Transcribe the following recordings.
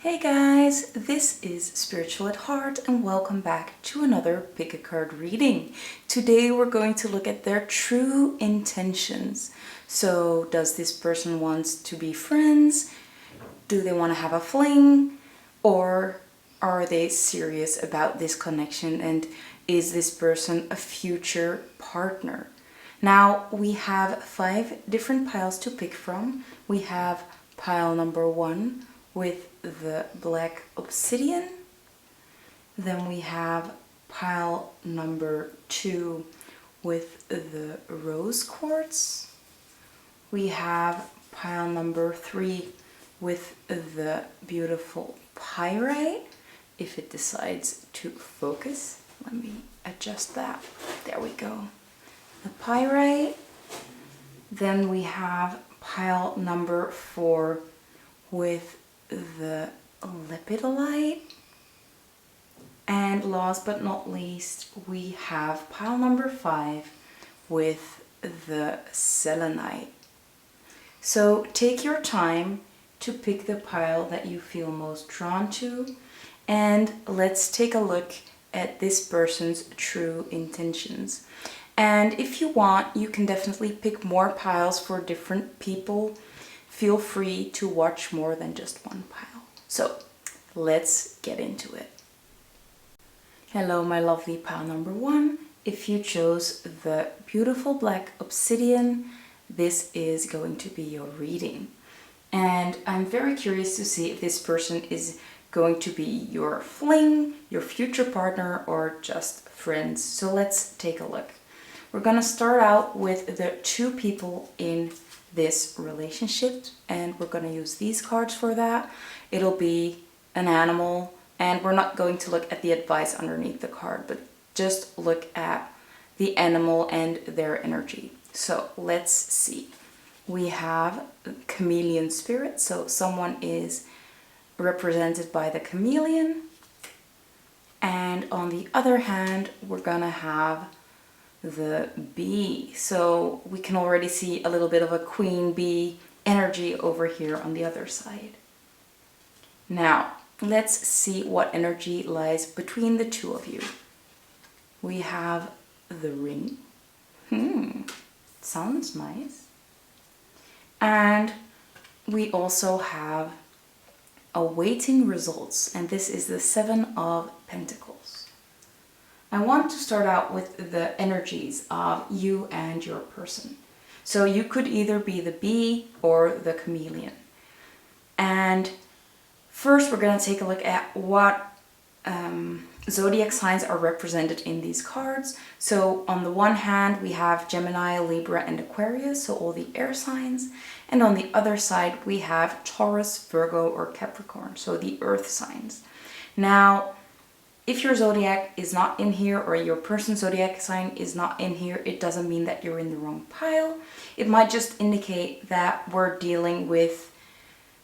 Hey guys, this is Spiritual at Heart and welcome back to another Pick a Card reading. Today we're going to look at their true intentions. So does this person want to be friends? Do they want to have a fling? Or are they serious about this connection, and is this person a future partner? Now we have 5 different piles to pick from. We have pile number 1 with the black obsidian. Then we have pile number 2 with the rose quartz. We have pile number 3 with the beautiful pyrite. If it decides to focus, let me adjust that. There we go. The pyrite. Then we have pile number 4 with the lepidolite. And last but not least, we have pile number 5 with the selenite. So take your time to pick the pile that you feel most drawn to, and let's take a look at this person's true intentions. And if you want, you can definitely pick more piles for different people. Feel free to watch more than just one pile. So let's get into it. Hello, my lovely pile number 1. If you chose the beautiful black obsidian, this is going to be your reading. And I'm very curious to see if this person is going to be your fling, your future partner, or just friends. So let's take a look. We're going to start out with the 2 people in this relationship, and we're going to use these cards for that. It'll be an animal, and we're not going to look at the advice underneath the card, but just look at the animal and their energy. So let's see. We have chameleon spirit, so someone is represented by the chameleon, and on the other hand we're gonna have the bee. So we can already see a little bit of a queen bee energy over here on the other side. Now let's see what energy lies between the 2 of you. We have the ring. Sounds nice. And we also have awaiting results, and this is the 7 of Pentacles. I want to start out with the energies of you and your person. So you could either be the bee or the chameleon. And first we're going to take a look at what zodiac signs are represented in these cards. So on the one hand we have Gemini, Libra and Aquarius, so all the air signs. And on the other side we have Taurus, Virgo or Capricorn, so the earth signs. Now if your zodiac is not in here, or your person's zodiac sign is not in here, it doesn't mean that you're in the wrong pile. It might just indicate that we're dealing with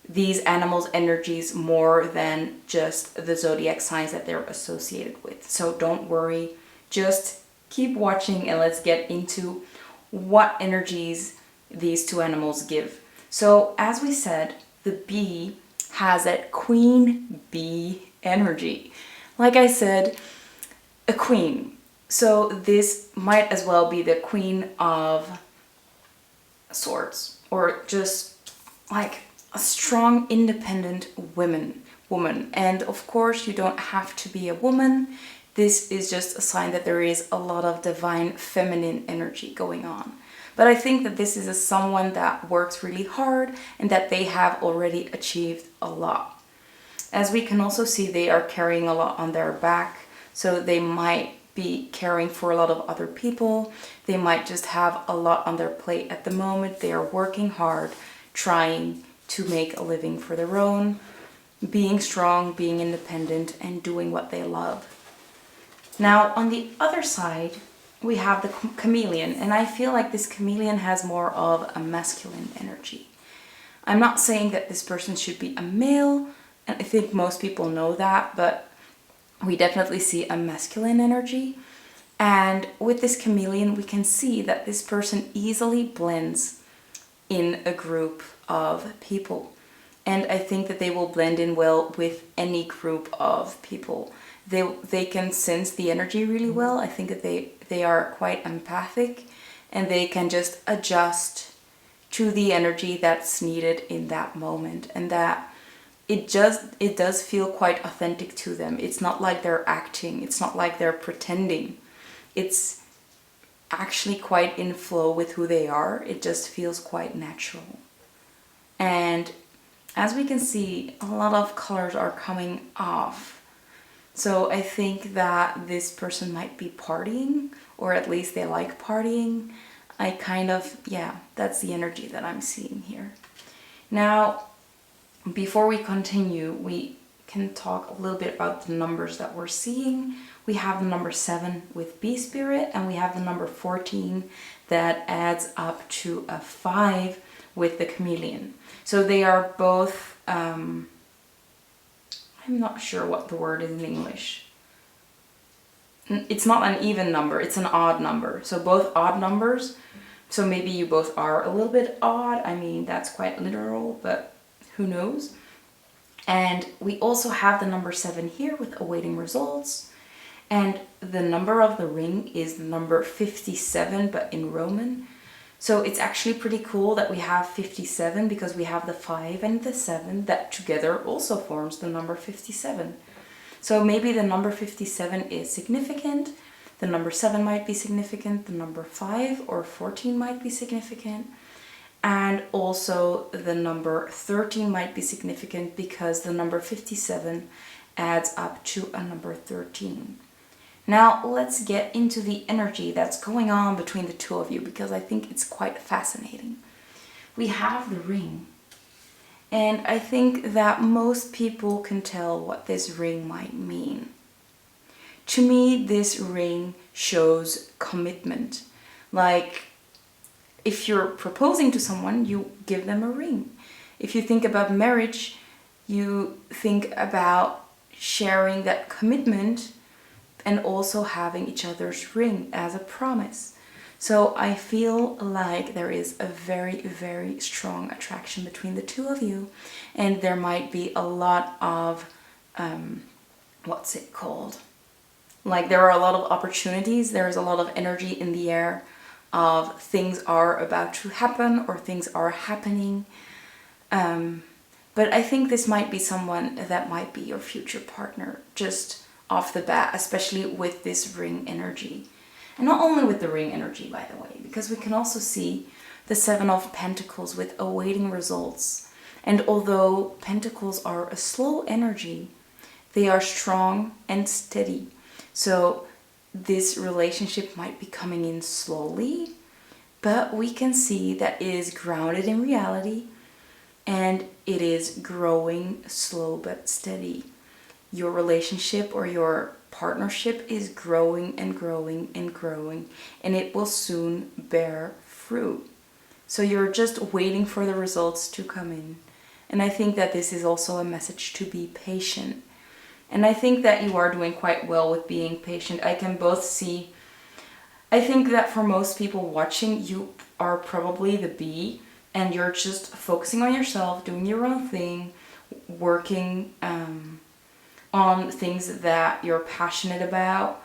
these animals' energies more than just the zodiac signs that they're associated with. So don't worry, just keep watching and let's get into what energies these 2 animals give. So as we said, the bee has that queen bee energy. Like I said, a queen. So this might as well be the Queen of Swords, or just like a strong, independent woman. And of course, you don't have to be a woman. This is just a sign that there is a lot of divine feminine energy going on. But I think that this is someone that works really hard and that they have already achieved a lot. As we can also see, they are carrying a lot on their back, so they might be caring for a lot of other people. They might just have a lot on their plate at the moment. They are working hard, trying to make a living for their own, being strong, being independent, and doing what they love. Now, on the other side, we have the chameleon, and I feel like this chameleon has more of a masculine energy. I'm not saying that this person should be a male, and I think most people know that, but we definitely see a masculine energy. And with this chameleon, we can see that this person easily blends in a group of people. And I think that they will blend in well with any group of people. They can sense the energy really well. I think that they are quite empathic, and they can just adjust to the energy that's needed in that moment, and that it does feel quite authentic to them. It's not like they're acting, it's not like they're pretending. It's actually quite in flow with who they are. It just feels quite natural. And as we can see, a lot of colors are coming off. So I think that this person might be partying, or at least they like partying. That's the energy that I'm seeing here. Now, before we continue, we can talk a little bit about the numbers that we're seeing. We have the number 7 with Bee Spirit, and we have the number 14 that adds up to a 5 with the Chameleon. So they are both, I'm not sure what the word is in English. It's not an even number, it's an odd number. So both odd numbers. So maybe you both are a little bit odd. I mean, that's quite literal, but who knows? And we also have the number 7 here with awaiting results. And the number of the ring is the number 57, but in Roman. So it's actually pretty cool that we have 57, because we have the 5 and the 7 that together also forms the number 57. So maybe the number 57 is significant. The number 7 might be significant, the number 5 or 14 might be significant, and also the number 13 might be significant because the number 57 adds up to a number 13. Now let's get into the energy that's going on between the two of you, because I think it's quite fascinating. We have the ring, and I think that most people can tell what this ring might mean. To me, this ring shows commitment. Like, if you're proposing to someone, you give them a ring. If you think about marriage, you think about sharing that commitment and also having each other's ring as a promise. So I feel like there is a very, very strong attraction between the two of you, and there might be a lot of, what's it called? Like, there are a lot of opportunities, there's a lot of energy in the air of things are about to happen or things are happening. But I think this might be someone that might be your future partner just off the bat, especially with this ring energy. And not only with the ring energy, by the way, because we can also see the 7 of Pentacles with awaiting results. And although Pentacles are a slow energy, they are strong and steady. So this relationship might be coming in slowly, but we can see that it is grounded in reality, and it is growing slow but steady. Your relationship or your partnership is growing and growing and growing, and it will soon bear fruit. So you're just waiting for the results to come in. And I think that this is also a message to be patient. And I think that you are doing quite well with being patient. I can both see, I think that for most people watching, you are probably the bee, and you're just focusing on yourself, doing your own thing, working on things that you're passionate about,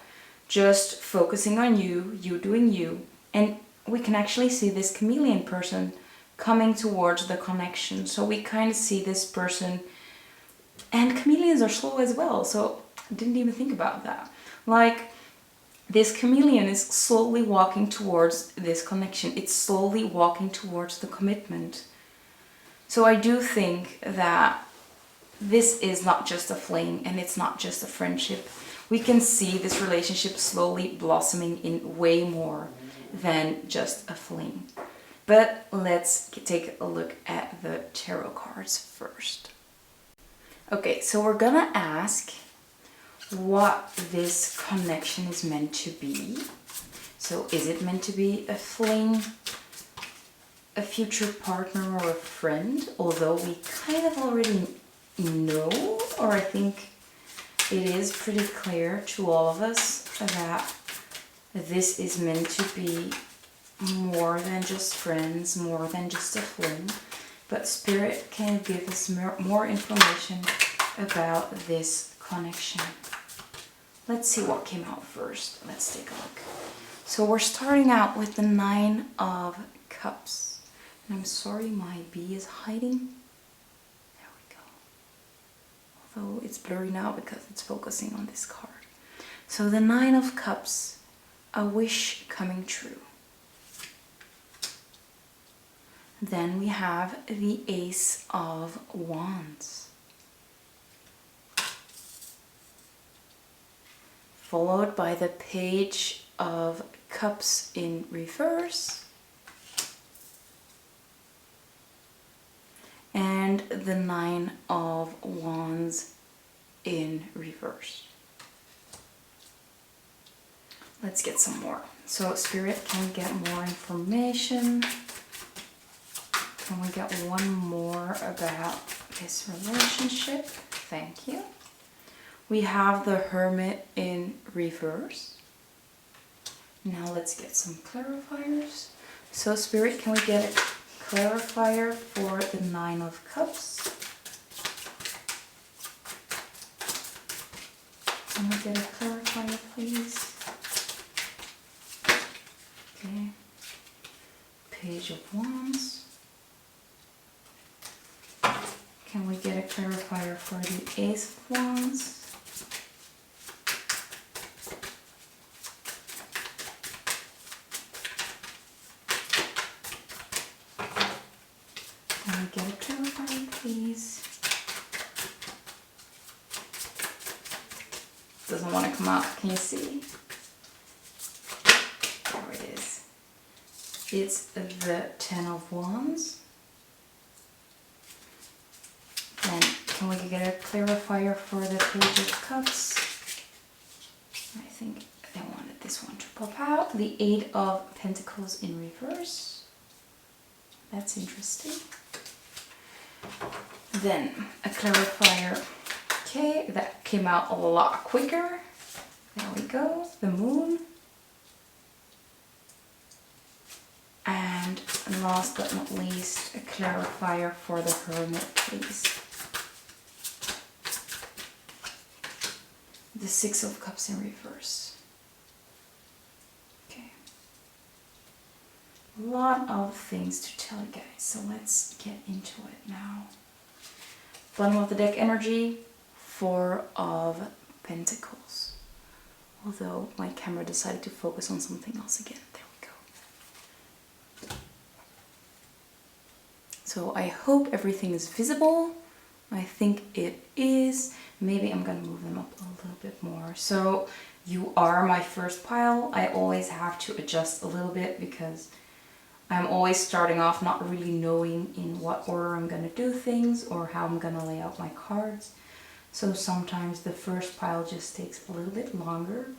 just focusing on you, you doing you. And we can actually see this chameleon person coming towards the connection. So we kind of see this person. And chameleons are slow as well, so I didn't even think about that. Like, this chameleon is slowly walking towards this connection. It's slowly walking towards the commitment. So I do think that this is not just a fling, and it's not just a friendship. We can see this relationship slowly blossoming in way more than just a fling. But let's take a look at the tarot cards first. Okay, so we're gonna ask what this connection is meant to be. So is it meant to be a fling, a future partner, or a friend? Although we kind of already know, or I think it is pretty clear to all of us that this is meant to be more than just friends, more than just a fling. but Spirit can give us more information about this connection. Let's see what came out first. Let's take a look. So we're starting out with the 9 of Cups. And I'm sorry my bee is hiding. There we go. Although it's blurry now because it's focusing on this card. So the 9 of Cups, a wish coming true. Then we have the Ace of Wands. Followed by the Page of Cups in reverse. And the 9 of Wands in reverse. Let's get some more. So Spirit, can we get more information? Can we get one more about this relationship? Thank you. We have the Hermit in reverse. Now let's get some clarifiers. So Spirit, can we get a clarifier for the 9 of Cups? Can we get a clarifier, please? Okay. Page of Wands. Can we get a clarifier for the Ace of Wands? Can we get a clarifier, please? Doesn't want to come out. Can you see? There it is. It's the 10 of Wands. Then can we get a clarifier for the Page of Cups? I think I wanted this one to pop out. The 8 of Pentacles in reverse. That's interesting. Then a clarifier. Okay, that came out a lot quicker. There we go. The Moon. And last but not least, a clarifier for the Hermit, please. The 6 of Cups in reverse. Okay. A lot of things to tell you guys, so let's get into it now. Bottom of the deck energy, 4 of Pentacles. Although my camera decided to focus on something else again. There we go. So I hope everything is visible. I think it is. Maybe I'm gonna move them up a little bit more. So you are my first pile. I always have to adjust a little bit because I'm always starting off not really knowing in what order I'm gonna do things or how I'm gonna lay out my cards. So sometimes the first pile just takes a little bit longer.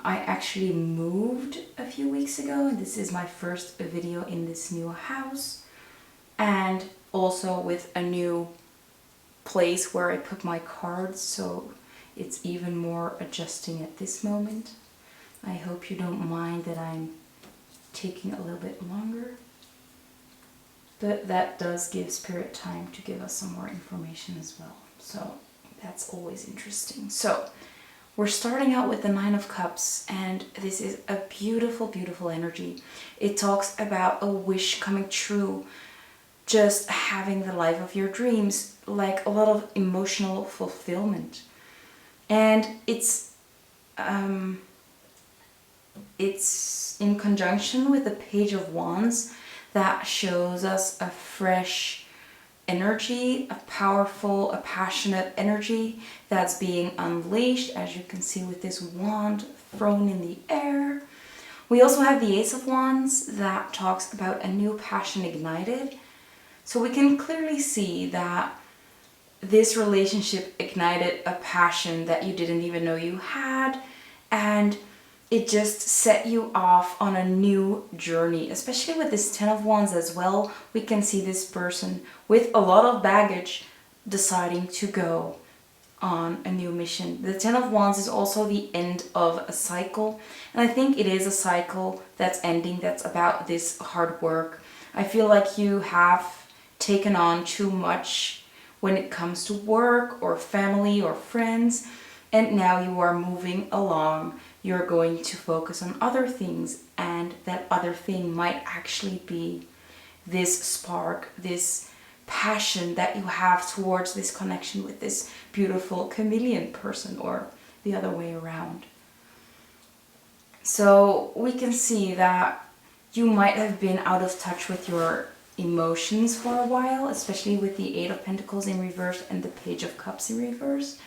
I actually moved a few weeks ago, and this is my first video in this new house, and also with a new place where I put my cards, so it's even more adjusting at this moment. I hope you don't mind that I'm taking a little bit longer, but that does give Spirit time to give us some more information as well, so that's always interesting. So we're starting out with the 9 of Cups, and this is a beautiful, beautiful energy. It talks about a wish coming true, just having the life of your dreams, like a lot of emotional fulfillment. And it's in conjunction with the Page of Wands that shows us a fresh energy, a powerful, a passionate energy that's being unleashed, as you can see with this wand thrown in the air. We also have the Ace of Wands that talks about a new passion ignited. So we can clearly see that this relationship ignited a passion that you didn't even know you had, and it just set you off on a new journey. Especially with this 10 of Wands as well, we can see this person with a lot of baggage deciding to go on a new mission. The 10 of Wands is also the end of a cycle, and I think it is a cycle that's ending, that's about this hard work. I feel like you have taken on too much when it comes to work or family or friends, and now you are moving along. You're going to focus on other things, and that other thing might actually be this spark, this passion that you have towards this connection with this beautiful chameleon person, or the other way around. So we can see that you might have been out of touch with your emotions for a while, especially with the Eight of Pentacles in reverse and the Page of Cups in reverse.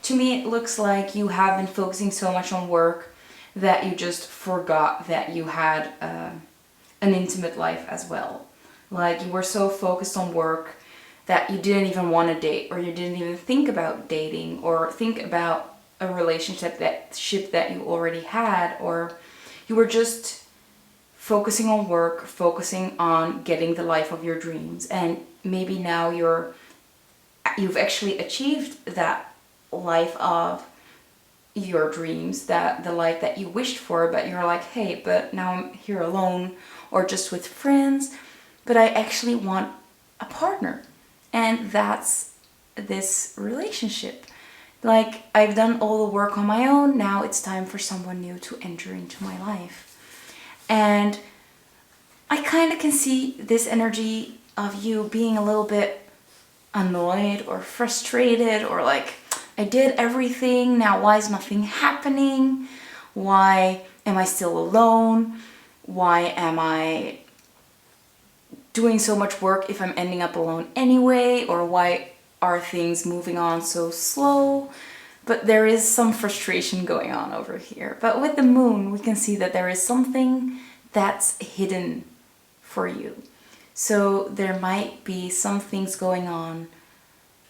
To me, it looks like you have been focusing so much on work that you just forgot that you had an intimate life as well. Like, you were so focused on work that you didn't even want to date, or you didn't even think about dating, or think about a relationship that you already had, or you were just focusing on work, focusing on getting the life of your dreams. And maybe now you've actually achieved that life of your dreams, that the life that you wished for, but you're like, hey, but now I'm here alone or just with friends, but I actually want a partner. And that's this relationship. Like, I've done all the work on my own, now it's time for someone new to enter into my life. And I kind of can see this energy of you being a little bit annoyed or frustrated, or like, I did everything, now why is nothing happening? Why am I still alone? Why am I doing so much work if I'm ending up alone anyway? Or why are things moving on so slow? But there is some frustration going on over here. But with the moon, we can see that there is something that's hidden for you. So there might be some things going on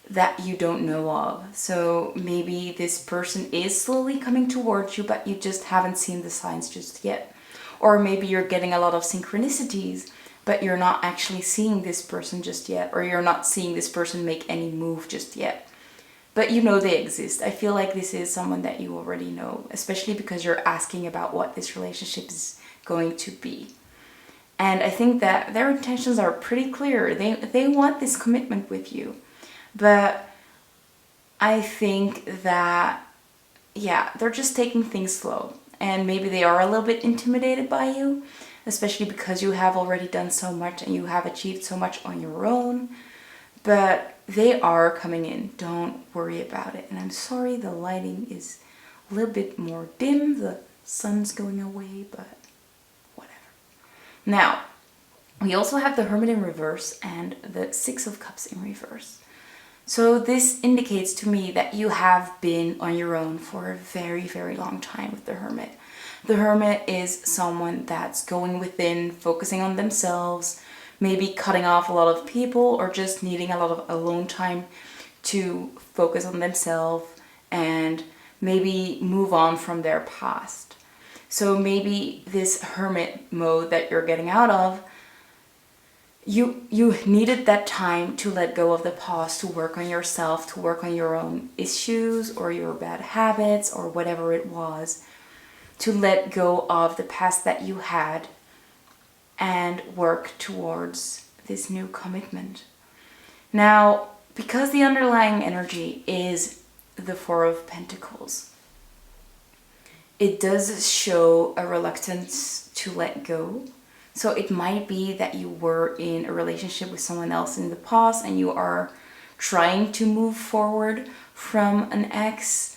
that you don't know of. So maybe this person is slowly coming towards you, but you just haven't seen the signs just yet. Or maybe you're getting a lot of synchronicities, but you're not actually seeing this person just yet, or you're not seeing this person make any move just yet. But you know they exist. I feel like this is someone that you already know, especially because you're asking about what this relationship is going to be. And I think that their intentions are pretty clear. They want this commitment with you. But I think that, yeah, they're just taking things slow. And maybe they are a little bit intimidated by you, especially because you have already done so much and you have achieved so much on your own. But they are coming in. Don't worry about it. And I'm sorry the lighting is a little bit more dim. The sun's going away, but whatever. Now, we also have the Hermit in reverse and the Six of Cups in reverse. So this indicates to me that you have been on your own for a very, very long time with the Hermit. The Hermit is someone that's going within, focusing on themselves, maybe cutting off a lot of people, or just needing a lot of alone time to focus on themselves and maybe move on from their past. So maybe this hermit mode that you're getting out of, you needed that time to let go of the past, to work on yourself, to work on your own issues or your bad habits or whatever it was, to let go of the past that you had and work towards this new commitment. Now, because the underlying energy is the Four of Pentacles, it does show a reluctance to let go. So it might be that you were in a relationship with someone else in the past and you are trying to move forward from an ex,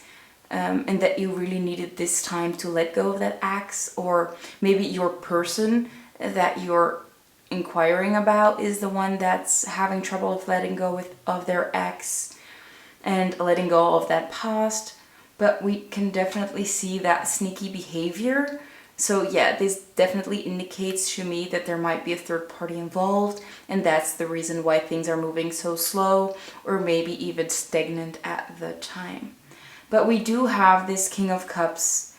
and that you really needed this time to let go of that ex. Or maybe your person that you're inquiring about is the one that's having trouble with letting go of their ex and letting go of that past. But we can definitely see that sneaky behavior. So yeah, this definitely indicates to me that there might be a third party involved, and that's the reason why things are moving so slow or maybe even stagnant at the time. But we do have this King of Cups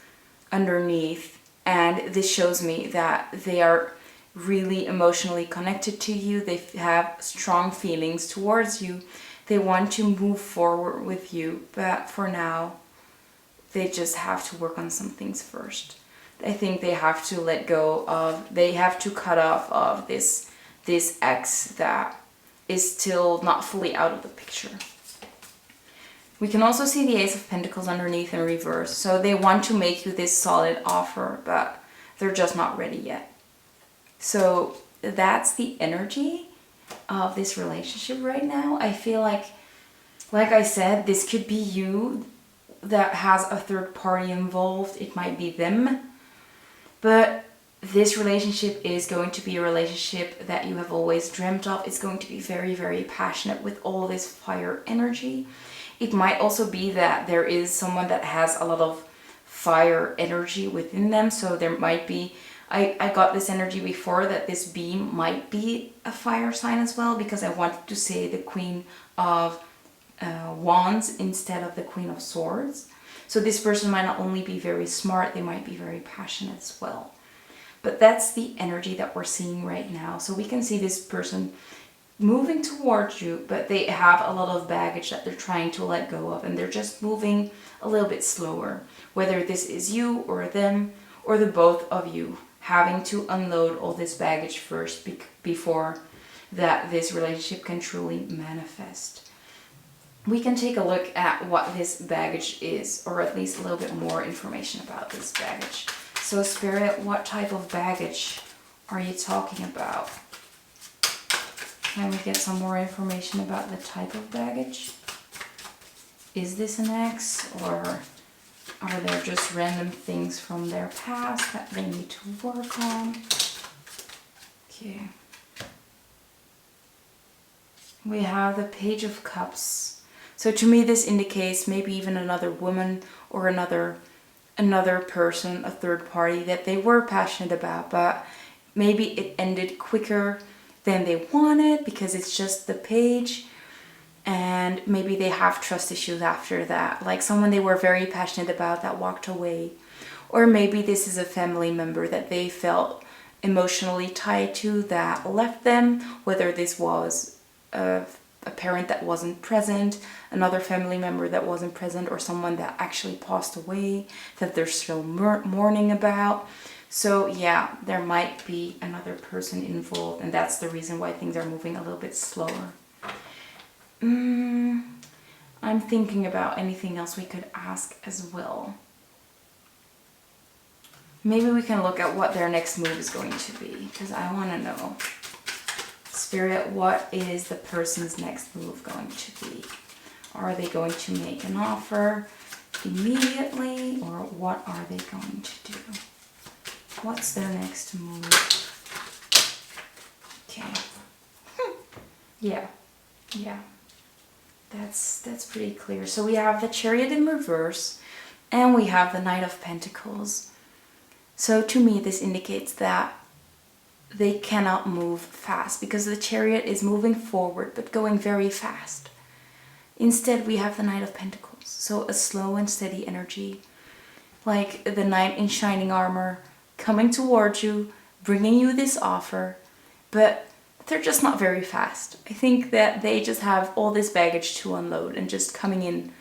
underneath, and this shows me that they are really emotionally connected to you. They have strong feelings towards you. They want to move forward with you, but for now, they just have to work on some things first. I think they have to let go of, they have to cut off of this ex that is still not fully out of the picture. We can also see the Ace of Pentacles underneath in reverse. So they want to make you this solid offer, but they're just not ready yet. So that's the energy of this relationship right now. I feel like I said, this could be you that has a third party involved. It might be them. But this relationship is going to be a relationship that you have always dreamt of. It's going to be very, very passionate with all this fire energy. It might also be that there is someone that has a lot of fire energy within them. So there might be, I got this energy before that this beam might be a fire sign as well, because I wanted to say the Queen of Wands instead of the Queen of Swords. So this person might not only be very smart, they might be very passionate as well. But that's the energy that we're seeing right now. So we can see this person moving towards you, but they have a lot of baggage that they're trying to let go of, and they're just moving a little bit slower. Whether this is you or them, or the both of you having to unload all this baggage first before that this relationship can truly manifest. We can take a look at what this baggage is, or at least a little bit more information about this baggage. So Spirit, what type of baggage are you talking about? Can we get some more information about the type of baggage? Is this an ex, or are there just random things from their past that they need to work on? Okay. We have the Page of Cups. So to me this indicates maybe even another woman or another person, a third party that they were passionate about, but maybe it ended quicker than they wanted because it's just the page, and maybe they have trust issues after that, like someone they were very passionate about that walked away. Or maybe this is a family member that they felt emotionally tied to that left them, whether this was a parent that wasn't present, another family member that wasn't present, or someone that actually passed away that they're still mourning about. So yeah, there might be another person involved, and that's the reason why things are moving a little bit slower. I'm thinking about anything else we could ask as well. Maybe we can look at what their next move is going to be, because I want to know. Spirit, what is the person's next move going to be? Are they going to make an offer immediately, or what are they going to do? What's their next move? Okay. Yeah. That's pretty clear. So we have the Chariot in reverse, and we have the Knight of Pentacles. So to me, this indicates that they cannot move fast, because the Chariot is moving forward but going very fast. Instead, we have the Knight of Pentacles. So a slow and steady energy, like the knight in shining armor, coming towards you, bringing you this offer, but they're just not very fast. I think that they just have all this baggage to unload and just coming in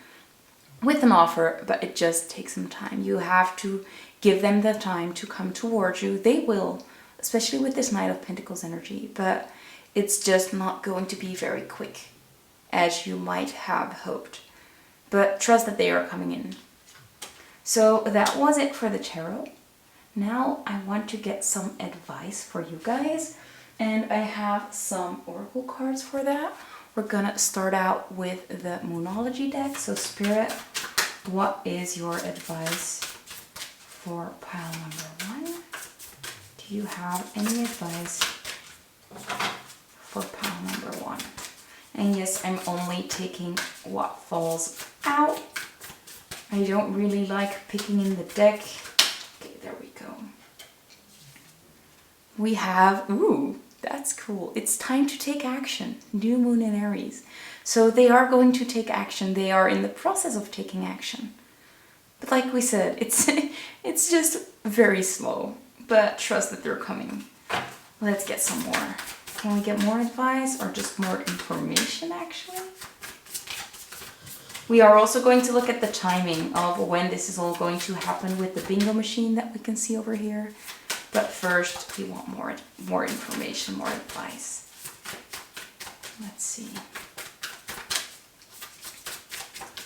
with an offer, but it just takes some time. You have to give them the time to come towards you. They will, especially with this Knight of Pentacles energy, but it's just not going to be very quick as you might have hoped. But trust that they are coming in. So that was it for the tarot. Now I want to get some advice for you guys, and I have some oracle cards for that. We're gonna start out with the Moonology deck. So Spirit, what is your advice for pile number 1? Do you have any advice for pile number 1? And yes, I'm only taking what falls out. I don't really like picking in the deck. Okay, there we go. We have, ooh, that's cool. It's time to take action. New moon in Aries. So they are going to take action. They are in the process of taking action. But like we said, it's just very slow. But trust that they're coming. Let's get some more. Can we get more advice or just more information actually? We are also going to look at the timing of when this is all going to happen with the bingo machine that we can see over here. But first, we want more information, more advice. Let's see.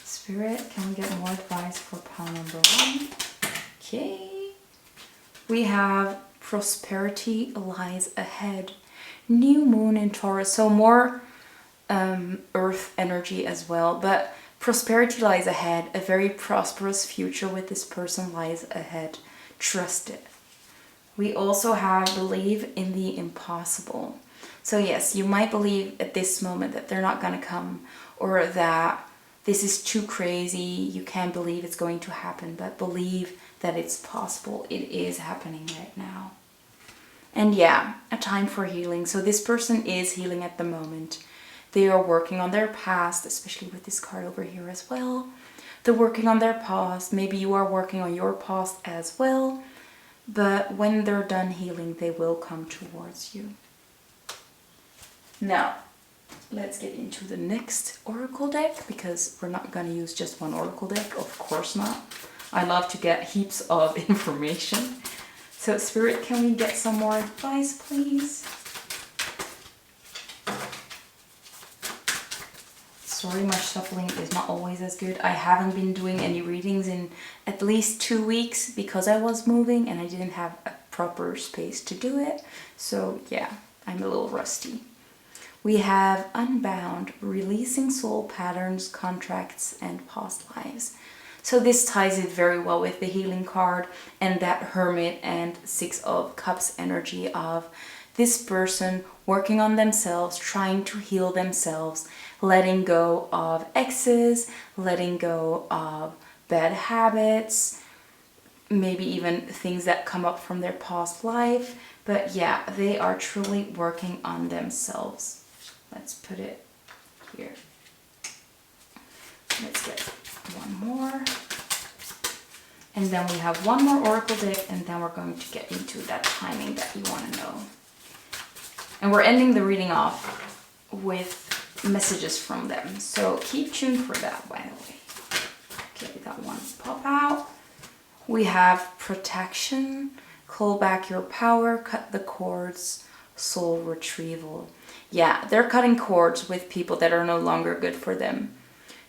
Spirit, can we get more advice for pile number 1? Okay. We have prosperity lies ahead. New moon in Taurus. So more earth energy as well. But prosperity lies ahead. A very prosperous future with this person lies ahead. Trust it. We also have believe in the impossible. So yes, you might believe at this moment that they're not going to come, or that this is too crazy, you can't believe it's going to happen, but believe that it's possible. It is happening right now. And yeah, a time for healing. So this person is healing at the moment. They are working on their past, especially with this card over here as well. They're working on their past. Maybe you are working on your past as well. But when they're done healing, they will come towards you. Now, let's get into the next oracle deck, because we're not going to use just one oracle deck. Of course not. I love to get heaps of information. So Spirit, can we get some more advice, please? Sorry, my shuffling is not always as good. I haven't been doing any readings in at least 2 weeks because I was moving and I didn't have a proper space to do it. So yeah, I'm a little rusty. We have Unbound, releasing soul patterns, contracts, and past lives. So this ties it very well with the healing card and that Hermit and 6 of Cups energy of this person working on themselves, trying to heal themselves, letting go of exes, letting go of bad habits, maybe even things that come up from their past life. But yeah, they are truly working on themselves. Let's put it here. Let's get one more. And then we have one more oracle deck, and then we're going to get into that timing that you want to know. And we're ending the reading off with messages from them. So keep tuned for that, by the way. Okay, we got one pop out. We have protection, call back your power, cut the cords, soul retrieval. Yeah, they're cutting cords with people that are no longer good for them.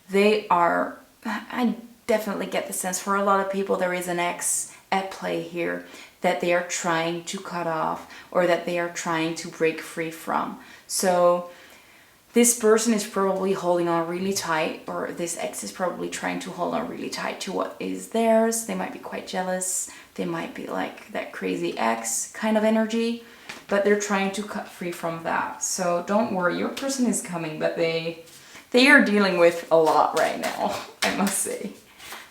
They are, I definitely get the sense for a lot of people there is an ex at play here that they are trying to cut off or that they are trying to break free from. So this person is probably holding on really tight, or this ex is probably trying to hold on really tight to what is theirs. They might be quite jealous. They might be like that crazy ex kind of energy, but they're trying to cut free from that. So don't worry, your person is coming, but they are dealing with a lot right now, I must say.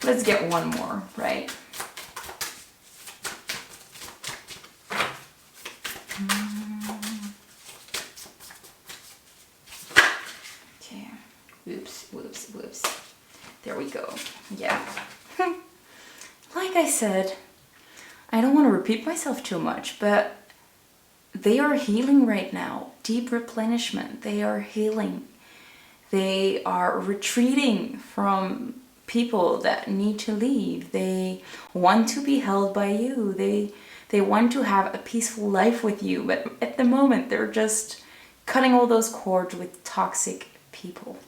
Let's get one more, right? Okay, whoops. There we go. Yeah. Like I said, I don't want to repeat myself too much, but they are healing right now. Deep replenishment. They are healing. They are retreating from people that need to leave. They want to be held by you. They want to have a peaceful life with you, but at the moment they're just cutting all those cords with toxic people.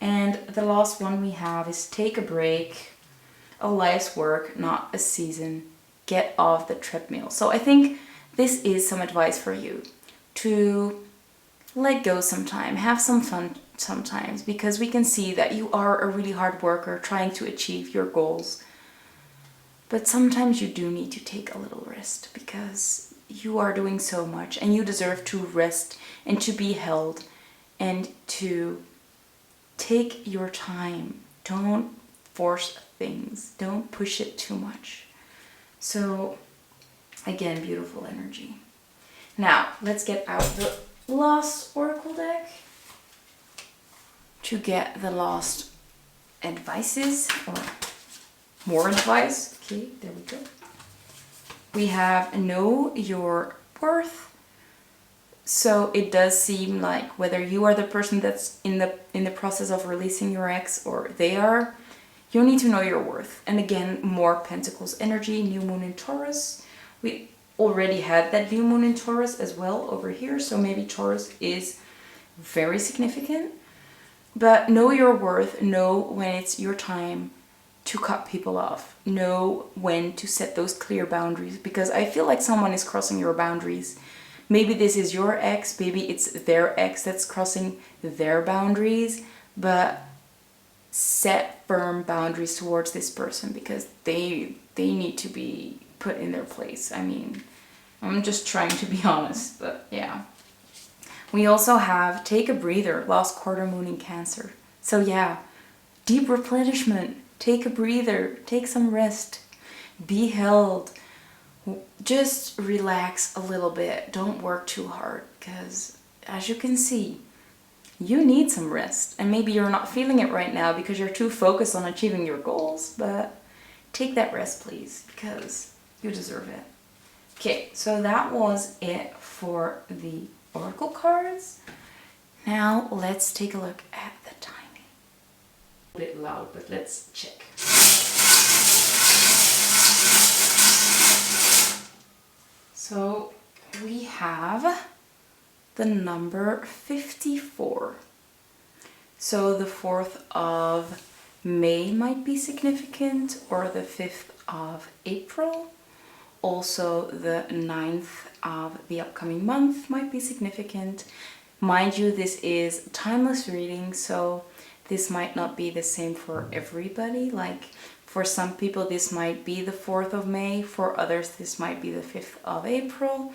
And the last one we have is take a break. A life's work, not a season. Get off the treadmill. So I think this is some advice for you to let go sometime, have some fun sometimes, because we can see that you are a really hard worker trying to achieve your goals. But sometimes you do need to take a little rest, because you are doing so much and you deserve to rest and to be held and to take your time. Don't force things. Don't push it too much. So again, beautiful energy. Now let's get out the last oracle deck to get the last advices, or more advice. Okay, there we go. We have know your worth. So it does seem like whether you are the person that's in the process of releasing your ex or they are, you need to know your worth. And again, more Pentacles energy, new moon in Taurus. We already had that new moon in Taurus as well over here, so maybe Taurus is very significant. But know your worth, know when it's your time to cut people off, know when to set those clear boundaries, because I feel like someone is crossing your boundaries. Maybe this is your ex, maybe it's their ex that's crossing their boundaries, but set firm boundaries towards this person because they need to be put in their place. I mean, I'm just trying to be honest, but yeah. We also have take a breather, last quarter moon in Cancer. So yeah, deep replenishment, take a breather, take some rest, be held, just relax a little bit. Don't work too hard because as you can see, you need some rest. And maybe you're not feeling it right now because you're too focused on achieving your goals, but take that rest, please, because you deserve it. Okay, so that was it for the oracle cards. Now let's take a look at the timing. A bit loud, but let's check. So we have the number 54. So the 4th of May might be significant, or the 5th of April. Also the 9th of the upcoming month might be significant. Mind you, this is timeless reading, so this might not be the same for everybody. Like for some people this might be the 4th of May, for others this might be the 5th of April.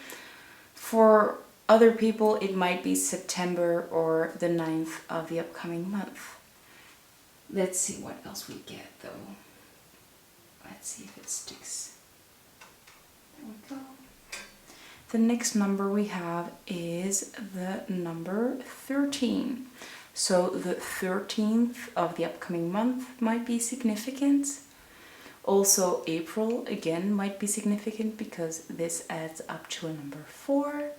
For other people it might be September or the 9th of the upcoming month. Let's see what else we get though. Let's see if it sticks. There we go. The next number we have is the number 13. So the 13th of the upcoming month might be significant. Also April again might be significant because this adds up to a number 4.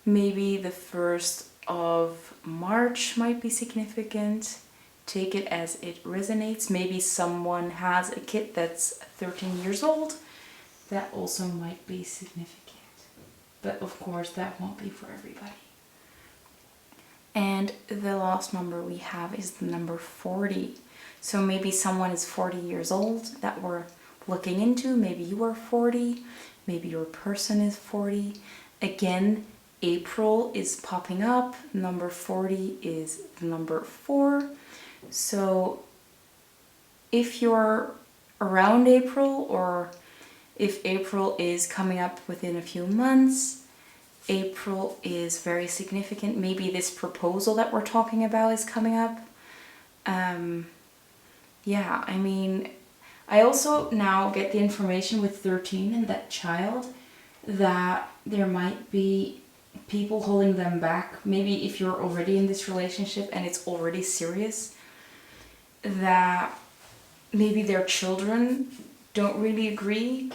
Maybe the 1st of March might be significant. Take it as it resonates. Maybe someone has a kid that's 13 years old. That also might be significant. But of course that won't be for everybody. And the last number we have is the number 40. So maybe someone is 40 years old that we're looking into. Maybe you are 40. Maybe your person is 40. Again, April is popping up. Number 40 is the number 4. So if you're around April, or if April is coming up within a few months, April is very significant. Maybe this proposal that we're talking about is coming up. Yeah, I mean, I also now get the information with 13 and that child that there might be people holding them back. Maybe if you're already in this relationship and it's already serious, that maybe their children don't really agree,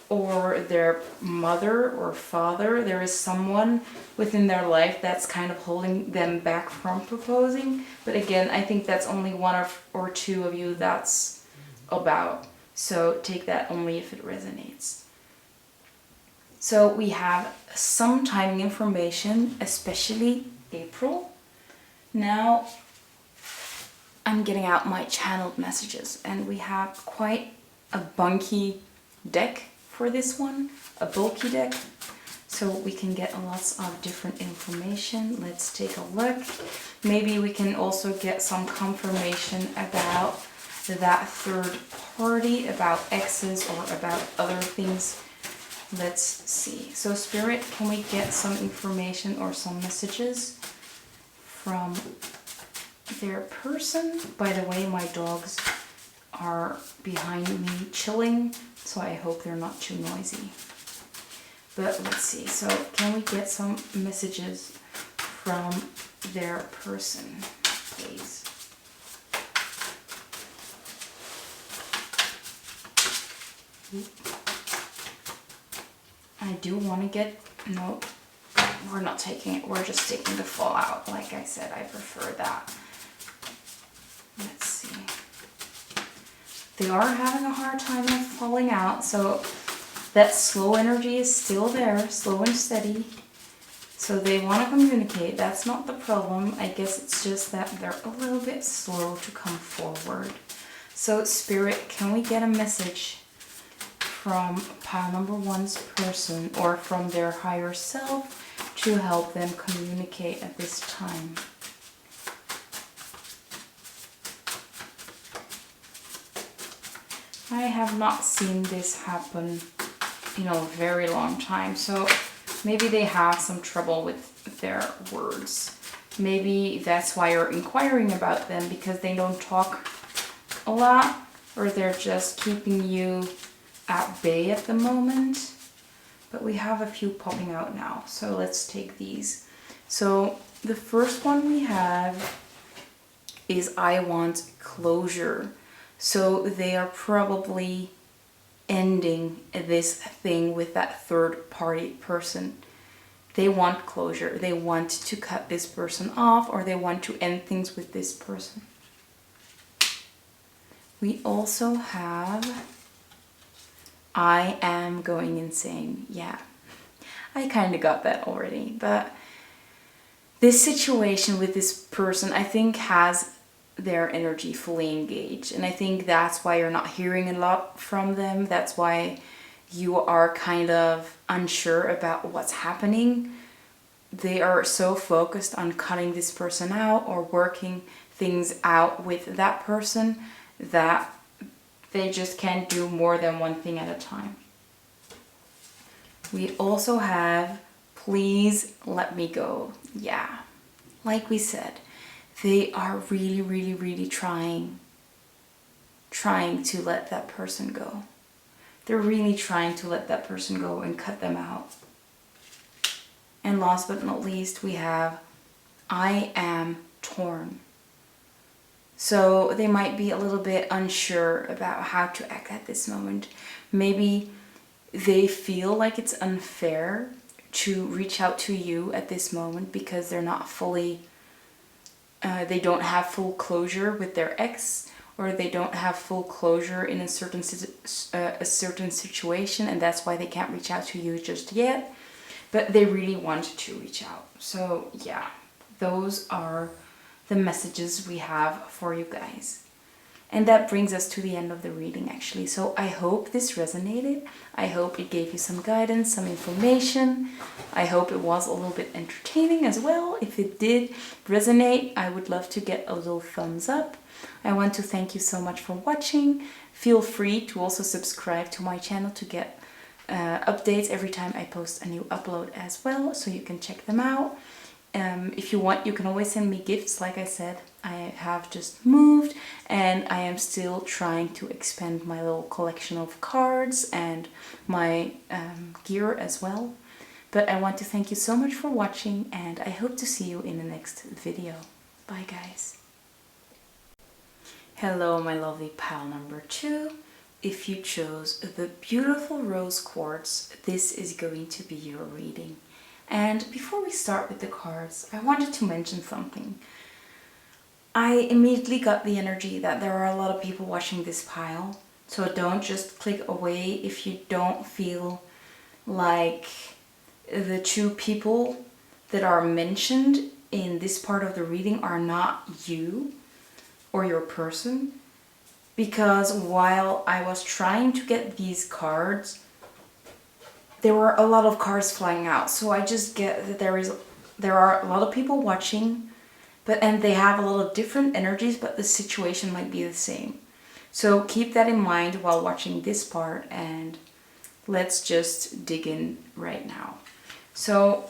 or their mother or father, there is someone within their life that's kind of holding them back from proposing. But again, I think that's only one or two of you that's about. So take that only if it resonates. So we have some timing information, especially April. Now I'm getting out my channeled messages, and we have quite a bunky deck for this one, a bulky deck, so we can get lots of different information. Let's take a look. Maybe we can also get some confirmation about that third party, about exes or about other things. Let's see. So Spirit, can we get some information or some messages from their person? By the way, my dogs are behind me chilling, so I hope they're not too noisy. But let's see. So can we get some messages from their person, please? I do want to get... No, we're not taking it. We're just taking the fallout. Like I said, I prefer that. Let's see. They are having a hard time of falling out, so that slow energy is still there, slow and steady. So they want to communicate. That's not the problem. I guess it's just that they're a little bit slow to come forward. So Spirit, can we get a message from pile number 1's person or from their higher self to help them communicate at this time? I have not seen this happen in a very long time, so maybe they have some trouble with their words. Maybe that's why you're inquiring about them, because they don't talk a lot, or they're just keeping you at bay at the moment. But we have a few popping out now, so let's take these. So the first one we have is I want closure. So they are probably ending this thing with that third party person. They want closure. They want to cut this person off, or they want to end things with this person. We also have I am going insane. Yeah, I kind of got that already, but this situation with this person, I think, has their energy fully engaged, and I think that's why you're not hearing a lot from them. That's why you are kind of unsure about what's happening. They are so focused on cutting this person out or working things out with that person that they just can't do more than one thing at a time. We also have please let me go. Yeah, like we said, they are really trying to let that person go. They're really trying to let that person go and cut them out. And last but not least, we have I am torn. So they might be a little bit unsure about how to act at this moment. Maybe they feel like it's unfair to reach out to you at this moment because they're not fully, they don't have full closure with their ex, or they don't have full closure in a certain situation, and that's why they can't reach out to you just yet. But they really want to reach out. So yeah, those are the messages we have for you guys. And that brings us to the end of the reading, actually. So I hope this resonated. I hope it gave you some guidance, some information. I hope it was a little bit entertaining as well. If it did resonate, I would love to get a little thumbs up. I want to thank you so much for watching. Feel free to also subscribe to my channel to get updates every time I post a new upload as well, so you can check them out. If you want, you can always send me gifts. Like I said, I have just moved and I am still trying to expand my little collection of cards and my gear as well. But I want to thank you so much for watching, and I hope to see you in the next video. Bye guys. Hello my lovely pile number 2. If you chose the beautiful rose quartz, this is going to be your reading. And before we start with the cards, I wanted to mention something. I immediately got the energy that there are a lot of people watching this pile. So don't just click away if you don't feel like the 2 people that are mentioned in this part of the reading are not you or your person. Because while I was trying to get these cards, there were a lot of cards flying out. So I just get that there are a lot of people watching, and they have a lot of different energies, but the situation might be the same. So keep that in mind while watching this part, and let's just dig in right now. So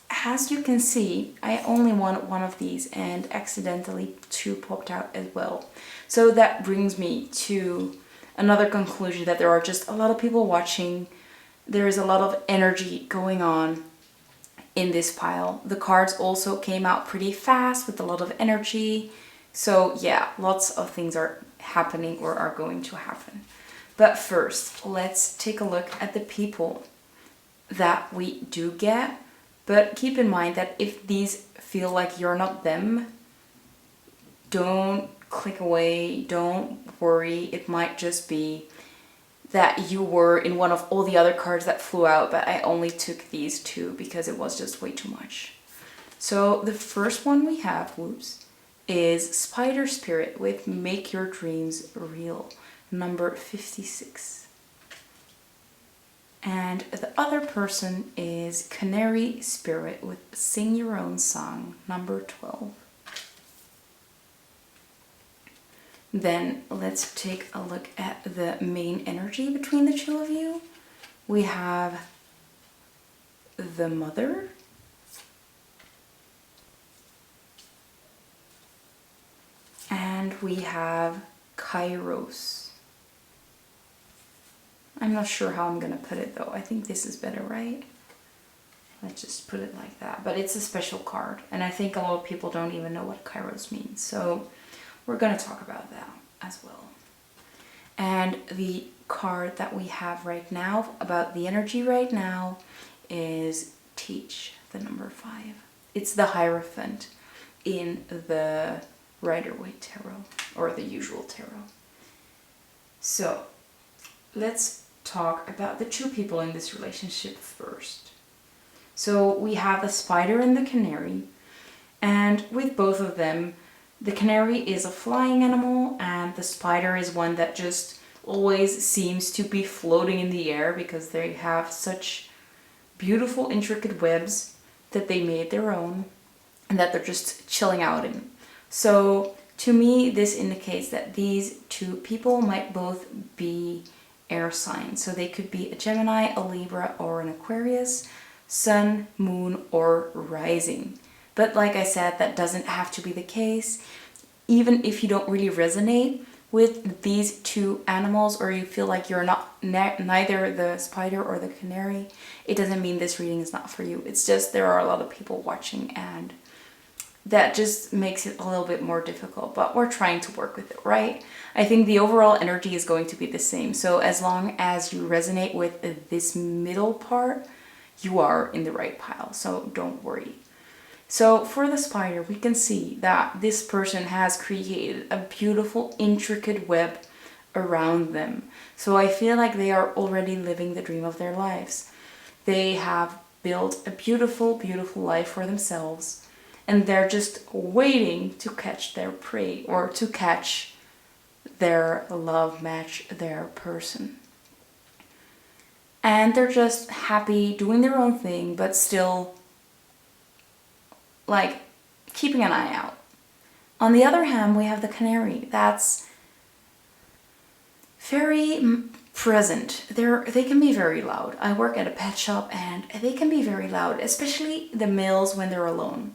as you can see, I only want one of these, and accidentally 2 popped out as well. So that brings me to another conclusion, that there are just a lot of people watching. There is a lot of energy going on in this pile. The cards also came out pretty fast with a lot of energy. So yeah, lots of things are happening or are going to happen. But first, let's take a look at the people that we do get. But keep in mind that if these feel like you're not them, don't click away, don't worry. It might just be that you were in one of all the other cards that flew out, but I only took these two because it was just way too much. So the first one we have, whoops, is Spider Spirit with Make Your Dreams Real, number 56. And the other person is Canary Spirit with Sing Your Own Song, number 12. Then let's take a look at the main energy between the two of you. We have the Mother, and we have Kairos. I'm not sure how I'm gonna put it though. I think this is better, right? Let's just put it like that. But it's a special card, and I think a lot of people don't even know what Kairos means. So we're gonna talk about that as well. And the card that we have right now about the energy right now is Teach, the number 5. It's the Hierophant in the Rider-Waite Tarot, or the usual tarot. So let's talk about the two people in this relationship first. So we have the Spider and the Canary, and with both of them, the Canary is a flying animal and the Spider is one that just always seems to be floating in the air because they have such beautiful intricate webs that they made their own and that they're just chilling out in. So to me, this indicates that these two people might both be air signs. So they could be a Gemini, a Libra, or an Aquarius, Sun, Moon, or Rising. But like I said, that doesn't have to be the case. Even if you don't really resonate with these two animals, or you feel like you're not neither the Spider or the Canary, it doesn't mean this reading is not for you. It's just there are a lot of people watching, and that just makes it a little bit more difficult, but we're trying to work with it, right? I think the overall energy is going to be the same. So as long as you resonate with this middle part, you are in the right pile, so don't worry. So for the Spider, we can see that this person has created a beautiful, intricate web around them. So I feel like they are already living the dream of their lives. They have built a beautiful, beautiful life for themselves, and they're just waiting to catch their prey, or to catch their love match, their person. And they're just happy doing their own thing, but still like keeping an eye out. On the other hand, we have the Canary that's very present. They can be very loud. I work at a pet shop and they can be very loud, especially the males when they're alone.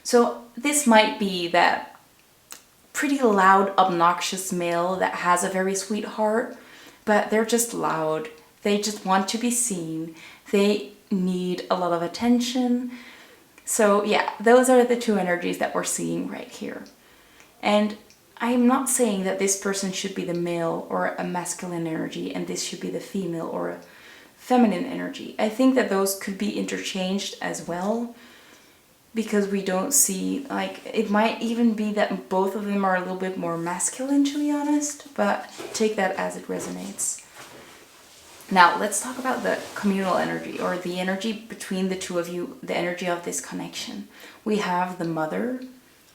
So this might be that pretty loud, obnoxious male that has a very sweet heart, but they're just loud. They just want to be seen. They need a lot of attention. So yeah, those are the two energies that we're seeing right here. And I'm not saying that this person should be the male or a masculine energy and this should be the female or a feminine energy. I think that those could be interchanged as well, because we don't see, like, it might even be that both of them are a little bit more masculine, to be honest, but take that as it resonates. Now, let's talk about the communal energy, or the energy between the two of you, the energy of this connection. We have the Mother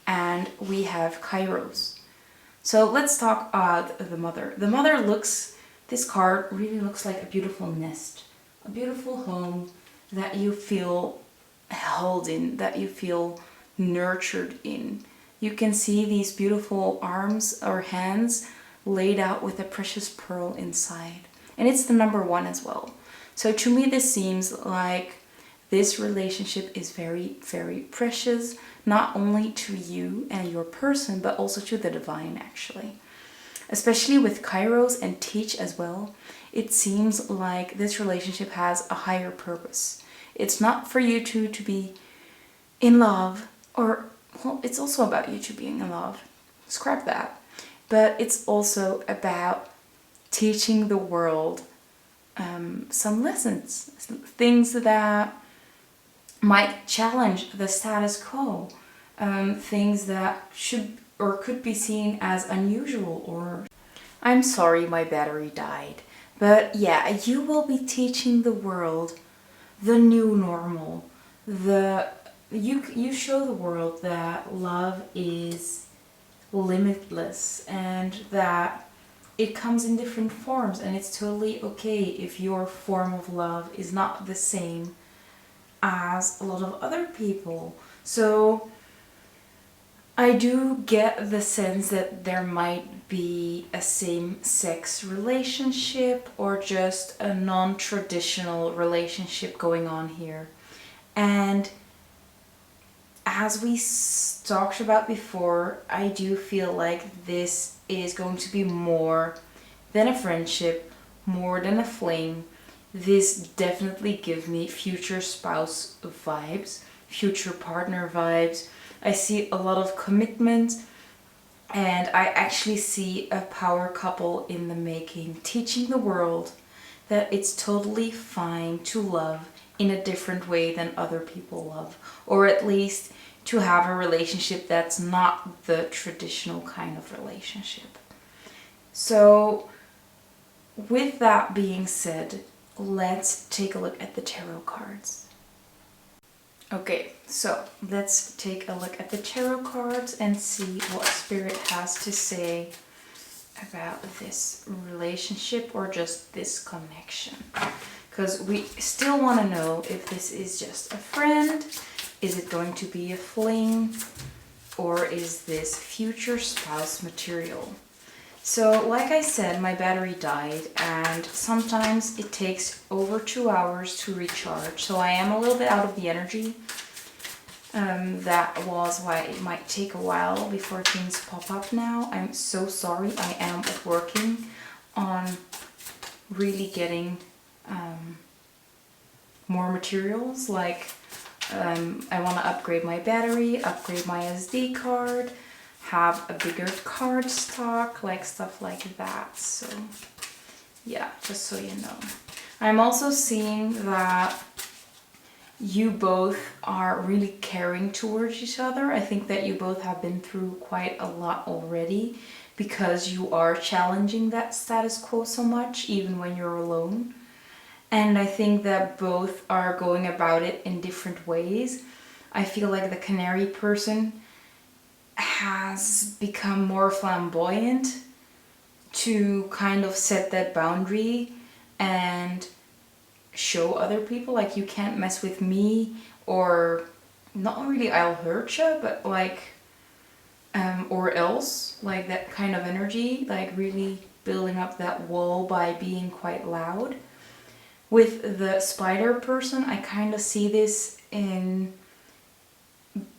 and we have Kairos. So let's talk about the Mother. The Mother looks, this card really looks like a beautiful nest, a beautiful home that you feel held in, that you feel nurtured in. You can see these beautiful arms or hands laid out with a precious pearl inside. And it's the number 1 as well. So to me, this seems like this relationship is very, very precious, not only to you and your person, but also to the divine, actually. Especially with Kairos and Teach as well, it seems like this relationship has a higher purpose. It's not for you two to be in love, or, well, it's also about you two being in love. Scrap that. But it's also about teaching the world some lessons, things that might challenge the status quo, things that should or could be seen as unusual. Or I'm sorry, my battery died. But yeah, you will be teaching the world the new normal. You show the world that love is limitless and that it comes in different forms, and it's totally okay if your form of love is not the same as a lot of other people. So I do get the sense that there might be a same-sex relationship or just a non-traditional relationship going on here. And as we talked about before, I do feel like this is going to be more than a friendship, more than a fling. This definitely gives me future spouse vibes, future partner vibes. I see a lot of commitment, and I actually see a power couple in the making, teaching the world that it's totally fine to love in a different way than other people love, or at least to have a relationship that's not the traditional kind of relationship. So, with that being said, let's take a look at the tarot cards. Okay, so let's take a look at the tarot cards and see what Spirit has to say about this relationship or just this connection. Because we still want to know if this is just a friend, is it going to be a fling, or is this future spouse material? So, like I said, my battery died, and sometimes it takes over 2 hours to recharge. So I am a little bit out of the energy. That was why it might take a while before things pop up now. I'm so sorry. I am working on really getting more materials. Like, I want to upgrade my battery, upgrade my SD card, have a bigger card stock, like stuff like that. So yeah, just so you know. I'm also seeing that you both are really caring towards each other. I think that you both have been through quite a lot already because you are challenging that status quo so much, even when you're alone. And I think that both are going about it in different ways. I feel like the canary person has become more flamboyant to kind of set that boundary and show other people, like, you can't mess with me, or not really I'll hurt you, but like, or else, like that kind of energy, like really building up that wall by being quite loud. With the spider person, I kind of see this in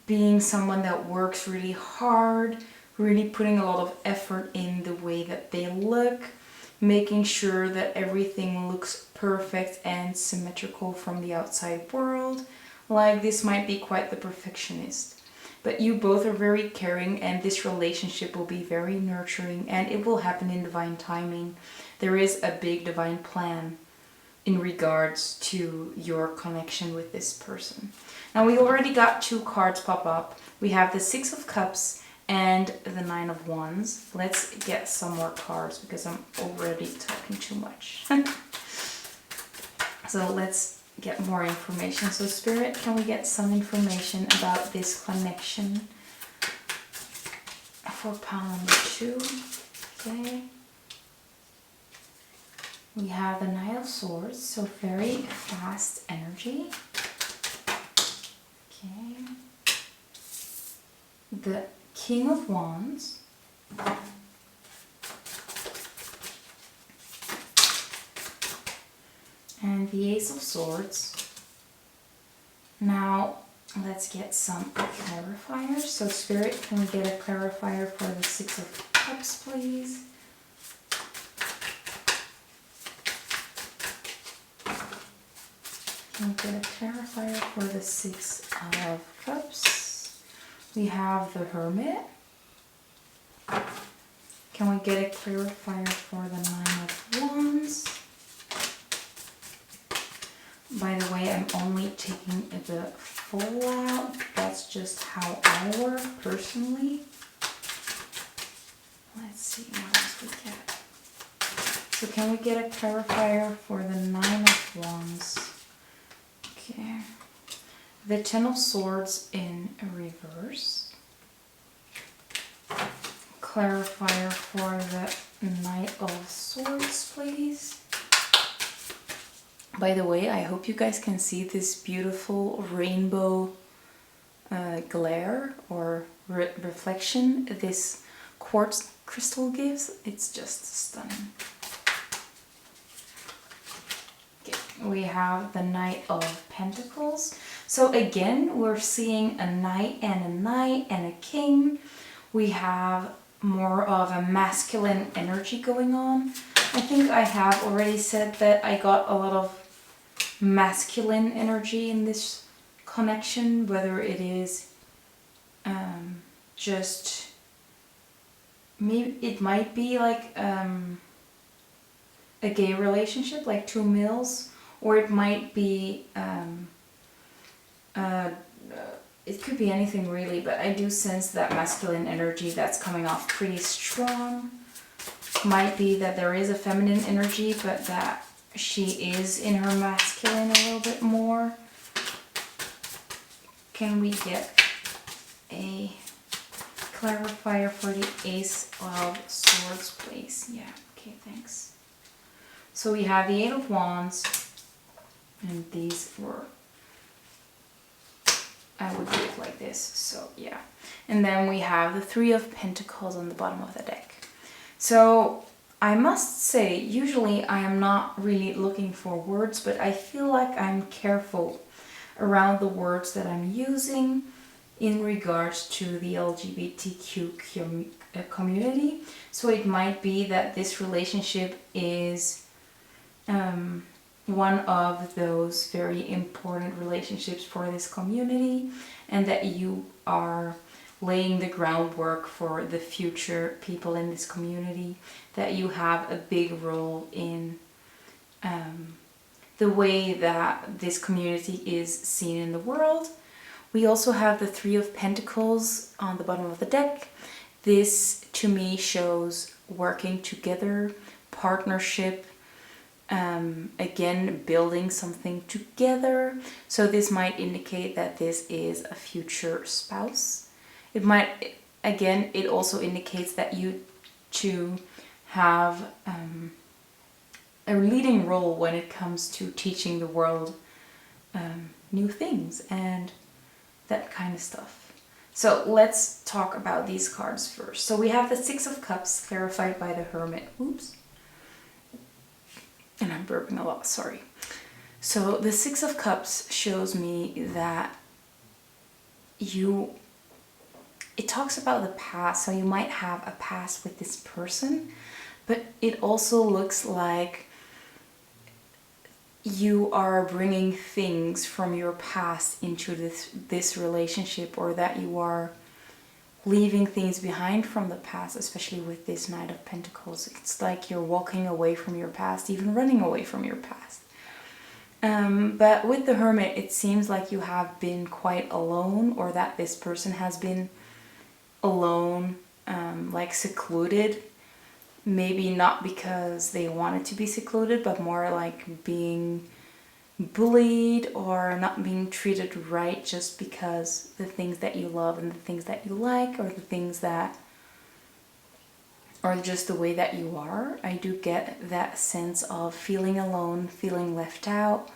being someone that works really hard, really putting a lot of effort in the way that they look, making sure that everything looks perfect and symmetrical from the outside world. Like, this might be quite the perfectionist. But you both are very caring, and this relationship will be very nurturing, and it will happen in divine timing. There is a big divine plan in regards to your connection with this person. Now, we already got 2 cards pop up. We have the 6 of Cups and the 9 of Wands. Let's get some more cards because I'm already talking too much. So let's get more information. So Spirit, can we get some information about this connection for pile number 2? Okay. We have the Knight of Swords, so very fast energy. Okay. The King of Wands. And the Ace of Swords. Now, let's get some clarifiers. So Spirit, can we get a clarifier for the 6 of Cups, please? Can we get a clarifier for the 6 of Cups? We have the Hermit. Can we get a clarifier for the 9 of Wands? By the way, I'm only taking the full out. That's just how I work personally. Let's see what else we get. So So can we get a clarifier for the Nine of Wands? Okay. The Ten of Swords in reverse. Clarifier for the Knight of Swords, please. By the way, I hope you guys can see this beautiful rainbow glare or reflection this quartz crystal gives. It's just stunning. Okay, we have the Knight of Pentacles. So again, we're seeing a knight and a king. We have more of a masculine energy going on. I think I have already said that I got a lot of masculine energy in this connection, whether it is just maybe it might be like a gay relationship, like two males, or it might be it could be anything really, but I do sense that masculine energy that's coming off pretty strong. Might be that there is a feminine energy, but that she is in her masculine a little bit more. Can we get a clarifier for the Ace of Swords, please? Yeah, okay, thanks. So we have the Eight of Wands, and these were, I would do it like this, so yeah. And then we have the Three of Pentacles on the bottom of the deck. So I must say, usually I am not really looking for words, but I feel like I'm careful around the words that I'm using in regards to the LGBTQ community. So it might be that this relationship is one of those very important relationships for this community, and that you are laying the groundwork for the future people in this community, that you have a big role in the way that this community is seen in the world. We also have the Three of Pentacles on the bottom of the deck. This to me shows working together, partnership, again building something together. So this might indicate that this is a future spouse. It might, again, it also indicates that you two have a leading role when it comes to teaching the world new things and that kind of stuff. So let's talk about these cards first. So we have the Six of Cups clarified by the Hermit. Oops. And I'm burping a lot, sorry. So the Six of Cups shows me that it talks about the past, so you might have a past with this person, but it also looks like you are bringing things from your past into this relationship, or that you are leaving things behind from the past, especially with this Knight of Pentacles. It's like you're walking away from your past, even running away from your past. But with the Hermit, it seems like you have been quite alone, or that this person has been alone, like secluded. Maybe not because they wanted to be secluded, but more like being bullied or not being treated right, just because the things that you love and the things that you like, or the things that are just the way that you are. I do get that sense of feeling alone, feeling left out.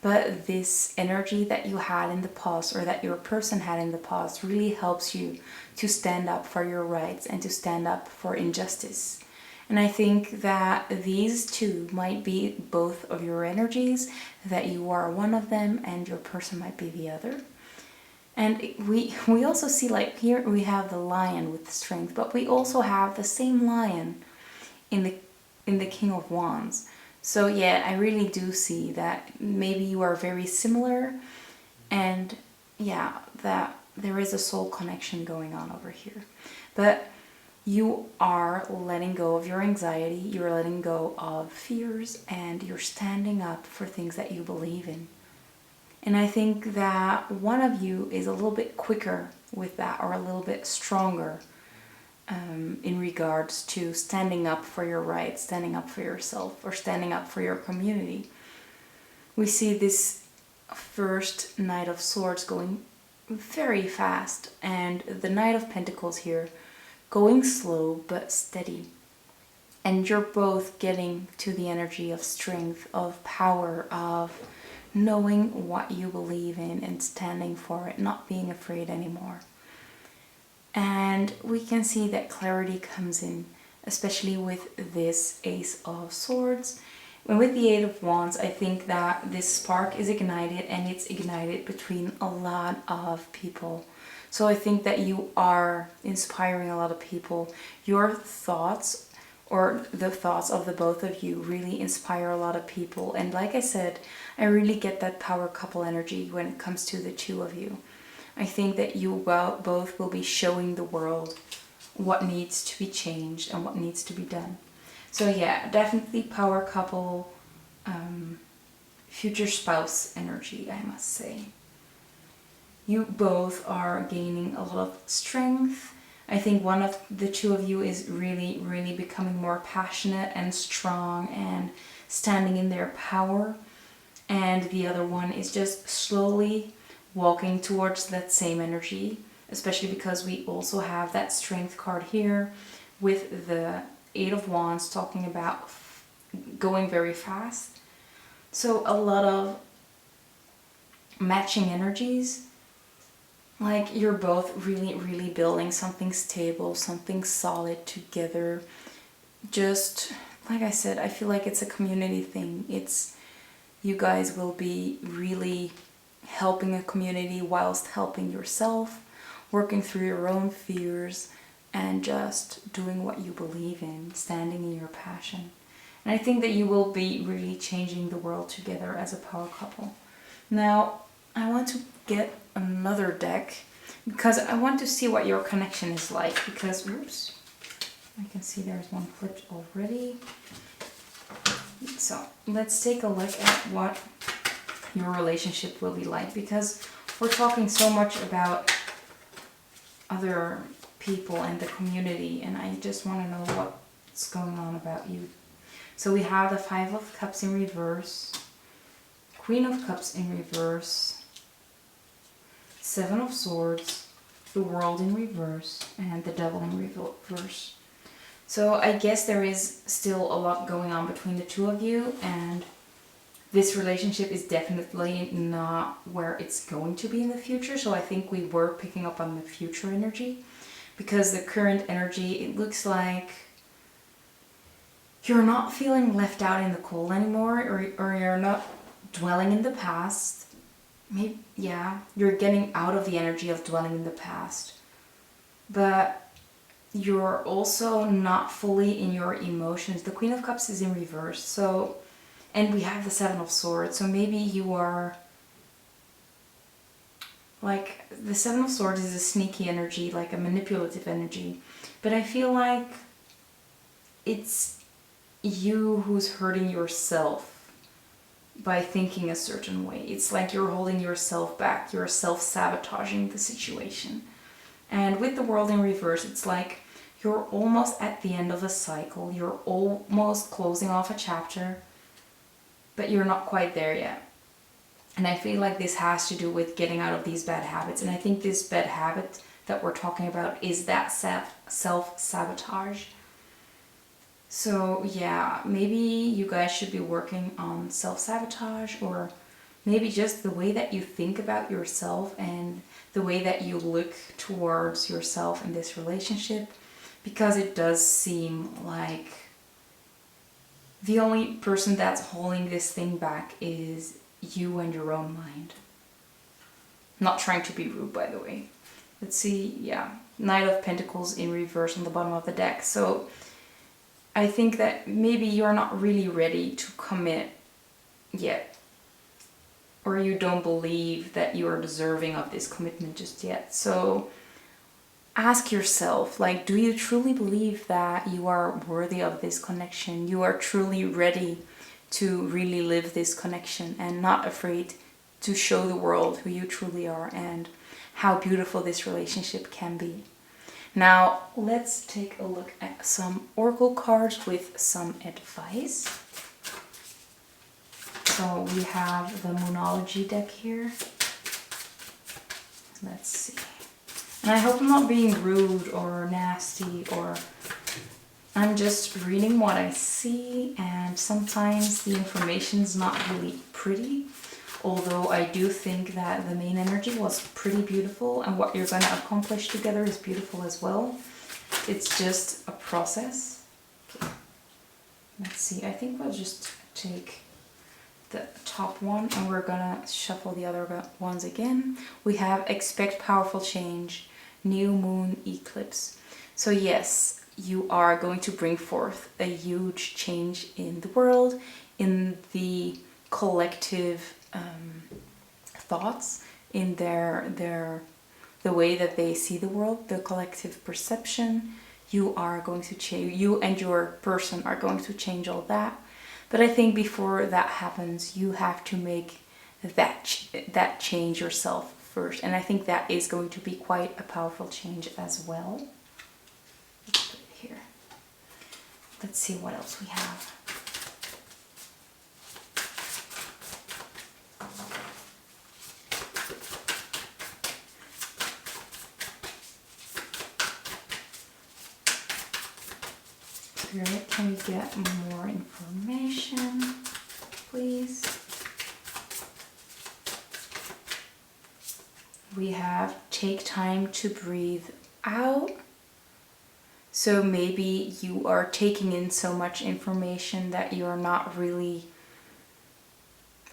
But this energy that you had in the past, or that your person had in the past, really helps you to stand up for your rights and to stand up for injustice. And I think that these two might be both of your energies, that you are one of them and your person might be the other. And we also see, like, here we have the Lion with the strength, but we also have the same Lion in the King of Wands. So yeah, I really do see that maybe you are very similar, and yeah, that there is a soul connection going on over here. But you are letting go of your anxiety, you're letting go of fears, and you're standing up for things that you believe in. And I think that one of you is a little bit quicker with that, or a little bit stronger in regards to standing up for your rights, standing up for yourself, or standing up for your community. We see this first Knight of Swords going very fast, and the Knight of Pentacles here going slow but steady. And you're both getting to the energy of strength, of power, of knowing what you believe in and standing for it, not being afraid anymore. And we can see that clarity comes in, especially with this Ace of Swords. And with the Eight of Wands, I think that this spark is ignited, and it's ignited between a lot of people. So I think that you are inspiring a lot of people. Your thoughts, or the thoughts of the both of you, really inspire a lot of people. And like I said, I really get that power couple energy when it comes to the two of you. I think that you both will be showing the world what needs to be changed and what needs to be done. So yeah, definitely power couple, future spouse energy, I must say. You both are gaining a lot of strength. I think one of the two of you is really, really becoming more passionate and strong and standing in their power. And the other one is just slowly walking towards that same energy, especially because we also have that strength card here with the Eight of Wands talking about going very fast. So a lot of matching energies, like you're both really, really building something stable, something solid together. Just like I said, I feel like it's a community thing. It's, you guys will be really helping a community whilst helping yourself, working through your own fears, and just doing what you believe in, standing in your passion. And I think that you will be really changing the world together as a power couple. Now, I want to get another deck because I want to see what your connection is like, because, oops, I can see there's one flipped already. So let's take a look at what your relationship will be like, because we're talking so much about other people and the community, and I just want to know what's going on about you. So we have the Five of Cups in reverse, Queen of Cups in reverse, Seven of Swords, the World in reverse, and the Devil in reverse. So I guess there is still a lot going on between the two of you, and this relationship is definitely not where it's going to be in the future. So I think we were picking up on the future energy, because the current energy, it looks like you're not feeling left out in the cold anymore, or you're not dwelling in the past. Maybe, yeah, you're getting out of the energy of dwelling in the past. But you're also not fully in your emotions. The Queen of Cups is in reverse, so, and we have the Seven of Swords, so maybe you are, like, the Seven of Swords is a sneaky energy, like a manipulative energy, but I feel like it's you who's hurting yourself by thinking a certain way. It's like you're holding yourself back, you're self-sabotaging the situation. And with the World in reverse, it's like you're almost at the end of a cycle, you're almost closing off a chapter, but you're not quite there yet. And I feel like this has to do with getting out of these bad habits. And I think this bad habit that we're talking about is that self-sabotage. So yeah, maybe you guys should be working on self-sabotage, or maybe just the way that you think about yourself and the way that you look towards yourself in this relationship, because it does seem like the only person that's holding this thing back is you and your own mind. Not trying to be rude, by the way. Let's see, yeah, Knight of Pentacles in reverse on the bottom of the deck. So I think that maybe you're not really ready to commit yet, or you don't believe that you are deserving of this commitment just yet. So ask yourself, like, do you truly believe that you are worthy of this connection? You are truly ready to really live this connection and not afraid to show the world who you truly are and how beautiful this relationship can be. Now, let's take a look at some oracle cards with some advice. So we have the Numerology deck here. Let's see. And I hope I'm not being rude or nasty, or I'm just reading what I see, and sometimes the information is not really pretty. Although I do think that the main energy was pretty beautiful, and what you're going to accomplish together is beautiful as well. It's just a process. Okay. Let's see, I think we'll just take the top one and we're gonna shuffle the other ones again. We have expect powerful change, new moon eclipse. So yes, you are going to bring forth a huge change in the world, in the collective thoughts, in the way that they see the world, the collective perception. You are going to change, you and your person are going to change all that. But I think before that happens, you have to make that change yourself first. And I think that is going to be quite a powerful change as well. Let's put it here. Let's see what else we have. Spirit, can we get more information, please? We have take time to breathe out. So maybe you are taking in so much information that you're not really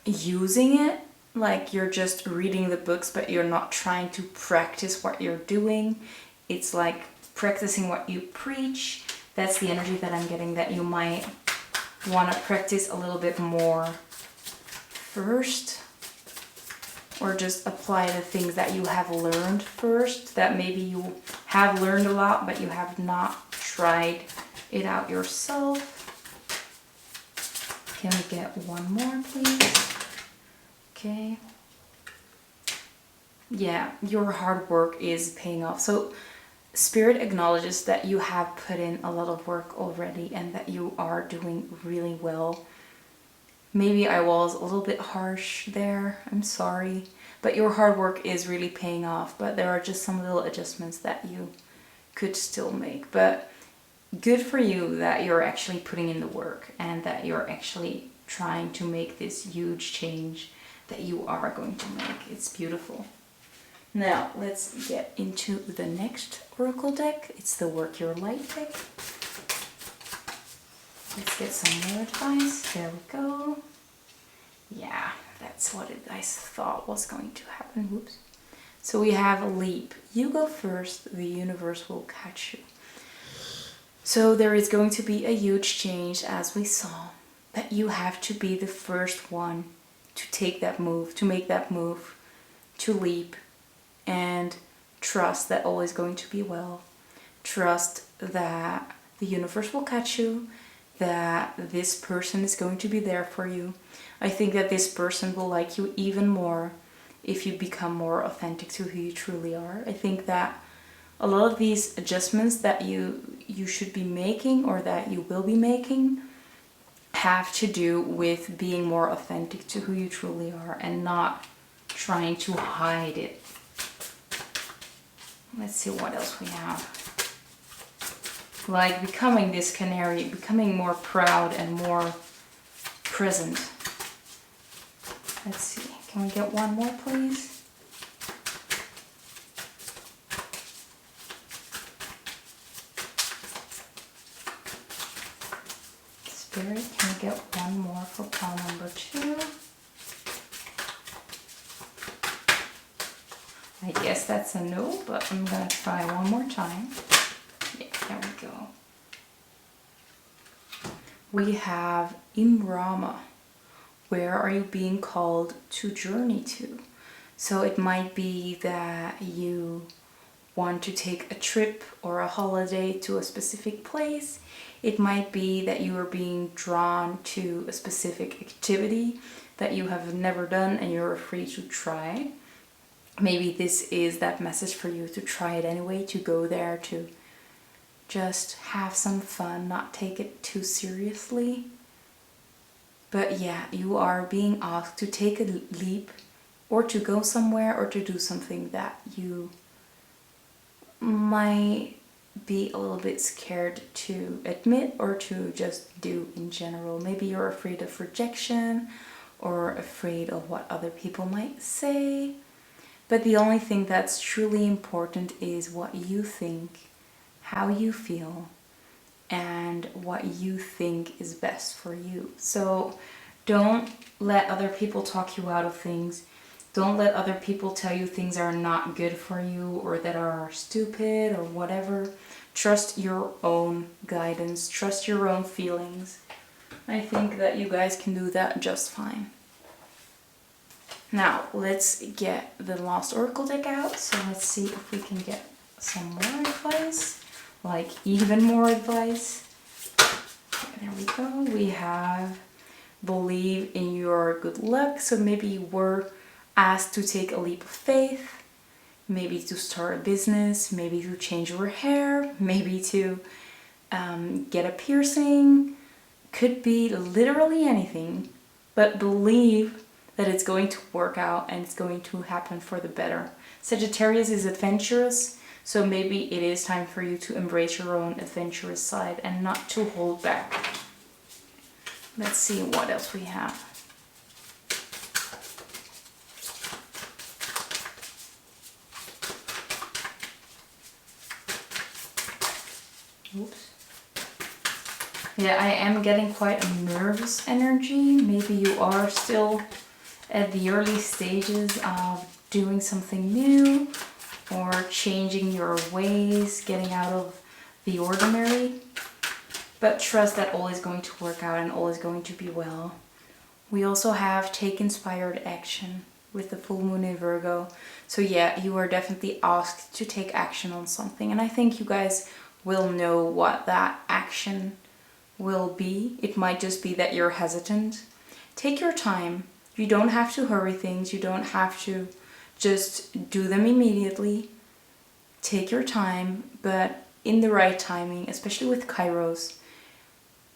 using it. Like you're just reading the books, but you're not trying to practice what you're doing. It's like practicing what you preach. That's the energy that I'm getting, that you might want to practice a little bit more first, or just apply the things that you have learned first, that maybe you have learned a lot but you have not tried it out yourself. Can we get one more, please? Okay. Yeah, your hard work is paying off. So Spirit acknowledges that you have put in a lot of work already and that you are doing really well. Maybe I was a little bit harsh there, I'm sorry. But your hard work is really paying off, but there are just some little adjustments that you could still make. But good for you that you're actually putting in the work and that you're actually trying to make this huge change that you are going to make. It's beautiful. Now, let's get into the next oracle deck. It's the Work Your Light deck. Let's get some more advice. There we go. Yeah, that's what I thought was going to happen. Whoops. So we have Leap. You go first, the universe will catch you. So there is going to be a huge change, as we saw, but you have to be the first one to take that move, to make that move, to leap. And trust that all is going to be well. Trust that the universe will catch you, that this person is going to be there for you. I think that this person will like you even more if you become more authentic to who you truly are. I think that a lot of these adjustments that you should be making, or that you will be making, have to do with being more authentic to who you truly are and not trying to hide it. Let's see what else we have. Like becoming this canary, becoming more proud and more present. Let's see, can we get one more, please? Spirit, can we get one more for pile number 2? I guess that's a no, but I'm gonna try one more time. Yeah, there we go. We have Imrama. Where are you being called to journey to? So it might be that you want to take a trip or a holiday to a specific place. It might be that you are being drawn to a specific activity that you have never done and you're free to try. maybe this is that message for you to try it anyway, to go there, to just have some fun, not take it too seriously. But yeah, you are being asked to take a leap, or to go somewhere, or to do something that you might be a little bit scared to admit or to just do in general. Maybe you're afraid of rejection or afraid of what other people might say. But the only thing that's truly important is what you think, how you feel, and what you think is best for you. So don't let other people talk you out of things. Don't let other people tell you things are not good for you or that are stupid or whatever. Trust your own guidance. Trust your own feelings. I think that you guys can do that just fine. Now, let's get the Lost Oracle deck out. So let's see if we can get some more advice. Like even more advice. There we go. We have believe in your good luck. So maybe you were asked to take a leap of faith, maybe to start a business, maybe to change your hair, maybe to get a piercing. Could be literally anything, but believe that it's going to work out and it's going to happen for the better. Sagittarius is adventurous, so maybe it is time for you to embrace your own adventurous side and not to hold back. Let's see what else we have. Oops. Yeah, I am getting quite a nervous energy. Maybe you are still at the early stages of doing something new or changing your ways, getting out of the ordinary. But trust that all is going to work out and all is going to be well. We also have take inspired action with the full moon in Virgo. So yeah, you are definitely asked to take action on something. And I think you guys will know what that action will be. It might just be that you're hesitant. Take your time. You don't have to hurry things. You don't have to just do them immediately. Take your time, but in the right timing, especially with Kairos,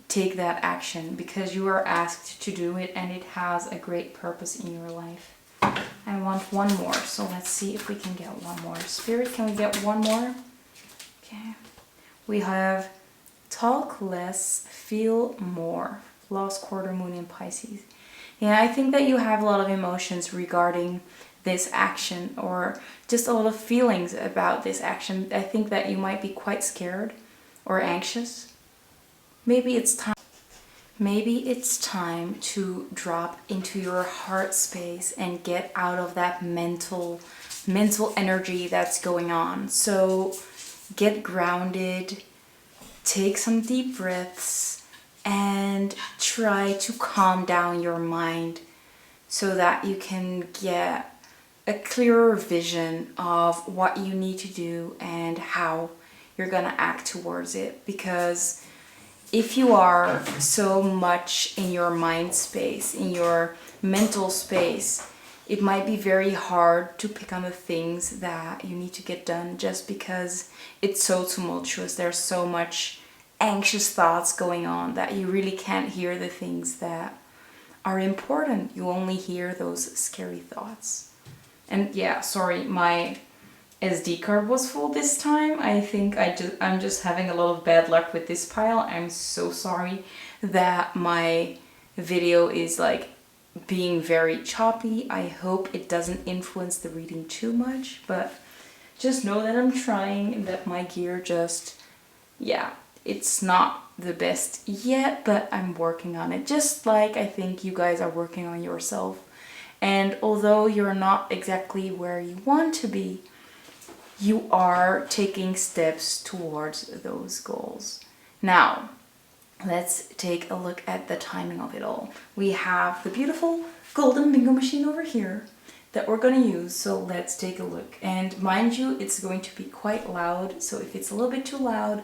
take that action because you are asked to do it and it has a great purpose in your life. I want one more, so let's see if we can get one more. Spirit, can we get one more? Okay. We have talk less, feel more. Lost quarter moon in Pisces. Yeah, I think that you have a lot of emotions regarding this action or just a lot of feelings about this action. I think that you might be quite scared or anxious. Maybe it's time to drop into your heart space and get out of that mental energy that's going on. So get grounded, take some deep breaths, and try to calm down your mind so that you can get a clearer vision of what you need to do and how you're gonna act towards it. Because if you are so much in your mind space, in your mental space, it might be very hard to pick on the things that you need to get done just because it's so tumultuous. There's so much anxious thoughts going on that you really can't hear the things that are important. You only hear those scary thoughts. And yeah, sorry, my SD card was full this time. I think I'm just having a lot of bad luck with this pile. I'm so sorry that my video is like being very choppy. I hope it doesn't influence the reading too much, but just know that I'm trying and that my gear just, yeah, it's not the best yet, but I'm working on it. Just like I think you guys are working on yourself. And although you're not exactly where you want to be, you are taking steps towards those goals. Now, let's take a look at the timing of it all. We have the beautiful golden bingo machine over here that we're going to use, so let's take a look. And mind you, it's going to be quite loud, so if it's a little bit too loud,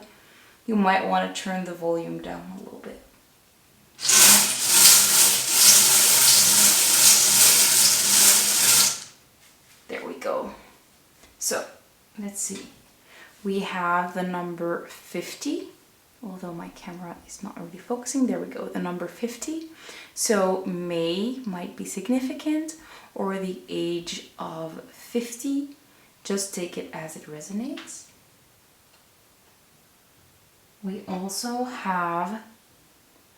you might want to turn the volume down a little bit. There we go. go. So let's see. We have the number 50, although my camera is not really focusing. There we go, the number 50. So May might be significant, or the age of 50. Just take it as it resonates. We also have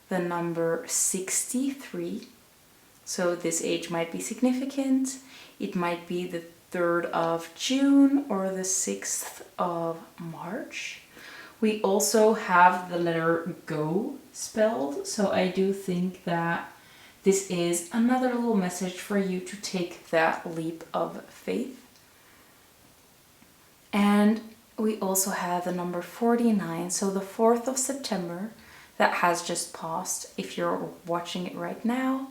the number 63. So this age might be significant. It might be the 3rd of June or the 6th of March. We also have the letter go spelled. So I do think that this is another little message for you to take that leap of faith. And we also have the number 49. So the 4th of September, that has just passed if you're watching it right now,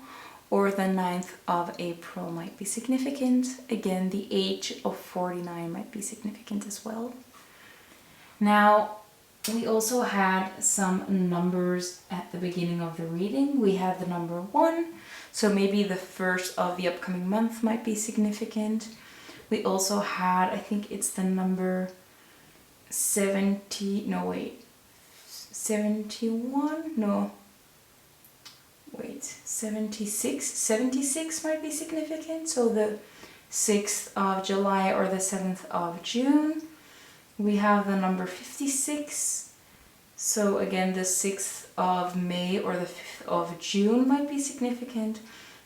or the 9th of April might be significant. Again, the age of 49 might be significant as well. Now, we also had some numbers at the beginning of the reading. We had the number 1, so maybe the 1st of the upcoming month might be significant. We also had, I think it's the number 71, no, wait, 76 might be significant, so the 6th of July or the 7th of June. We have the number 56, so again the 6th of May or the 5th of June might be significant.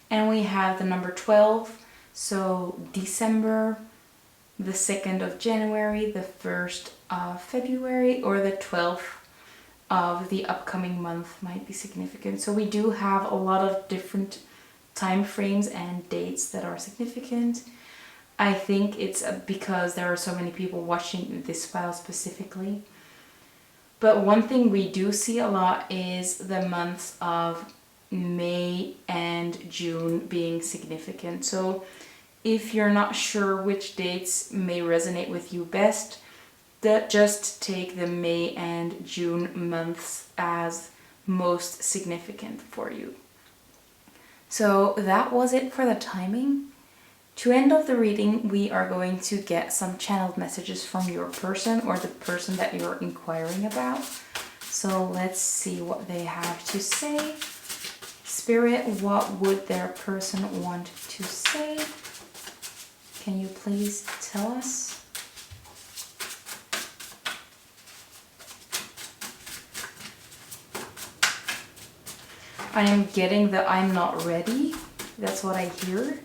And we have the number 12, so December, the 2nd of January, the 1st of February, or the 12th of the upcoming month might be significant. So we do have a lot of different time frames and dates that are significant. I think it's because there are so many people watching this file specifically. But one thing we do see a lot is the months of May and June being significant. So if you're not sure which dates may resonate with you best, just take the May and June months as most significant for you. So that was it for the timing. To end off the reading, we are going to get some channeled messages from your person or the person that you're inquiring about. So let's see what they have to say. Spirit, what would their person want to say? Can you please tell us? I am getting the I'm not ready. That's what I hear.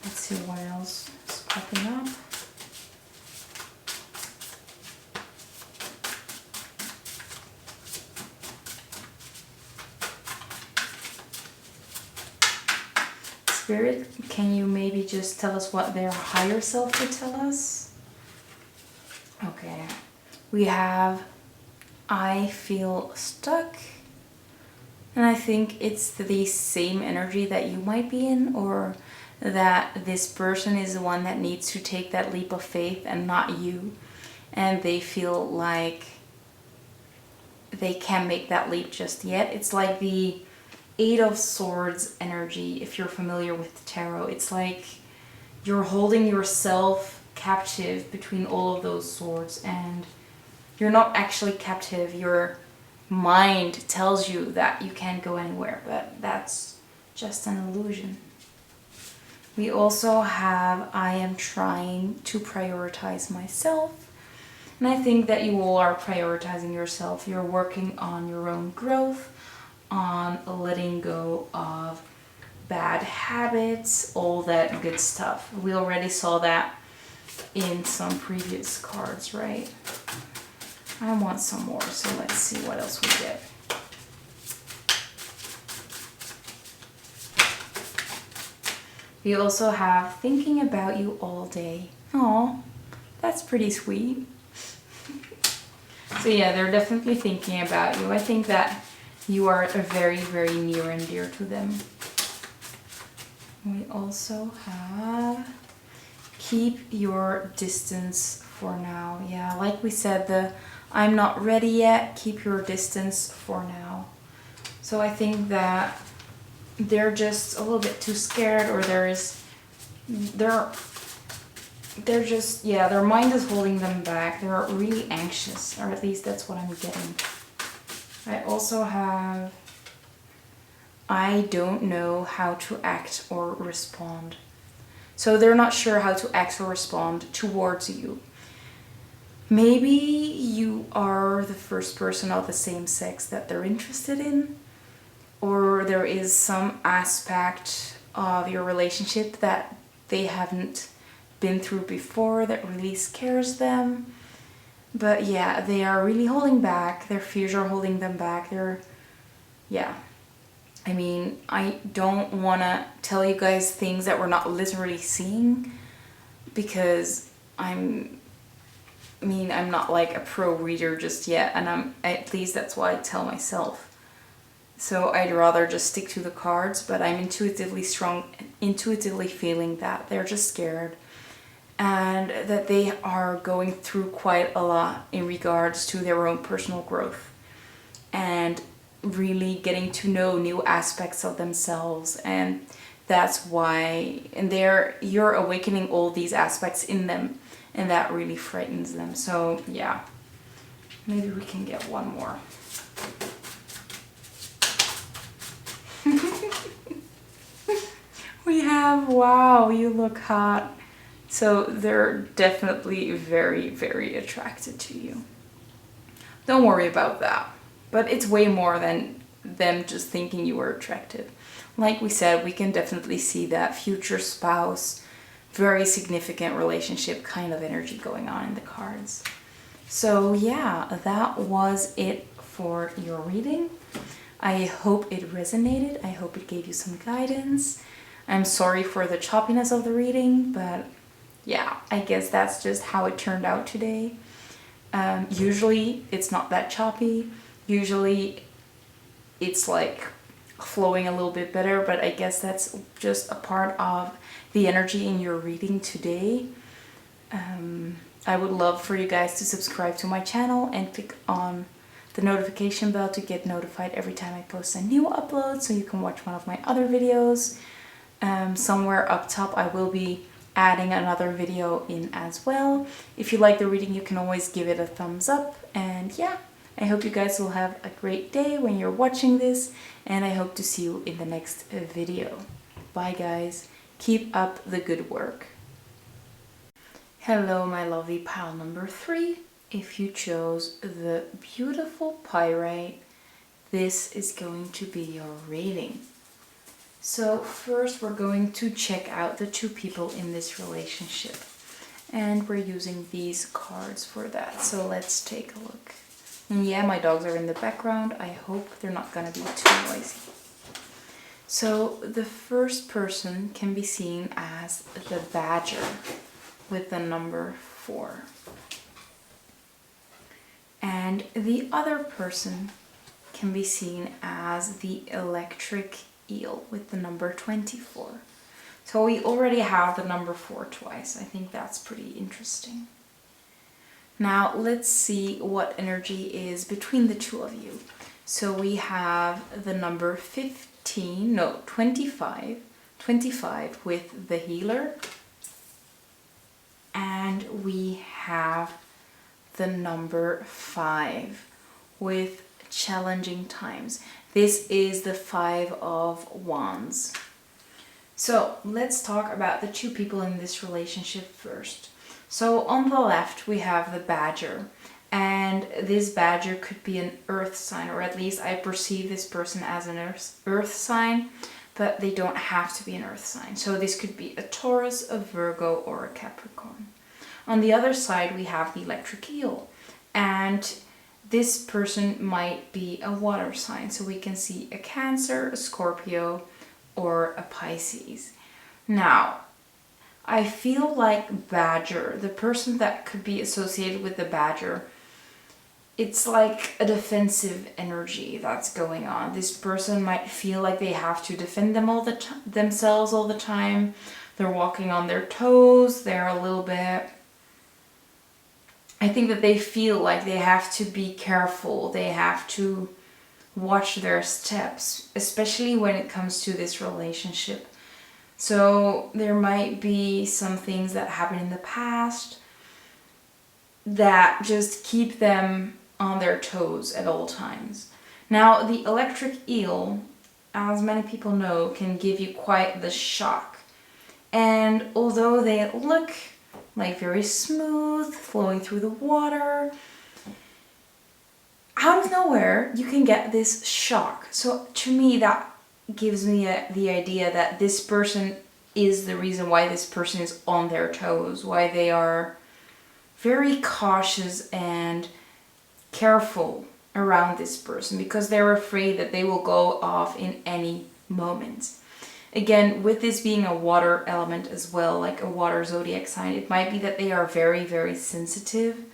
Let's see what else is popping up. Spirit, can you maybe just tell us what their higher self would tell us? Okay. We have I feel stuck. And I think it's the same energy that you might be in, or that this person is the one that needs to take that leap of faith and not you. And they feel like they can't make that leap just yet. It's like the 8 of Swords energy, if you're familiar with the tarot. It's like you're holding yourself captive between all of those swords, and you're not actually captive. Your mind tells you that you can't go anywhere, but that's just an illusion. We also have I am trying to prioritize myself. And I think that you all are prioritizing yourself. You're working on your own growth, on letting go of bad habits, all that good stuff. We already saw that in some previous cards, right? I want some more, so let's see what else we get. We also have thinking about you all day. Oh, that's pretty sweet. So yeah, they're definitely thinking about you. I think that you are very, very near and dear to them. We also have keep your distance for now. Yeah, like we said, the I'm not ready yet, keep your distance for now. So I think that they're just a little bit too scared, or there is they're just, yeah, their mind is holding them back. They're really anxious, or at least that's what I'm getting. I also have, I don't know how to act or respond. So they're not sure how to act or respond towards you. Maybe you are the first person of the same sex that they're interested in, or there is some aspect of your relationship that they haven't been through before that really scares them. But yeah, they are really holding back. Their fears are holding them back. Yeah. I mean, I don't want to tell you guys things that we're not literally seeing, because I'm not like a pro reader just yet, and at least that's what I tell myself. So I'd rather just stick to the cards, but I'm intuitively feeling that they're just scared, and that they are going through quite a lot in regards to their own personal growth and really getting to know new aspects of themselves. And that's why, and you're awakening all these aspects in them, and that really frightens them. So yeah, maybe we can get one more. We have, wow, you look hot. So they're definitely very, very attracted to you. Don't worry about that. But it's way more than them just thinking you are attractive. Like we said, we can definitely see that future spouse, very significant relationship kind of energy going on in the cards. So yeah, that was it for your reading. I hope it resonated. I hope it gave you some guidance. I'm sorry for the choppiness of the reading, but yeah, I guess that's just how it turned out today. Usually it's not that choppy. Usually it's like flowing a little bit better, but I guess that's just a part of the energy in your reading today. I would love for you guys to subscribe to my channel and click on the notification bell to get notified every time I post a new upload, so you can watch one of my other videos. Somewhere up top I will be adding another video in as well. If you like the reading, you can always give it a thumbs up. And yeah, I hope you guys will have a great day when you're watching this, and I hope to see you in the next video. Bye guys, keep up the good work. Hello my lovely pile number 3. If you chose the beautiful pyrite, this is going to be your reading. So first we're going to check out the two people in this relationship, and we're using these cards for that. So let's take a look. And yeah, my dogs are in the background. I hope they're not gonna be too noisy. So the first person can be seen as the badger with the number 4. And the other person can be seen as the electric eel with the number 24. So we already have the number 4 twice. I think that's pretty interesting. Now let's see what energy is between the two of you. So we have the number 25 with the healer, and we have the number 5 with challenging times. This is the 5 of Wands. So let's talk about the two people in this relationship first. So on the left we have the badger, and this badger could be an earth sign, or at least I perceive this person as an earth sign, but they don't have to be an earth sign. So this could be a Taurus, a Virgo, or a Capricorn. On the other side we have the electric eel, and this person might be a water sign. So we can see a Cancer, a Scorpio, or a Pisces. Now, I feel like badger, the person that could be associated with the badger, it's like a defensive energy that's going on. This person might feel like they have to defend themselves all the time. They're walking on their toes. They're a little bit... I think that they feel like they have to be careful. They have to watch their steps, especially when it comes to this relationship. So there might be some things that happened in the past that just keep them on their toes at all times. Now, the electric eel, as many people know, can give you quite the shock. And although they look like very smooth, flowing through the water, out of nowhere, you can get this shock. So to me, that gives me the idea that this person is the reason why this person is on their toes, why they are very cautious and careful around this person, because they're afraid that they will go off in any moment. Again, with this being a water element as well, like a water zodiac sign, it might be that they are very, very sensitive,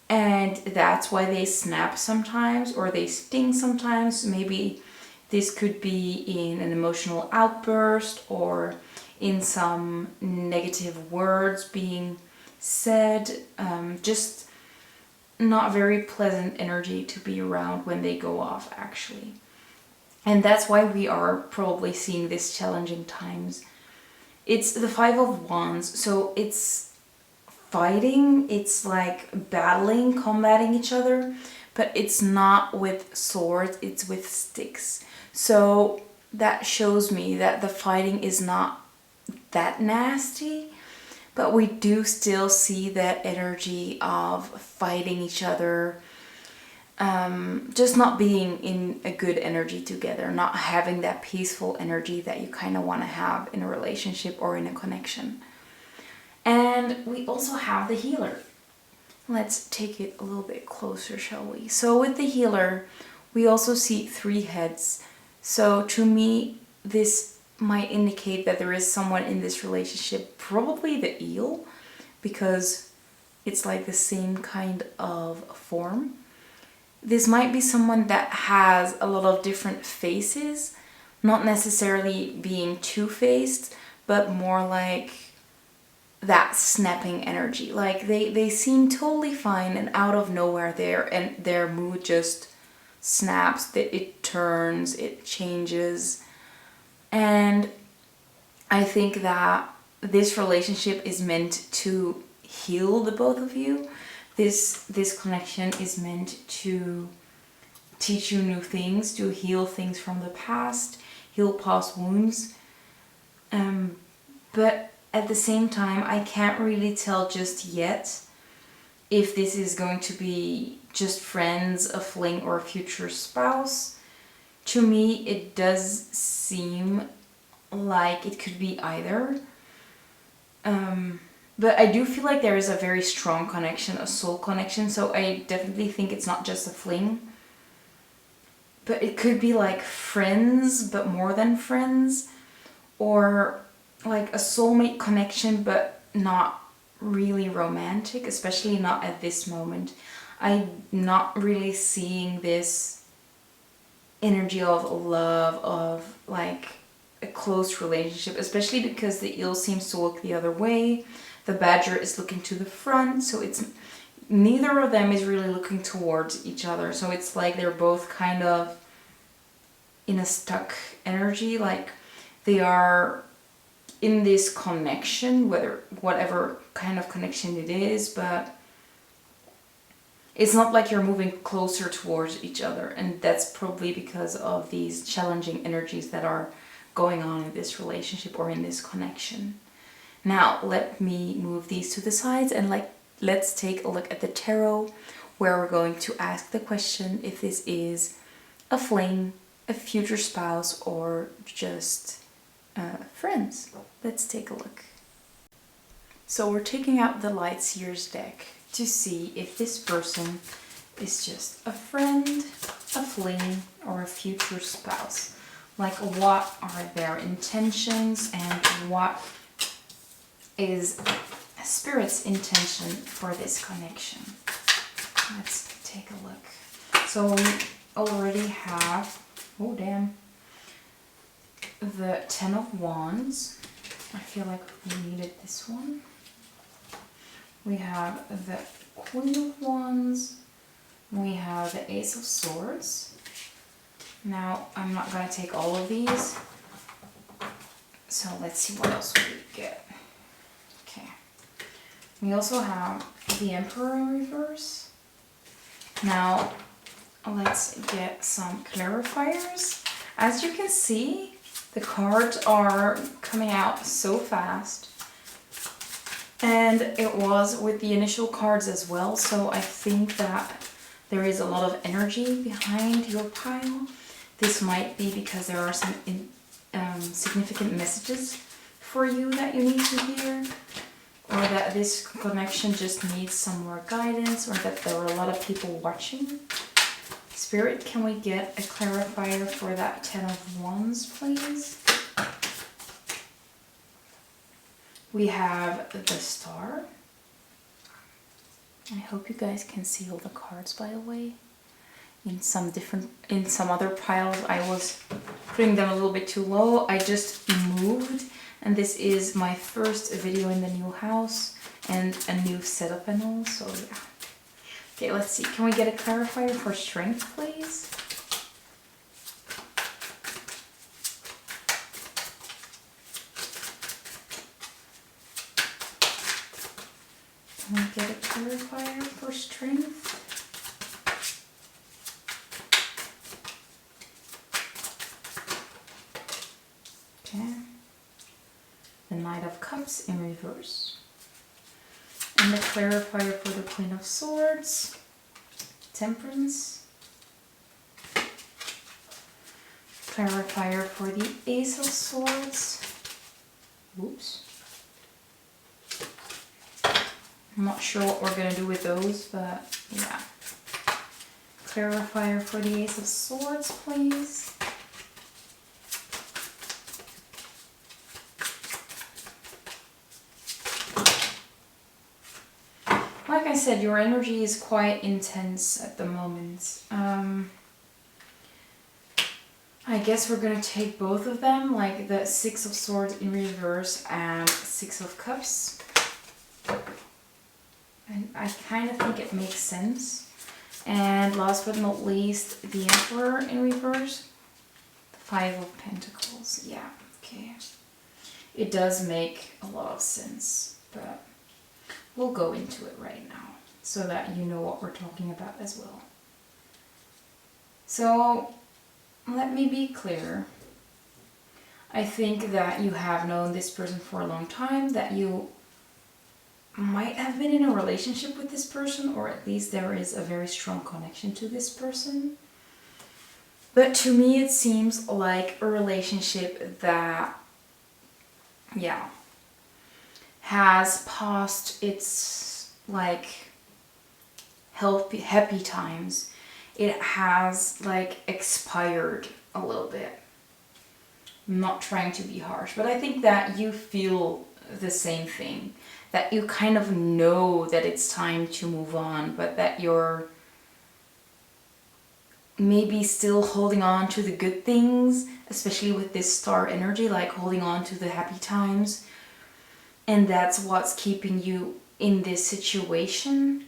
and that's why they snap sometimes or they sting sometimes. Maybe this could be in an emotional outburst or in some negative words being said, just not very pleasant energy to be around when they go off, actually. And that's why we are probably seeing this challenging times. It's the Five of Wands, so it's fighting, it's like battling, combating each other, but it's not with swords, it's with sticks. So that shows me that the fighting is not that nasty, but we do still see that energy of fighting each other, just not being in a good energy together, not having that peaceful energy that you kind of want to have in a relationship or in a connection. And we also have the healer. Let's take it a little bit closer, shall we? So with the healer, we also see 3 heads. So to me, this might indicate that there is someone in this relationship, probably the eel, because it's like the same kind of form. This might be someone that has a lot of different faces, not necessarily being two-faced, but more like that snapping energy. Like they seem totally fine, and out of nowhere their mood just snaps, it turns, it changes. And I think that this relationship is meant to heal the both of you. This connection is meant to teach you new things, to heal things from the past, heal past wounds. But at the same time, I can't really tell just yet if this is going to be just friends, a fling, or a future spouse. To me, it does seem like it could be either. But I do feel like there is a very strong connection, a soul connection, so I definitely think it's not just a fling. But it could be like friends, but more than friends, or like a soulmate connection, but not really romantic, especially not at this moment. I'm not really seeing this energy of love, of like a close relationship, especially because the eel seems to look the other way. The badger is looking to the front, so it's neither of them is really looking towards each other. So it's like they're both kind of in a stuck energy, like they are in this connection, whatever kind of connection it is, but it's not like you're moving closer towards each other. And that's probably because of these challenging energies that are going on in this relationship or in this connection. Now, let me move these to the sides and let's take a look at the tarot, where we're going to ask the question if this is a fling, a future spouse, or just friends. Let's take a look. So we're taking out the Lightseer's deck to see if this person is just a friend, a fling, or a future spouse. Like, what are their intentions and what is Spirit's intention for this connection? Let's take a look. So we already have, oh damn, the 10 of Wands. I feel like we needed this one. We have the Queen of Wands. We have the Ace of Swords. Now, I'm not going to take all of these. So let's see what else we get. Okay. We also have the Emperor in reverse. Now, let's get some clarifiers. As you can see, the cards are coming out so fast. And it was with the initial cards as well, so I think that there is a lot of energy behind your pile. This might be because there are some significant messages for you that you need to hear, or that this connection just needs some more guidance, or that there are a lot of people watching. Spirit, can we get a clarifier for that 10 of Wands, please? We have the Star. I hope you guys can see all the cards, by the way. In some other piles, I was putting them a little bit too low. I just moved, and this is my first video in the new house and a new setup and all, so yeah. Okay, let's see. Can we get a clarifier for Strength, please? Can we get a clarifier for Strength? Okay. The Knight of Cups in reverse. And the clarifier for the Queen of Swords. Temperance. Clarifier for the Ace of Swords. Oops. I'm not sure what we're going to do with those, but yeah. Clarifier for the Ace of Swords, please. Like I said, your energy is quite intense at the moment. I guess we're going to take both of them, like the Six of Swords in reverse and Six of Cups. And I kind of think it makes sense. And last but not least, the Emperor in reverse. The Five of Pentacles. Yeah, okay. It does make a lot of sense, but we'll go into it right now so that you know what we're talking about as well. So, let me be clear. I think that you have known this person for a long time, that you might have been in a relationship with this person, or at least there is a very strong connection to this person. But to me it seems like a relationship that, yeah, has passed its like happy times. It has like expired a little bit. I'm not trying to be harsh, but I think that you feel the same thing. That you kind of know that it's time to move on, but that you're maybe still holding on to the good things, especially with this Star energy, like holding on to the happy times. And that's what's keeping you in this situation.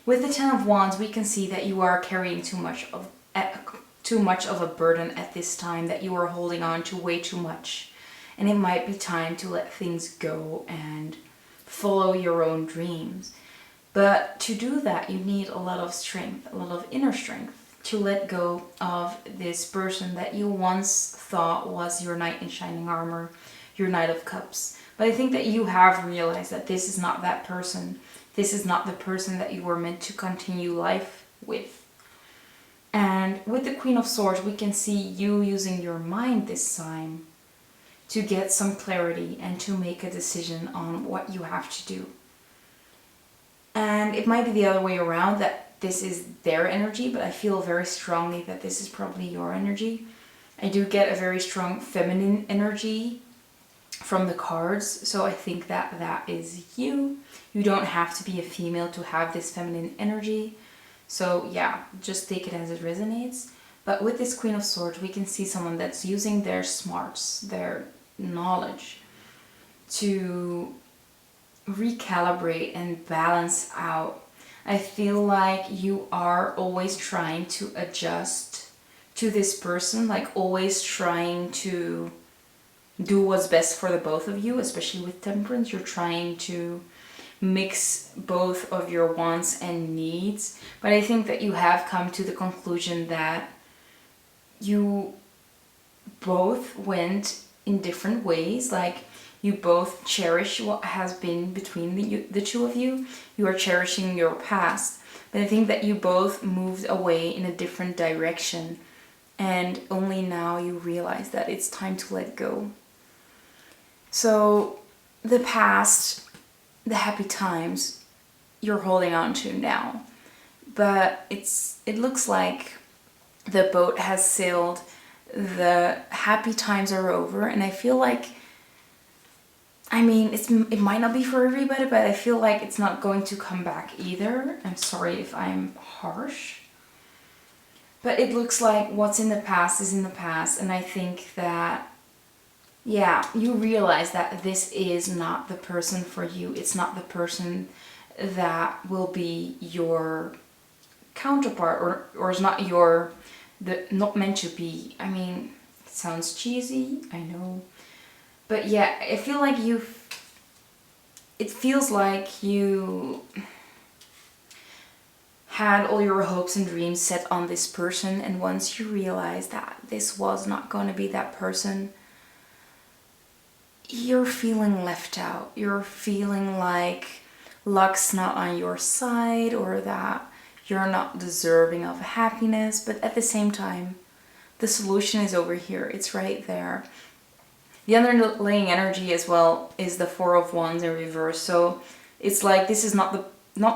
With the Ten of Wands, we can see that you are carrying too much of a burden at this time, that you are holding on to way too much. And it might be time to let things go and follow your own dreams. But to do that, you need a lot of strength, a lot of inner strength to let go of this person that you once thought was your knight in shining armor, your Knight of Cups. But I think that you have realized that this is not that person. This is not the person that you were meant to continue life with. And with the Queen of Swords, we can see you using your mind this time to get some clarity and to make a decision on what you have to do. And it might be the other way around, that this is their energy, but I feel very strongly that this is probably your energy. I do get a very strong feminine energy from the cards, so I think that that is you. You don't have to be a female to have this feminine energy. So yeah, just take it as it resonates. But with this Queen of Swords, we can see someone that's using their smarts, their knowledge, to recalibrate and balance out. I feel like you are always trying to adjust to this person, like always trying to do what's best for the both of you, especially with temperance. You're trying to mix both of your wants and needs. But I think that you have come to the conclusion that you both went in different ways. Like, you both cherish what has been between the two of you. You are cherishing your past. But I think that you both moved away in a different direction. And only now you realize that it's time to let go. So the past, the happy times, you're holding on to now. But it looks like the boat has sailed. The happy times are over. And I feel like, I mean, it might not be for everybody, but I feel like it's not going to come back either. I'm sorry if I'm harsh. But it looks like what's in the past is in the past. And I think that, yeah, you realize that this is not the person for you. It's not the person that will be your counterpart, or is not not meant to be. I mean, it sounds cheesy, I know. But yeah, I feel like it feels like you had all your hopes and dreams set on this person, and once you realize that this was not going to be that person, you're feeling left out. You're feeling like luck's not on your side, or that you're not deserving of happiness. But at the same time, the solution is over here. It's right there. The underlying energy as well is the Four of Wands in reverse. So it's like this is not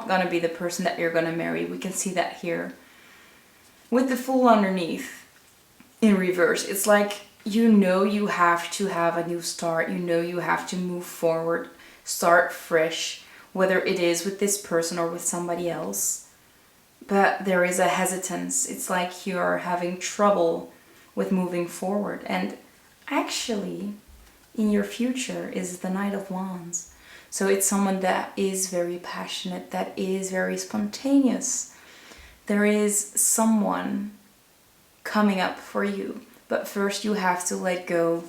gonna be the person that you're gonna marry. We can see that here. With the Fool underneath in reverse, it's like you have to have a new start. You have to move forward, start fresh, whether it is with this person or with somebody else. But there is a hesitance. It's like you're having trouble with moving forward. And actually, in your future is the Knight of Wands. So it's someone that is very passionate, that is very spontaneous. There is someone coming up for you. But first you have to let go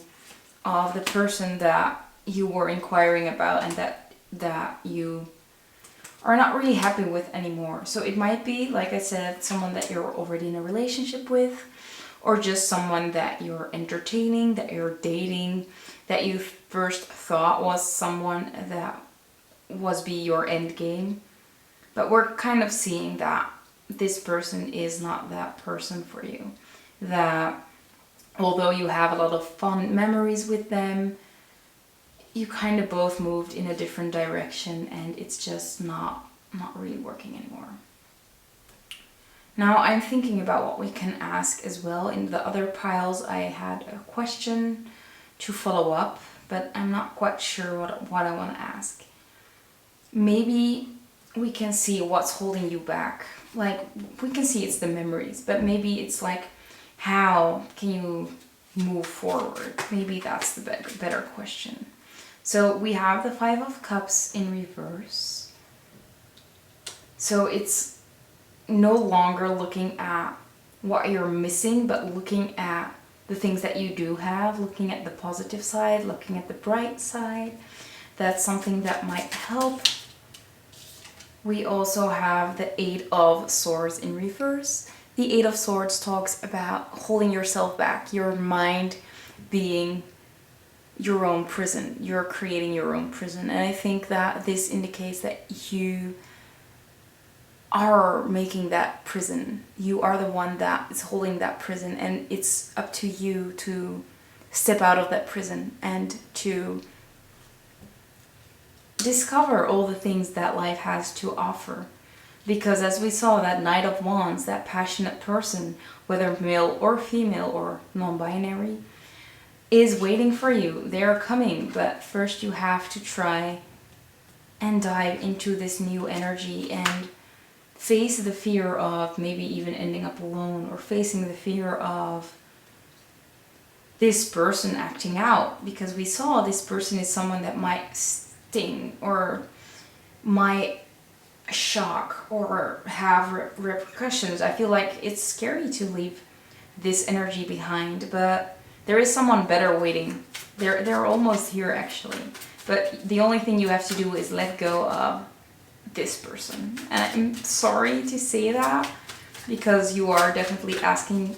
of the person that you were inquiring about and that you are not really happy with anymore. So it might be, like I said, someone that you're already in a relationship with, or just someone that you're entertaining, that you're dating, that you first thought was someone that was be your end game. But we're kind of seeing that this person is not that person for you. That although you have a lot of fun memories with them, you kind of both moved in a different direction, and it's just not really working anymore. Now I'm thinking about what we can ask as well. In the other piles I had a question to follow up, but I'm not quite sure what I want to ask. Maybe we can see what's holding you back. Like, we can see it's the memories, but maybe it's like, how can you move forward? Maybe that's the better question. So we have the Five of Cups in reverse. So it's no longer looking at what you're missing, but looking at the things that you do have, looking at the positive side, looking at the bright side. That's something that might help. We also have the Eight of Swords in reverse. The Eight of Swords talks about holding yourself back, your mind being your own prison. You're creating your own prison. And I think that this indicates that you are making that prison. You are the one that is holding that prison, and it's up to you to step out of that prison and to discover all the things that life has to offer. Because as we saw, that Knight of Wands, that passionate person, whether male or female or non-binary, is waiting for you. They are coming, but first you have to try and dive into this new energy and face the fear of maybe even ending up alone, or facing the fear of this person acting out. Because we saw this person is someone that might sting or might shock or have repercussions. I feel like it's scary to leave this energy behind, but There is someone better waiting. They're almost here actually. But the only thing you have to do is let go of this person. And I'm sorry to say that, because you are definitely asking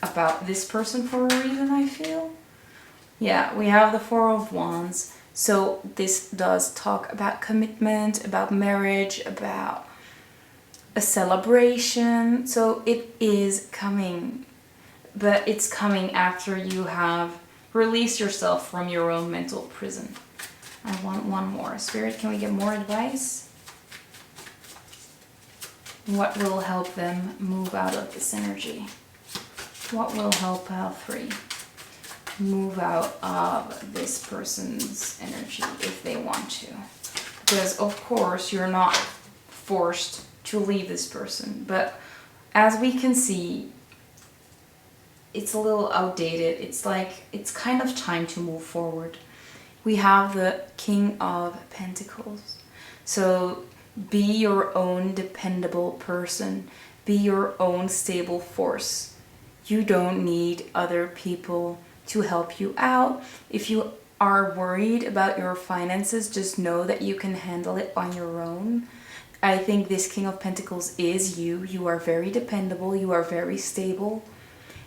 about this person for a reason, I feel. Yeah, we have the Four of Wands. So this does talk about commitment, about marriage, about a celebration. So it is coming, but it's coming after you have released yourself from your own mental prison. I want one more. Spirit, can we get more advice? What will help them move out of this energy? What will help Pile 3 move out of this person's energy if they want to? Because of course you're not forced to leave this person, but as we can see, it's a little outdated. It's like it's kind of time to move forward. We have the King of Pentacles. So be your own dependable person. Be your own stable force. You don't need other people to help you out. If you are worried about your finances, just know that you can handle it on your own. I think this King of Pentacles is you. You are very dependable. You are very stable.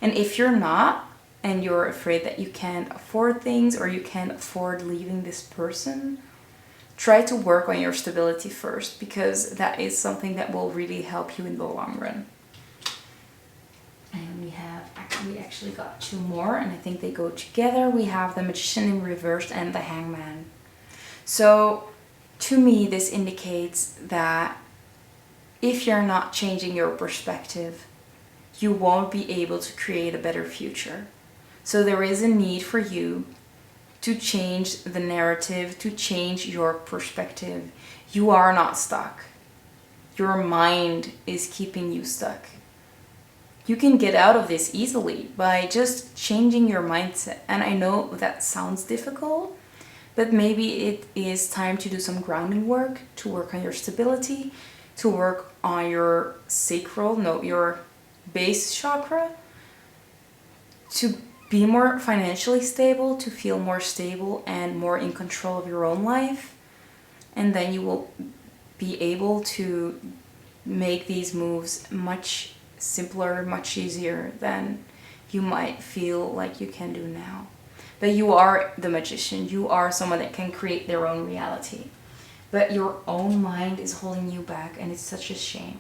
And if you're not, and you're afraid that you can't afford things or you can't afford leaving this person, try to work on your stability first, because that is something that will really help you in the long run. And we actually got two more, and I think they go together. We have the Magician in reverse and the Hangman. So to me, this indicates that if you're not changing your perspective, you won't be able to create a better future. So there is a need for you to change the narrative, to change your perspective. You are not stuck. Your mind is keeping you stuck. You can get out of this easily by just changing your mindset. And I know that sounds difficult, but maybe it is time to do some grounding work, to work on your stability, to work on your your base chakra, to be more financially stable, to feel more stable and more in control of your own life. And then you will be able to make these moves much simpler, much easier than you might feel like you can do now. But you are the magician. You are someone that can create their own reality. But your own mind is holding you back, and it's such a shame.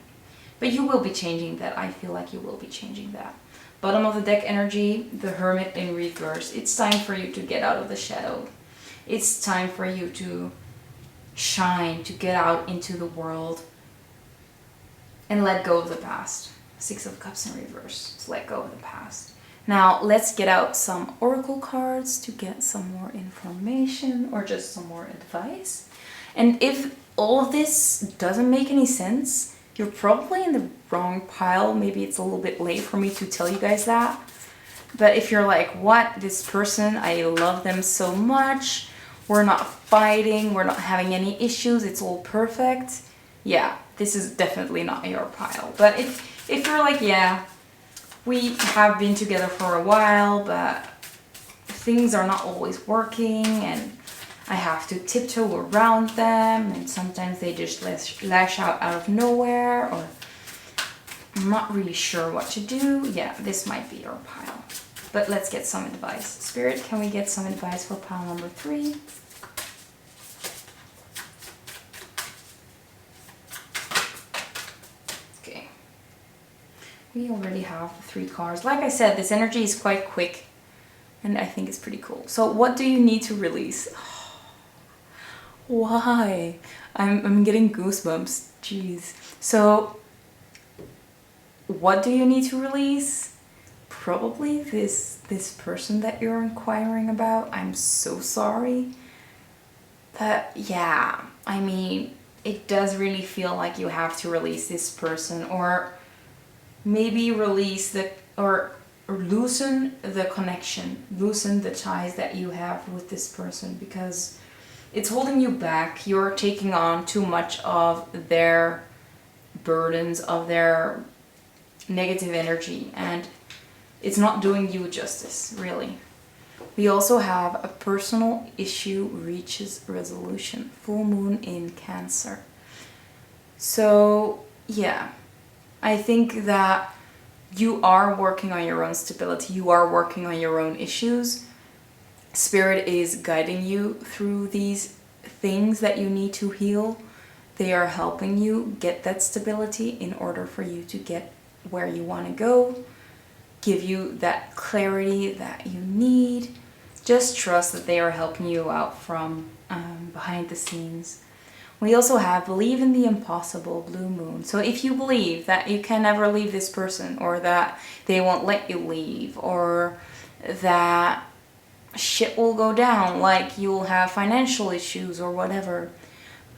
But you will be changing that. I feel like you will be changing that. Bottom of the deck energy, the Hermit in reverse. It's time for you to get out of the shadow. It's time for you to shine, to get out into the world and let go of the past. Six of Cups in reverse. To let go of the past. Now let's get out some oracle cards to get some more information or just some more advice. And if all of this doesn't make any sense, you're probably in the wrong pile. Maybe it's a little bit late for me to tell you guys that. But if you're like, what? This person, I love them so much. We're not fighting. We're not having any issues. It's all perfect. Yeah, this is definitely not your pile. But if you're like, yeah, we have been together for a while, but things are not always working, and I have to tiptoe around them, and sometimes they just lash out of nowhere, or I'm not really sure what to do. Yeah, this might be your pile. But let's get some advice. Spirit, can we get some advice for pile number 3? Okay. We already have 3 cards. Like I said, this energy is quite quick, and I think it's pretty cool. So what do you need to release? Why? I'm getting goosebumps. Jeez. So what do you need to release? Probably this person that you're inquiring about. I'm so sorry. But yeah, I mean, it does really feel like you have to release this person, or maybe release or loosen the connection, loosen the ties that you have with this person, because it's holding you back. You're taking on too much of their burdens, of their negative energy, and It's not doing you justice, really. We also have a personal issue reaches resolution. Full moon in Cancer. So, yeah. I think that you are working on your own stability. You are working on your own issues. Spirit is guiding you through these things that you need to heal. They are helping you get that stability in order for you to get where you want to go. Give you that clarity that you need. Just trust that they are helping you out from behind the scenes. We also have believe in the impossible, blue moon. So if you believe that you can never leave this person, or that they won't let you leave, or that shit will go down, like you'll have financial issues or whatever,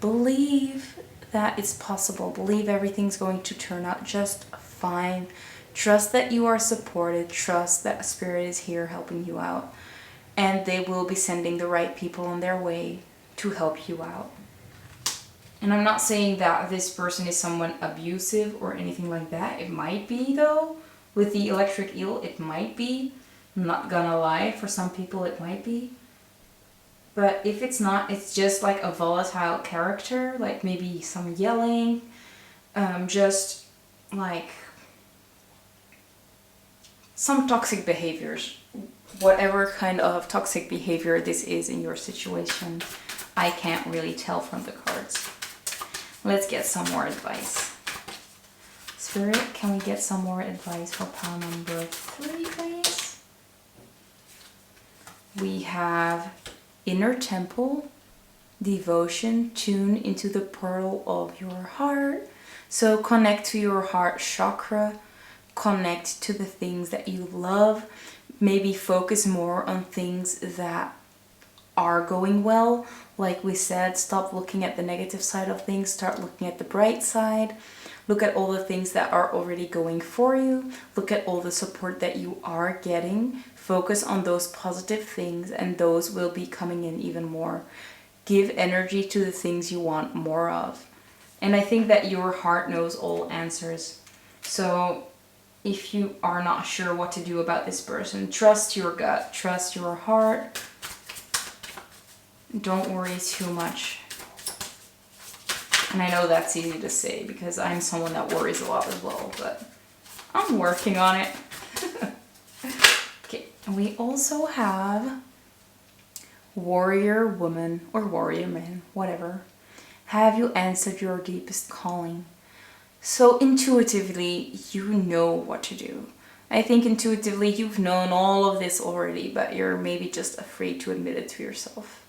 believe that it's possible. Believe everything's going to turn out just fine. Trust that you are supported. Trust that Spirit is here helping you out. And they will be sending the right people on their way to help you out. And I'm not saying that this person is someone abusive or anything like that. It might be, though. With the electric eel, it might be. I'm not gonna lie, for some people it might be. But if it's not, it's just like a volatile character, like maybe some yelling, just like some toxic behaviors. Whatever kind of toxic behavior this is in your situation, I can't really tell from the cards. Let's get some more advice. Spirit, can we get some more advice for pile number 3, please? We have inner temple, devotion, tune into the portal of your heart. So connect to your heart chakra, connect to the things that you love. Maybe focus more on things that are going well. Like we said, stop looking at the negative side of things, start looking at the bright side. Look at all the things that are already going for you. Look at all the support that you are getting. Focus on those positive things, and those will be coming in even more. Give energy to the things you want more of. And I think that your heart knows all answers. So if you are not sure what to do about this person, trust your gut, trust your heart. Don't worry too much. And I know that's easy to say because I'm someone that worries a lot as well, but I'm working on it. Okay, and we also have warrior woman or warrior man, whatever. Have you answered your deepest calling? So intuitively, you know what to do. I think intuitively you've known all of this already, but you're maybe just afraid to admit it to yourself.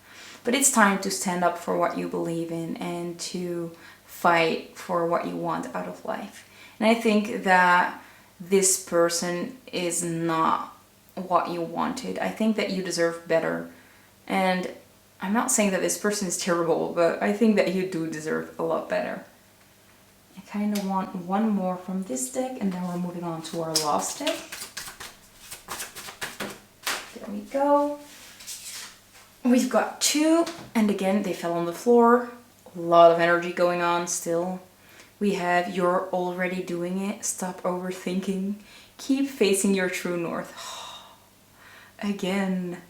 But it's time to stand up for what you believe in and to fight for what you want out of life. And I think that this person is not what you wanted. I think that you deserve better. And I'm not saying that this person is terrible, but I think that you do deserve a lot better. I kind of want one more from this deck, and then we're moving on to our last deck. There we go. We've got 2, and again, they fell on the floor. A lot of energy going on still. We have you're already doing it. Stop overthinking. Keep facing your true north. Again,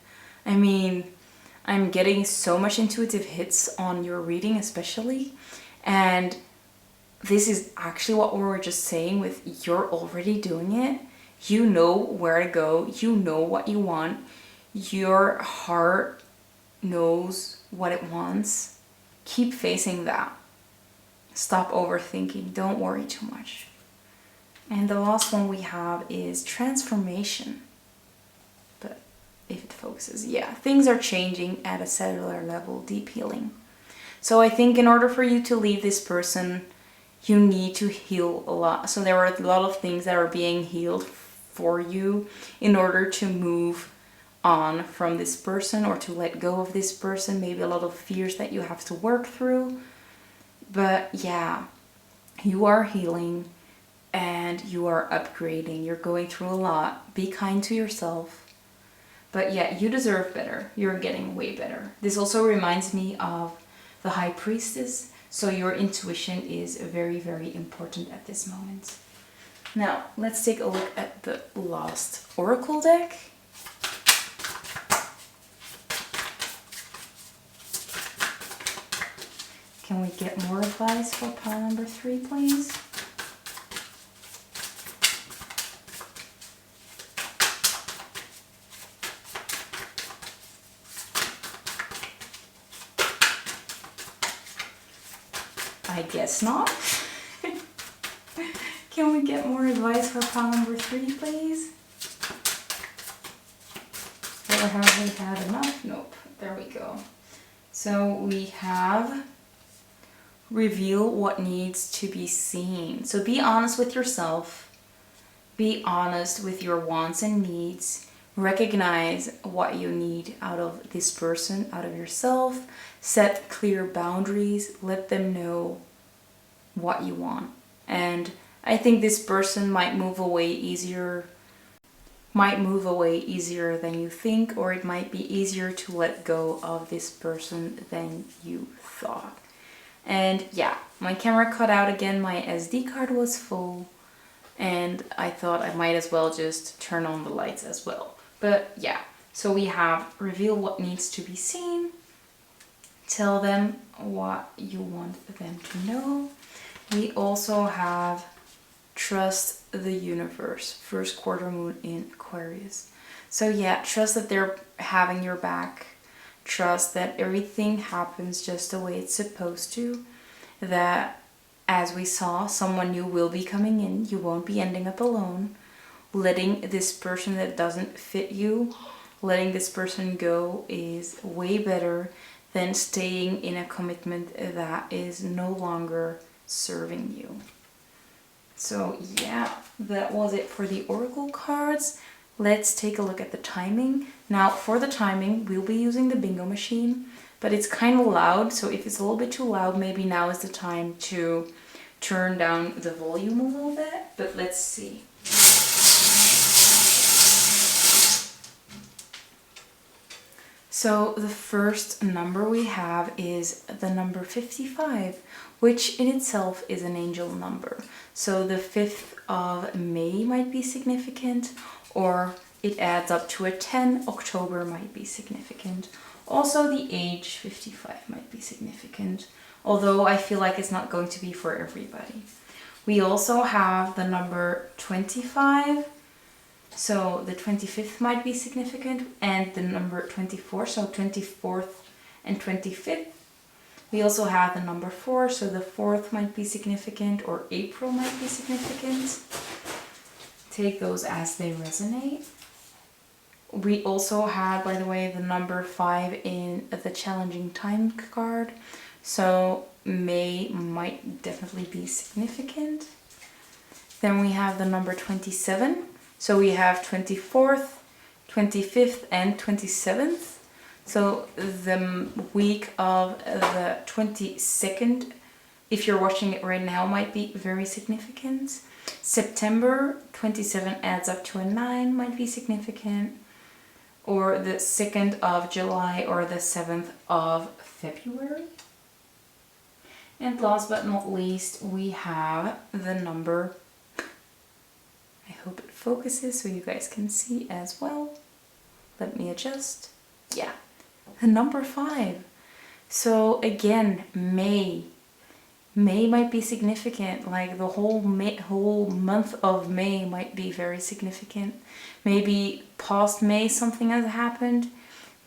I mean, I'm getting so much intuitive hits on your reading especially. And this is actually what we were just saying with you're already doing it. You know where to go. You know what you want. Your heart knows what it wants. Keep facing that. Stop overthinking. Don't worry too much. And the last one we have is transformation. But if it focuses, yeah, things are changing at a cellular level, deep healing. So I think in order for you to leave this person, you need to heal a lot. So there are a lot of things that are being healed for you in order to move on from this person or to let go of this person. Maybe a lot of fears that you have to work through. But yeah, you are healing and you are upgrading. You're going through a lot. Be kind to yourself. But yeah, you deserve better. You're getting way better. This also reminds me of the High Priestess. So your intuition is very, very important at this moment. Now, let's take a look at the last oracle deck. Can we get more advice for pile number 3, please? I guess not. Can we get more advice for pile number 3, please? Or have we had enough? Nope. There we go. So we have reveal what needs to be seen. So be honest with yourself. Be honest with your wants and needs. Recognize what you need out of this person, out of yourself. Set clear boundaries. Let them know what you want. And I think this person might move away easier than you think, or it might be easier to let go of this person than you thought. And yeah, my camera cut out again, my SD card was full, and I thought I might as well just turn on the lights as well. But yeah, so we have reveal what needs to be seen, tell them what you want them to know. We also have trust the universe, first quarter moon in Aquarius. So yeah, trust that they're having your back. Trust that everything happens just the way it's supposed to. That, as we saw, someone new will be coming in. You won't be ending up alone. Letting this person that doesn't fit you, letting this person go is way better than staying in a commitment that is no longer serving you. So yeah, that was it for the oracle cards. Let's take a look at the timing. Now for the timing, we'll be using the bingo machine, but it's kind of loud, so if it's a little bit too loud, maybe now is the time to turn down the volume a little bit, but let's see. So the first number we have is the number 55, which in itself is an angel number. So the 5th of May might be significant, or it adds up to a 10. October might be significant. Also the age 55 might be significant, although I feel like it's not going to be for everybody. We also have the number 25. So the 25th might be significant, and the number 24, so 24th and 25th. We also have the number 4, so the 4th might be significant, or April might be significant. Take those as they resonate. We also had, by the way, the number 5 in the challenging time card, so May might definitely be significant. Then we have the number 27. So we have 24th, 25th, and 27th. So the week of the 22nd, if you're watching it right now, might be very significant. September 27 adds up to a 9, might be significant. Or the 2nd of July or the 7th of February. And last but not least, we have the number, I hope it focuses so you guys can see as well. Let me adjust. Yeah, the number 5. So again, May might be significant. Like the whole month of May might be very significant. Maybe past May something has happened.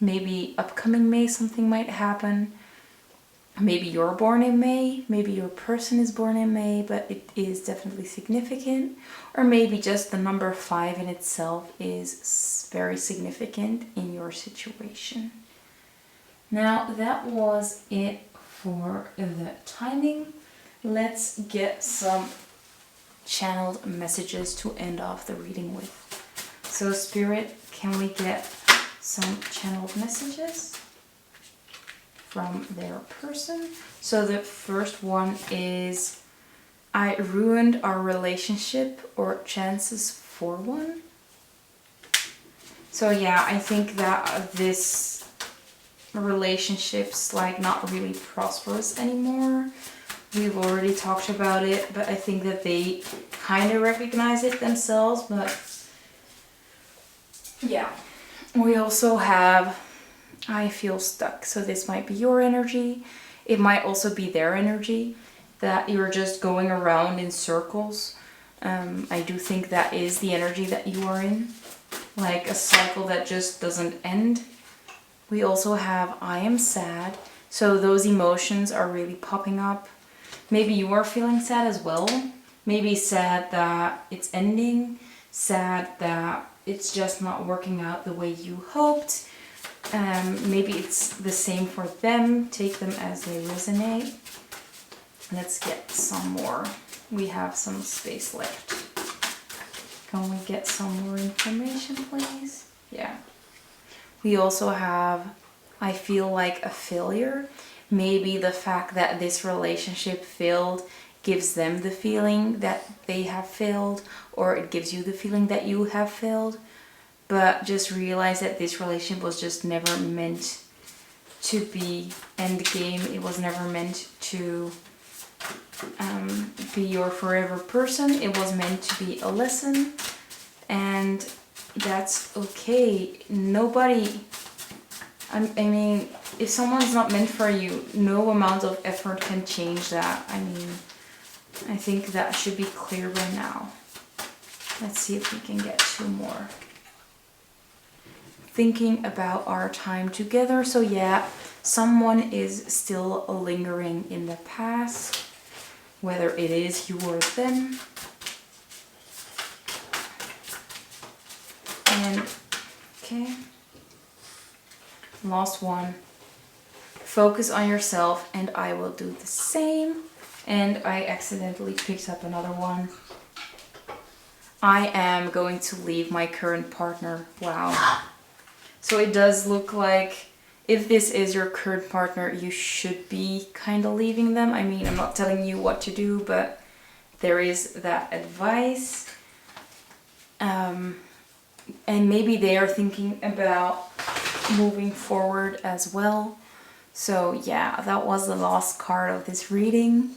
Maybe upcoming May something might happen. Maybe you're born in May, maybe your person is born in May, but it is definitely significant. Or maybe just the number 5 in itself is very significant in your situation. Now that was it for the timing. Let's get some channeled messages to end off the reading with. So Spirit, can we get some channeled messages from their person? So the first one is, I ruined our relationship or chances for one. So yeah, I think that this relationship's like not really prosperous anymore. We've already talked about it, but I think that they kind of recognize it themselves, but Yeah. We also have I feel stuck. So this might be your energy. It might also be their energy, that you're just going around in circles. I do think that is the energy that you are in, like a cycle that just doesn't end. We also have I am sad. So those emotions are really popping up. Maybe you are feeling sad as well. Maybe sad that it's ending, sad that it's just not working out the way you hoped. Maybe it's the same for them. Take them as they resonate. Let's get some more. We have some space left. Can we get some more information, please? Yeah. We also have, I feel like a failure. Maybe the fact that this relationship failed gives them the feeling that they have failed, or it gives you the feeling that you have failed. But just realize that this relationship was just never meant to be end game. It was never meant to be your forever person. It was meant to be a lesson, and that's okay. Nobody, I mean, if someone's not meant for you, no amount of effort can change that. I mean, I think that should be clear by now. Let's see if we can get two more. Thinking about our time together. So yeah, someone is still lingering in the past, whether it is you or them. And okay, last one. Focus on yourself and I will do the same. And I accidentally picked up another one. I am going to leave my current partner. Wow. So it does look like if this is your current partner, you should be kind of leaving them. I mean, I'm not telling you what to do, but there is that advice. And maybe they are thinking about moving forward as well. So yeah, that was the last card of this reading.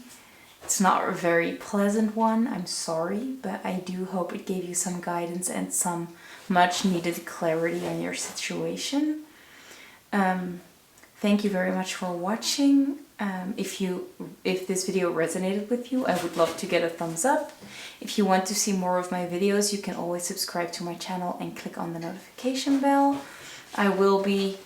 It's not a very pleasant one, I'm sorry, but I do hope it gave you some guidance and some much needed clarity on your situation. Thank you very much for watching. If this video resonated with you, I would love to get a thumbs up. If you want to see more of my videos, you can always subscribe to my channel and click on the notification bell. I will be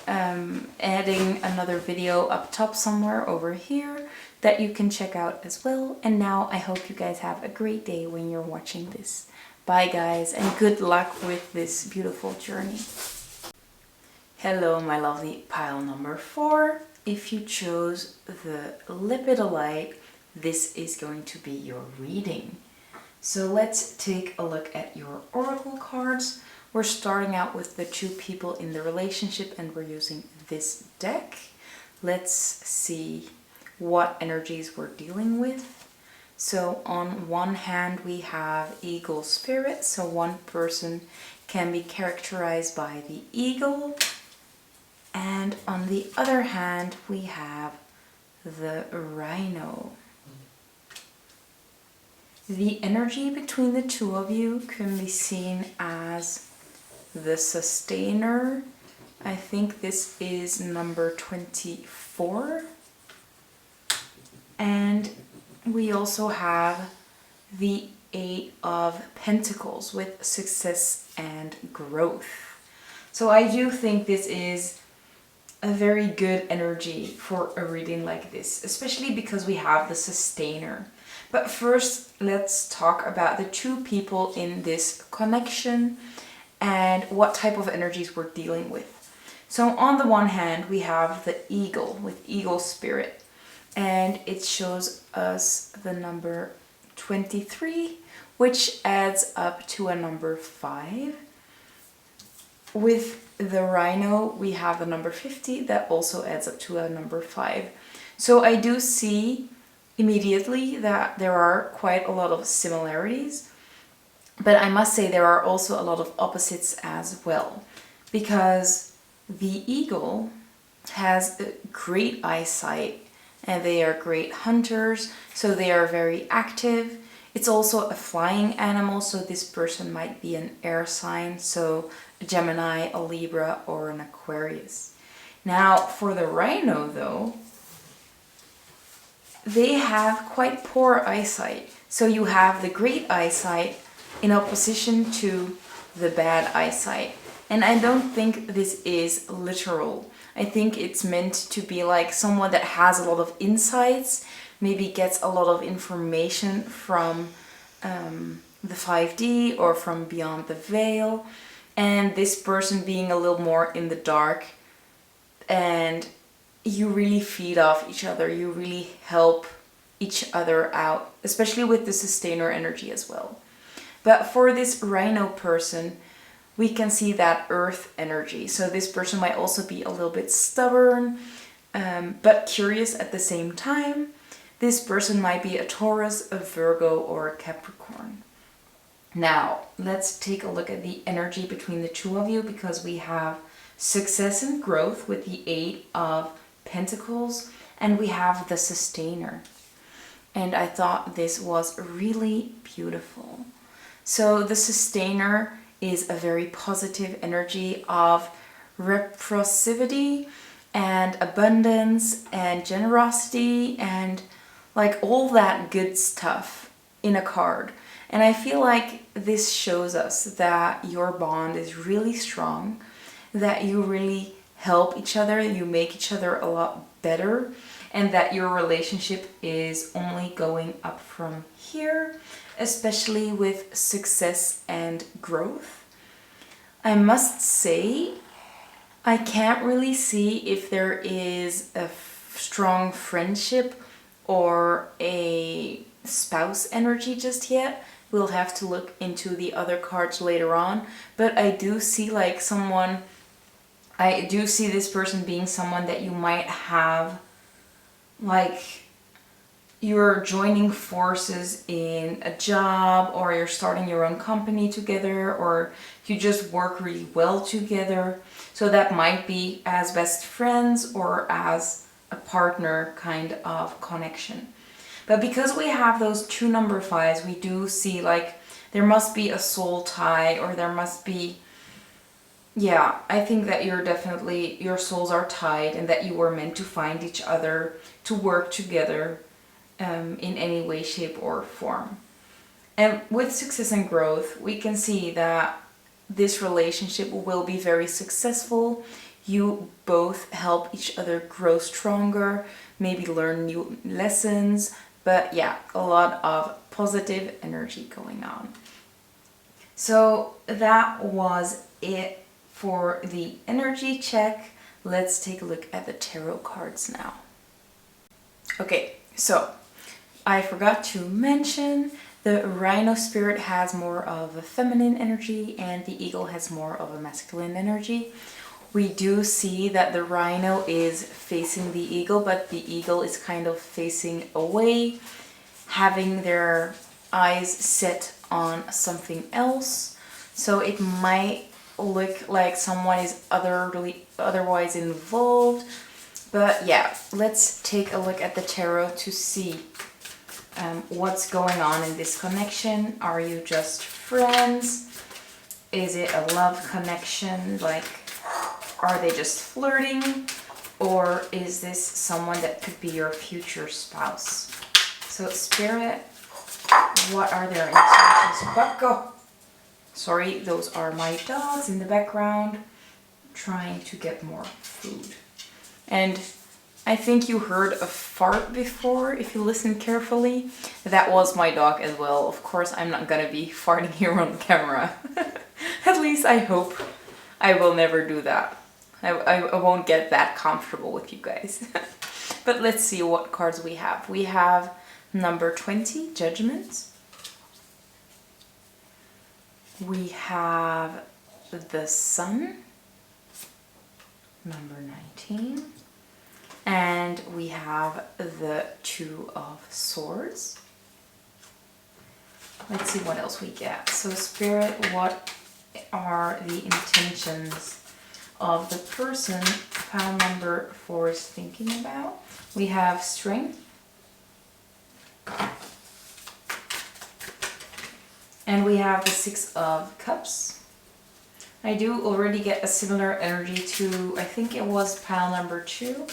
adding another video up top somewhere over here that you can check out as well. And now I hope you guys have a great day when you're watching this. Bye guys, and good luck with this beautiful journey. Hello my lovely pile number 4. If you chose the Lepidolite, this is going to be your reading. So let's take a look at your oracle cards. We're starting out with the two people in the relationship and we're using this deck. Let's see what energies we're dealing with. So on one hand we have eagle spirit, so one person can be characterized by the eagle, and on the other hand we have the rhino. The energy between the two of you can be seen as the sustainer. I think this is number 24. And we also have the 8 of Pentacles with success and growth. So I do think this is a very good energy for a reading like this, especially because we have the sustainer. But first, let's talk about the two people in this connection and what type of energies we're dealing with. So on the one hand, we have the eagle with eagle spirit. And it shows us the number 23, which adds up to a number 5. With the rhino, we have the number 50, that also adds up to a number 5. So I do see immediately that there are quite a lot of similarities, but I must say there are also a lot of opposites as well, because the eagle has a great eyesight, and they are great hunters, so they are very active. It's also a flying animal, so this person might be an air sign, so a Gemini, a Libra, or an Aquarius. Now, for the rhino though, they have quite poor eyesight. So you have the great eyesight in opposition to the bad eyesight. And I don't think this is literal. I think it's meant to be like someone that has a lot of insights, maybe gets a lot of information from the 5D or from beyond the veil, and this person being a little more in the dark, and you really feed off each other, you really help each other out, especially with the sustainer energy as well. But for this rhino person, we can see that earth energy. So this person might also be a little bit stubborn, but curious at the same time. This person might be a Taurus, a Virgo, or a Capricorn. Now, let's take a look at the energy between the two of you, because we have success and growth with the 8 of Pentacles, and we have the sustainer. And I thought this was really beautiful. So the sustainer is a very positive energy of reciprocity and abundance and generosity and like all that good stuff in a card. And I feel like this shows us that your bond is really strong, that you really help each other, you make each other a lot better, and that your relationship is only going up from here, especially with success and growth. I must say, I can't really see if there is a strong friendship or a spouse energy just yet. We'll have to look into the other cards later on, but I do see like someone, I do see this person being someone that you might have, like you're joining forces in a job, or you're starting your own company together, or you just work really well together. So that might be as best friends or as a partner kind of connection. But because we have those 2 number 5s, we do see like there must be a soul tie, or there must be, yeah, I think that you're definitely, your souls are tied, and that you were meant to find each other, to work together in any way, shape, or form. And with success and growth, we can see that this relationship will be very successful. You both help each other grow stronger, maybe learn new lessons, but yeah, a lot of positive energy going on. So that was it for the energy check. Let's take a look at the tarot cards now. Okay, so I forgot to mention the rhino spirit has more of a feminine energy and the eagle has more of a masculine energy. We do see that the rhino is facing the eagle, but the eagle is kind of facing away, having their eyes set on something else. So it might look like someone is otherwise involved. But yeah, let's take a look at the tarot to see what's going on in this connection. Are you just friends? Is it a love connection? Like, are they just flirting? Or is this someone that could be your future spouse? So Spirit, what are their intentions? Bucko. Sorry, those are my dogs in the background trying to get more food. And I think you heard a fart before, if you listen carefully. That was my dog as well. Of course, I'm not gonna be farting here on camera. At least I hope I will never do that. I won't get that comfortable with you guys. But let's see what cards we have. We have number 20, Judgment. We have the Sun, number 19. And we have the 2 of Swords. Let's see what else we get. So Spirit, what are the intentions of the person pile number 4 is thinking about? We have Strength. And we have the Six of Cups. I do already get a similar energy to, I think it was pile number 2.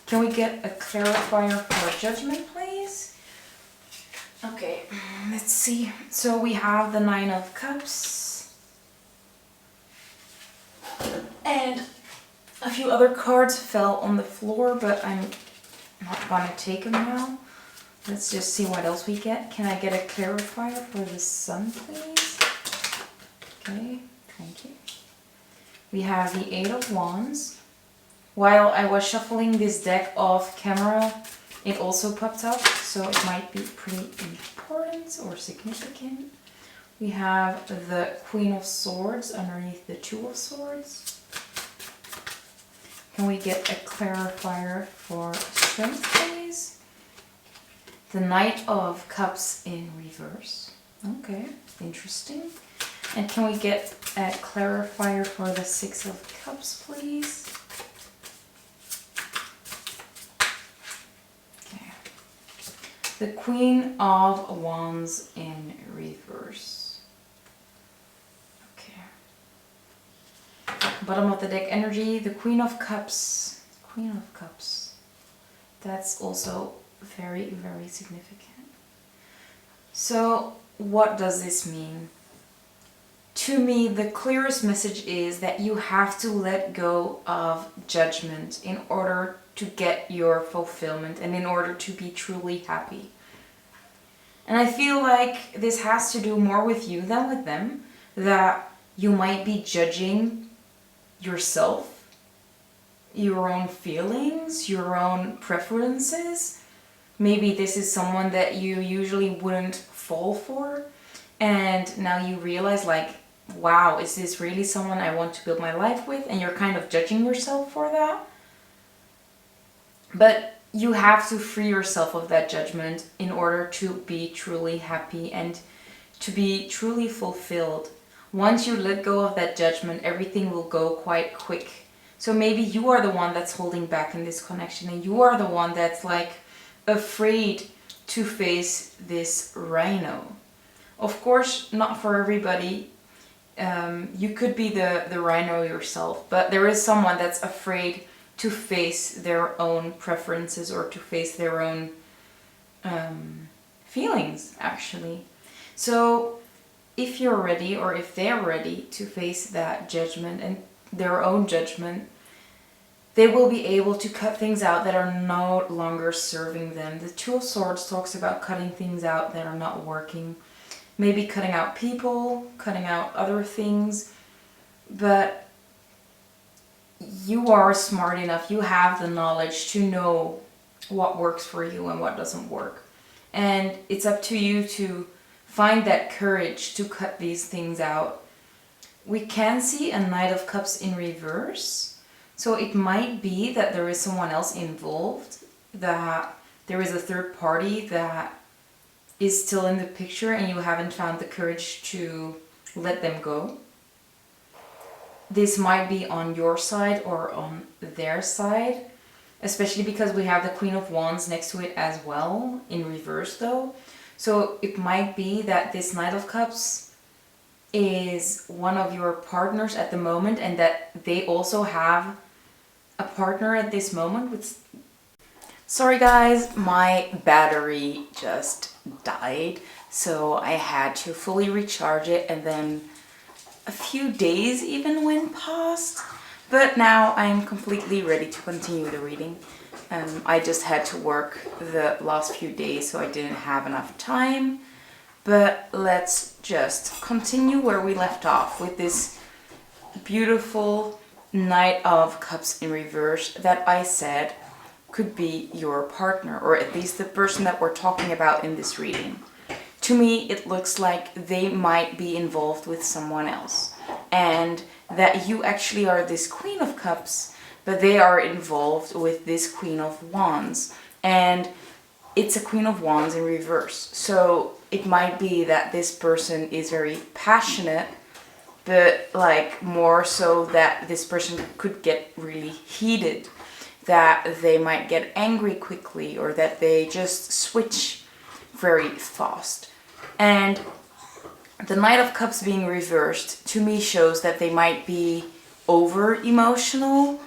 Can we get a clarifier for Judgment, please? Okay, let's see. So we have the Nine of Cups. And a few other cards fell on the floor, but I'm not gonna take them now. Let's just see what else we get. Can I get a clarifier for the Sun, please? Okay, thank you. We have the Eight of Wands. While I was shuffling this deck off camera, it also popped up, so it might be pretty important or significant. We have the Queen of Swords underneath the Two of Swords. Can we get a clarifier for Strength, please? The Knight of Cups in reverse. Okay, interesting. And can we get a clarifier for the Six of Cups, please? Okay. The Queen of Wands in reverse. Okay. Bottom of the deck energy, the Queen of Cups. Queen of Cups. That's also very, very significant. So, what does this mean? To me, the clearest message is that you have to let go of judgment in order to get your fulfillment and in order to be truly happy. And I feel like this has to do more with you than with them, that you might be judging yourself, your own feelings, your own preferences. Maybe this is someone that you usually wouldn't fall for, and now you realize, like, wow, is this really someone I want to build my life with? And you're kind of judging yourself for that. But you have to free yourself of that judgment in order to be truly happy and to be truly fulfilled. Once you let go of that judgment, everything will go quite quick. So maybe you are the one that's holding back in this connection, and you are the one that's like afraid to face this rhino. Of course, not for everybody. You could be the rhino yourself, but there is someone that's afraid to face their own preferences or to face their own feelings, actually. So if you're ready, or if they're ready to face that judgment and their own judgment, they will be able to cut things out that are no longer serving them. The Two of Swords talks about cutting things out that are not working. Maybe cutting out people, cutting out other things. But you are smart enough, you have the knowledge to know what works for you and what doesn't work. And it's up to you to find that courage to cut these things out. We can see a Knight of Cups in reverse. So it might be that there is someone else involved, that there is a third party that is still in the picture and you haven't found the courage to let them go. This might be on your side or on their side, especially because we have the Queen of Wands next to it as well, in reverse though. So it might be that this Knight of Cups is one of your partners at the moment, and that they also have a partner at this moment. Sorry guys, my battery just died, so I had to fully recharge it, and then a few days even went past, but now I'm completely ready to continue the reading. I just had to work the last few days, so I didn't have enough time. But let's just continue where we left off with this beautiful Knight of Cups in reverse that I said could be your partner, or at least the person that we're talking about in this reading. To me, it looks like they might be involved with someone else, and that you actually are this Queen of Cups, but they are involved with this Queen of Wands, and it's a Queen of Wands in reverse. So it might be that this person is very passionate, but like more so that this person could get really heated, that they might get angry quickly, or that they just switch very fast. And The Knight of Cups being reversed to me shows that they might be over emotional,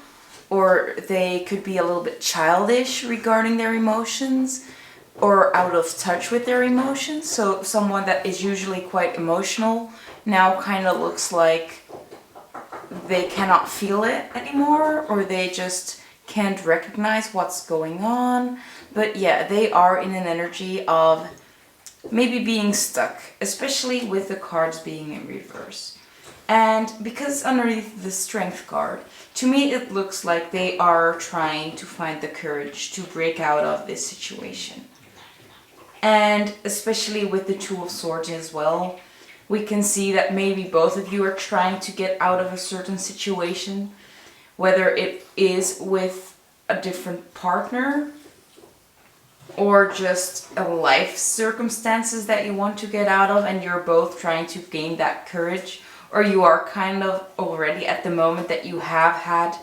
or they could be a little bit childish regarding their emotions, or out of touch with their emotions. So someone that is usually quite emotional now kind of looks like they cannot feel it anymore, or they just can't recognize what's going on. But yeah, they are in an energy of maybe being stuck, especially with the cards being in reverse. And because underneath the Strength card, to me it looks like they are trying to find the courage to break out of this situation. And especially with the Two of Swords as well, we can see that maybe both of you are trying to get out of a certain situation, whether it is with a different partner or just a life circumstances that you want to get out of, and you're both trying to gain that courage, or you are kind of already at the moment that you have had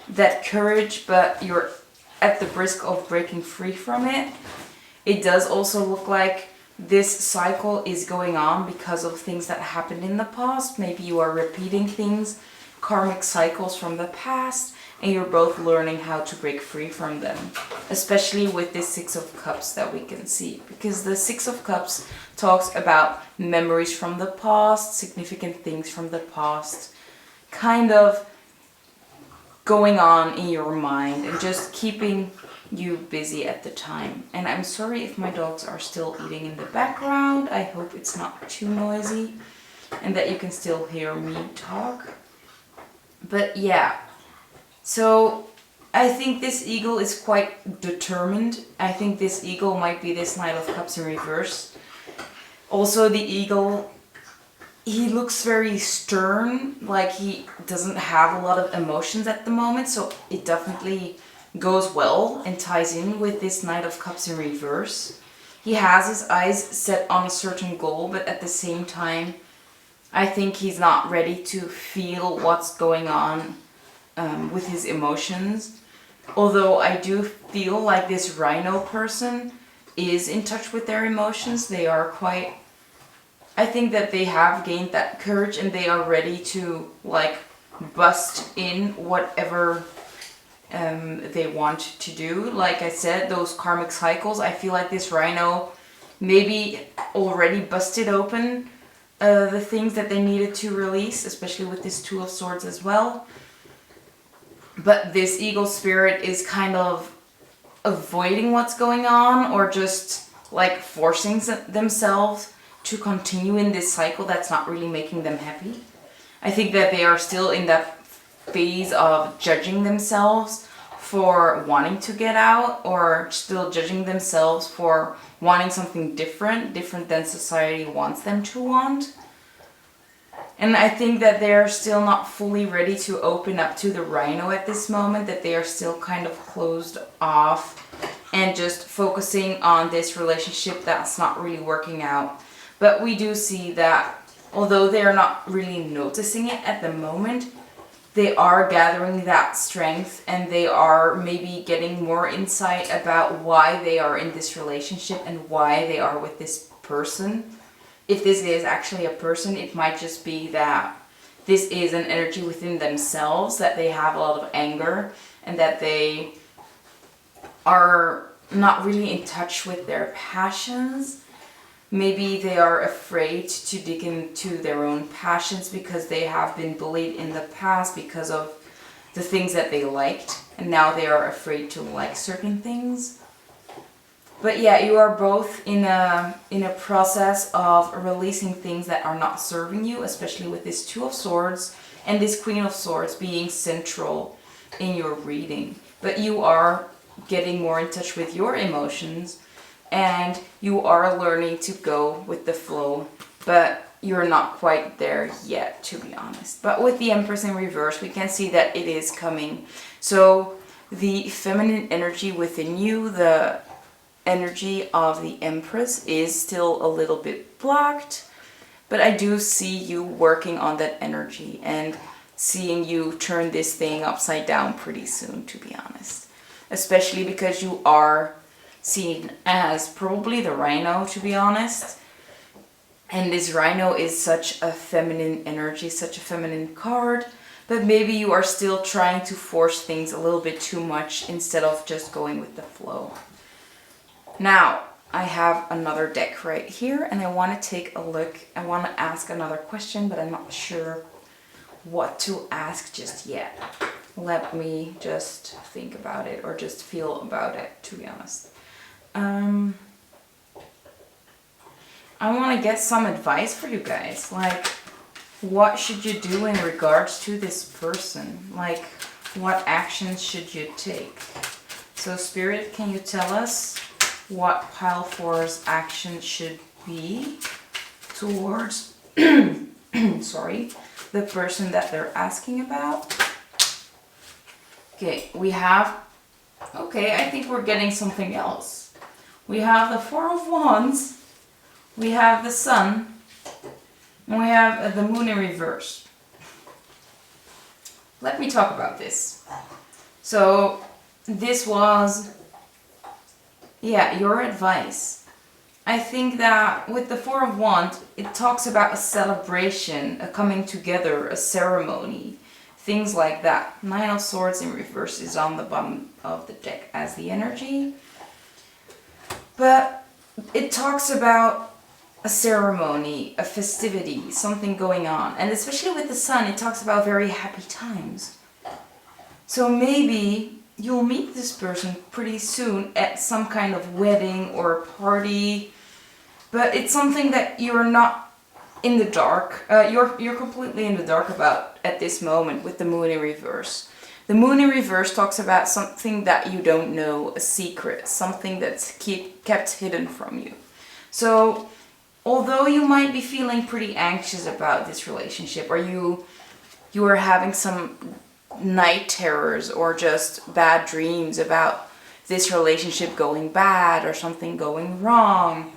that courage, but you're at the risk of breaking free from it. It does also look like this cycle is going on because of things that happened in the past. Maybe you are repeating things, karmic cycles from the past, and you're both learning how to break free from them. Especially with this Six of Cups that we can see. Because the Six of Cups talks about memories from the past, significant things from the past, kind of going on in your mind and just keeping you busy at the time. And I'm sorry if my dogs are still eating in the background. I hope it's not too noisy and that you can still hear me talk. But yeah, so I think this eagle is quite determined. I think this eagle might be this Knight of Cups in reverse. Also the eagle, he looks very stern, like he doesn't have a lot of emotions at the moment, so it definitely goes well and ties in with this Knight of Cups in reverse. He has his eyes set on a certain goal, but at the same time, I think he's not ready to feel what's going on with his emotions. Although I do feel like this rhino person is in touch with their emotions. They are quite... I think that they have gained that courage and they are ready to like bust in whatever they want to do. Like I said, those karmic cycles, I feel like this rhino maybe already busted open the things that they needed to release, especially with this Two of Swords as well. But this eagle spirit is kind of avoiding what's going on, or just like forcing themselves to continue in this cycle that's not really making them happy. I think that they are still in that phase of judging themselves for wanting to get out, or still judging themselves for wanting something different than society wants them to want. And I think that they're still not fully ready to open up to the rhino at this moment, that they are still kind of closed off and just focusing on this relationship that's not really working out. But we do see that although they are not really noticing it at the moment, they are gathering that strength and they are maybe getting more insight about why they are in this relationship and why they are with this person. If this is actually a person, it might just be that this is an energy within themselves, that they have a lot of anger and that they are not really in touch with their passions. Maybe they are afraid to dig into their own passions because they have been bullied in the past because of the things that they liked, and now they are afraid to like certain things. But yeah, you are both in a process of releasing things that are not serving you, especially with this Two of Swords and this Queen of Swords being central in your reading. But you are getting more in touch with your emotions and you are learning to go with the flow, but you're not quite there yet, to be honest. But with the Empress in reverse, we can see that it is coming. So the feminine energy within you, the energy of the Empress, is still a little bit blocked, but I do see you working on that energy and seeing you turn this thing upside down pretty soon, to be honest. Especially because you are seen as probably the rhino, to be honest. And this rhino is such a feminine energy, such a feminine card. But maybe you are still trying to force things a little bit too much instead of just going with the flow. Now, I have another deck right here and I want to take a look. I want to ask another question, but I'm not sure what to ask just yet. Let me just think about it, or just feel about it, to be honest. I want to get some advice for you guys. Like, what should you do in regards to this person? Like, what actions should you take? So Spirit, can you tell us what pile 4's action should be towards sorry, the person that they're asking about? Okay, we have, okay, I think we're getting something else. We have the 4 of Wands, we have the Sun, and we have the Moon in reverse. Let me talk about this. So this was, yeah, your advice. I think that with the 4 of Wands, it talks about a celebration, a coming together, a ceremony, things like that. 9 of Swords in reverse is on the bottom of the deck as the energy. But it talks about a ceremony, a festivity, something going on. And especially with the Sun, it talks about very happy times. So maybe you'll meet this person pretty soon at some kind of wedding or party. But it's something that you're not in the dark. You're completely in the dark about at this moment with the Moon in reverse. The Moon in reverse talks about something that you don't know, a secret, something that's kept hidden from you. So although you might be feeling pretty anxious about this relationship, or you are having some night terrors or just bad dreams about this relationship going bad or something going wrong,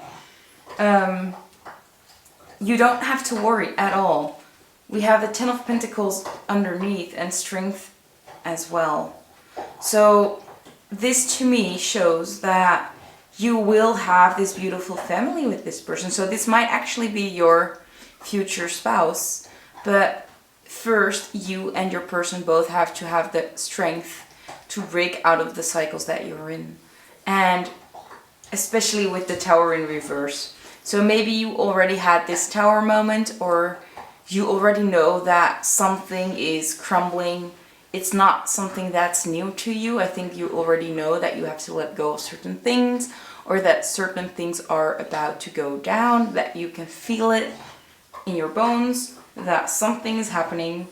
you don't have to worry at all. We have the 10 of Pentacles underneath and strength as well. So this to me shows that you will have this beautiful family with this person. So this might actually be your future spouse, but first you and your person both have to have the strength to break out of the cycles that you're in. And especially with the Tower in reverse. So maybe you already had this Tower moment, or you already know that something is crumbling. It's not something that's new to you. I think you already know that you have to let go of certain things, or that certain things are about to go down, that you can feel it in your bones, that something is happening.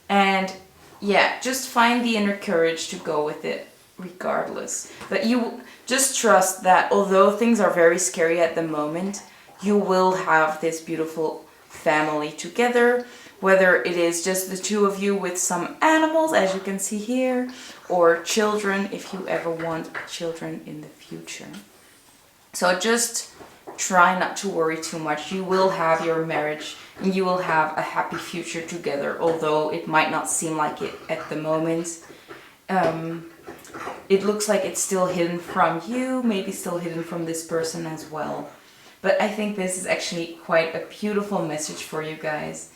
And yeah, just find the inner courage to go with it regardless. But you just trust that although things are very scary at the moment, you will have this beautiful family together, whether it is just the two of you with some animals, as you can see here, or children, if you ever want children in the future. So just try not to worry too much. You will have your marriage and you will have a happy future together, although it might not seem like it at the moment. It looks like it's still hidden from you, maybe still hidden from this person as well. But I think this is actually quite a beautiful message for you guys.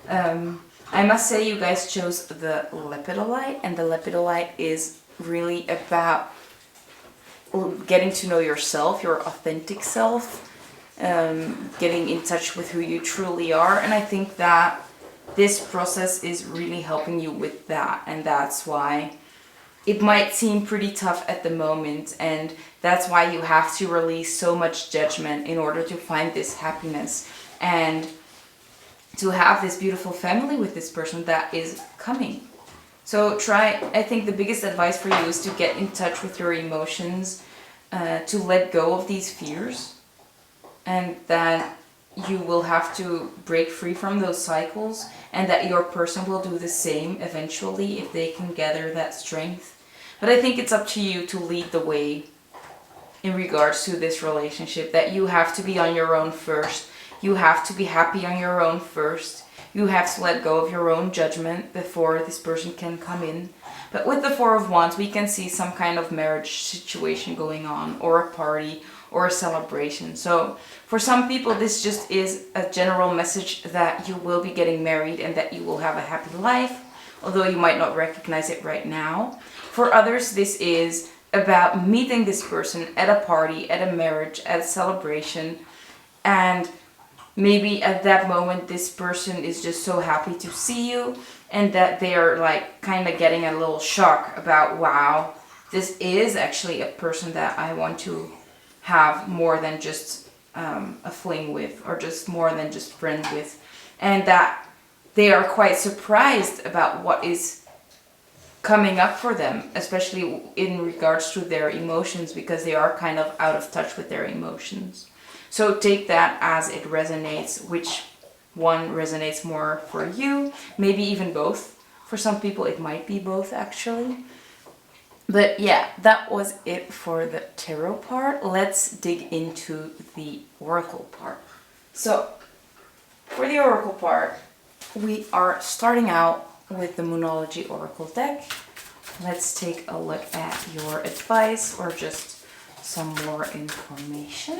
I must say you guys chose the Lepidolite, and the Lepidolite is really about getting to know yourself, your authentic self, getting in touch with who you truly are. And I think that this process is really helping you with that, and that's why it might seem pretty tough at the moment, and that's why you have to release so much judgment in order to find this happiness and to have this beautiful family with this person that is coming. So I think the biggest advice for you is to get in touch with your emotions, to let go of these fears, and that you will have to break free from those cycles, and that your person will do the same eventually if they can gather that strength. But I think it's up to you to lead the way in regards to this relationship, that you have to be on your own first. You have to be happy on your own first. You have to let go of your own judgment before this person can come in. But with the 4 of Wands, we can see some kind of marriage situation going on, or a party, or a celebration. So for some people, this just is a general message that you will be getting married and that you will have a happy life, although you might not recognize it right now. For others, this is about meeting this person at a party, at a marriage, at a celebration, and maybe at that moment this person is just so happy to see you, and that they are like kind of getting a little shock about, wow, this is actually a person that I want to have more than just a fling with, or just more than just friend with, and that they are quite surprised about what is coming up for them, especially in regards to their emotions, because they are kind of out of touch with their emotions. So take that as it resonates, which one resonates more for you, maybe even both. For some people it might be both actually. But yeah, that was it for the tarot part. Let's dig into the oracle part. So for the oracle part, we are starting out with the Numerology Oracle deck. Let's take a look at your advice or just some more information.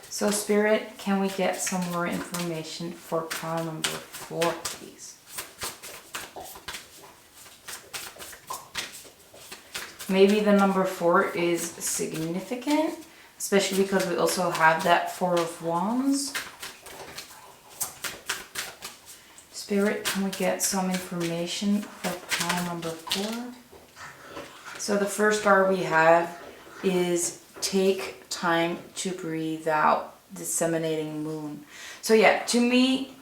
So Spirit, can we get some more information for pile number 4, please? Maybe the number 4 is significant, especially because we also have that 4 of Wands. Spirit, can we get some information for pile number 4? So the first card we have is take time to breathe out, disseminating moon. So yeah, to me,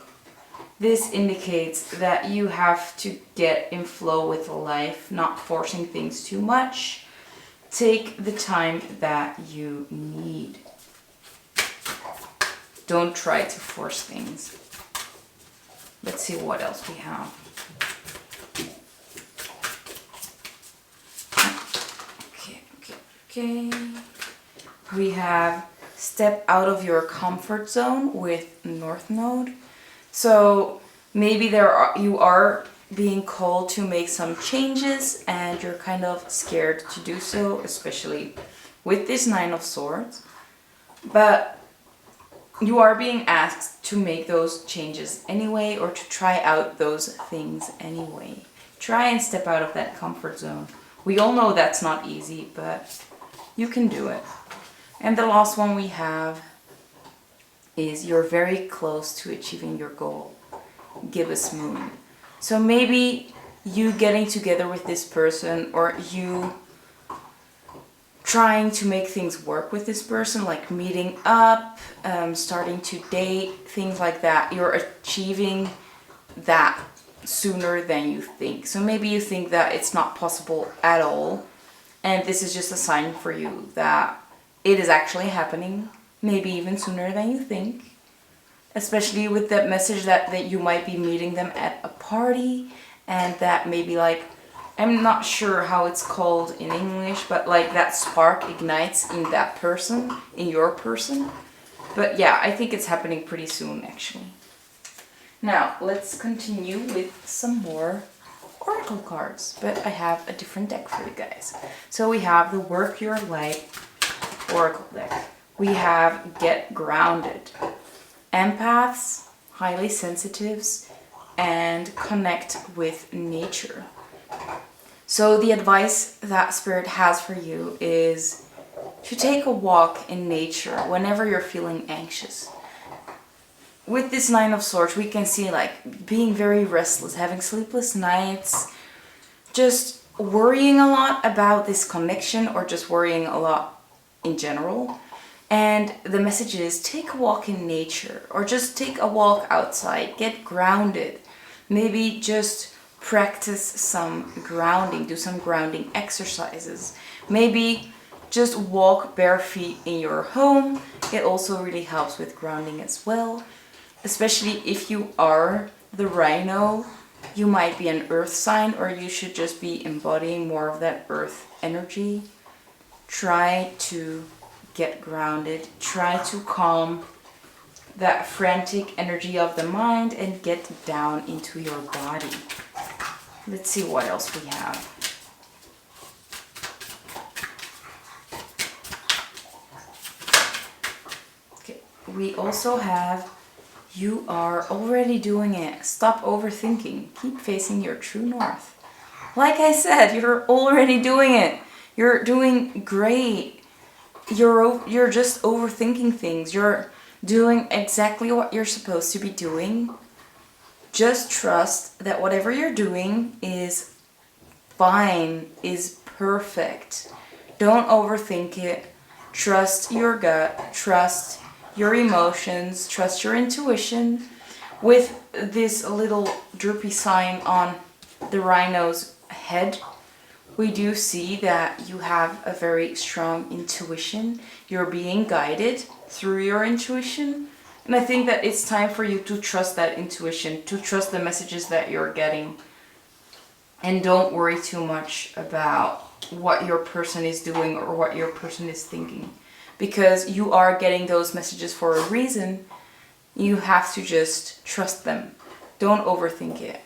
this indicates that you have to get in flow with life, not forcing things too much. Take the time that you need. Don't try to force things. Let's see what else we have. Okay. We have step out of your comfort zone with North Node. So maybe you are being called to make some changes and you're kind of scared to do so, especially with this 9 of Swords. But you are being asked to make those changes anyway, or to try out those things anyway. Try and step out of that comfort zone. We all know that's not easy, but you can do it. And the last one we have is you're very close to achieving your goal. Gibbous Moon. So maybe you getting together with this person, or you trying to make things work with this person, like meeting up, starting to date, things like that. You're achieving that sooner than you think. So maybe you think that it's not possible at all, and this is just a sign for you that it is actually happening, maybe even sooner than you think. Especially with that message that you might be meeting them at a party, and that maybe, like, I'm not sure how it's called in English, but like that spark ignites in that person, in your person. But yeah, I think it's happening pretty soon actually. Now, let's continue with some more oracle cards, but I have a different deck for you guys. So we have the Work Your Light oracle deck. We have Get Grounded. Empaths, highly sensitives, and connect with nature. So the advice that Spirit has for you is to take a walk in nature whenever you're feeling anxious. With this 9 of Swords, we can see like being very restless, having sleepless nights, just worrying a lot about this connection, or just worrying a lot in general. And the message is take a walk in nature, or just take a walk outside, get grounded. Maybe just practice some grounding, do some grounding exercises. Maybe just walk bare feet in your home. It also really helps with grounding as well. Especially if you are the Rhino, you might be an earth sign, or you should just be embodying more of that earth energy. Try to get grounded. Try to calm that frantic energy of the mind and get down into your body. Let's see what else we have. we also have, you are already doing it. Stop overthinking. Keep facing your true north. Like I said, you're already doing it. You're doing great. You're just overthinking things. You're doing exactly what you're supposed to be doing. Just trust that whatever you're doing is fine, is perfect. Don't overthink it. Trust your gut. Trust your emotions. Trust your intuition. With this little droopy sign on the rhino's head, we do see that you have a very strong intuition. You're being guided through your intuition. And I think that it's time for you to trust that intuition, to trust the messages that you're getting. And don't worry too much about what your person is doing or what your person is thinking. Because you are getting those messages for a reason. You have to just trust them. Don't overthink it.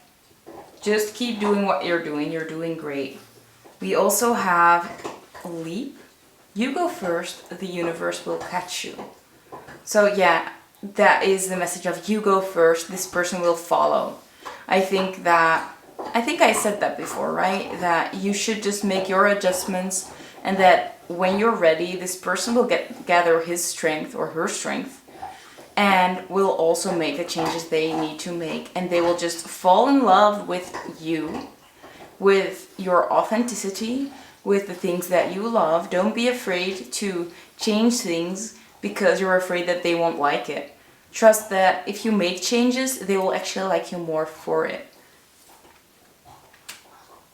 Just keep doing what you're doing. You're doing great. We also have a leap. You go first, the universe will catch you. So yeah, that is the message of you go first, this person will follow. I think I said that before, right? That you should just make your adjustments, and that when you're ready, this person will gather his strength or her strength and will also make the changes they need to make, and they will just fall in love with you, with your authenticity, with the things that you love. Don't be afraid to change things because you're afraid that they won't like it. Trust that if you make changes, they will actually like you more for it.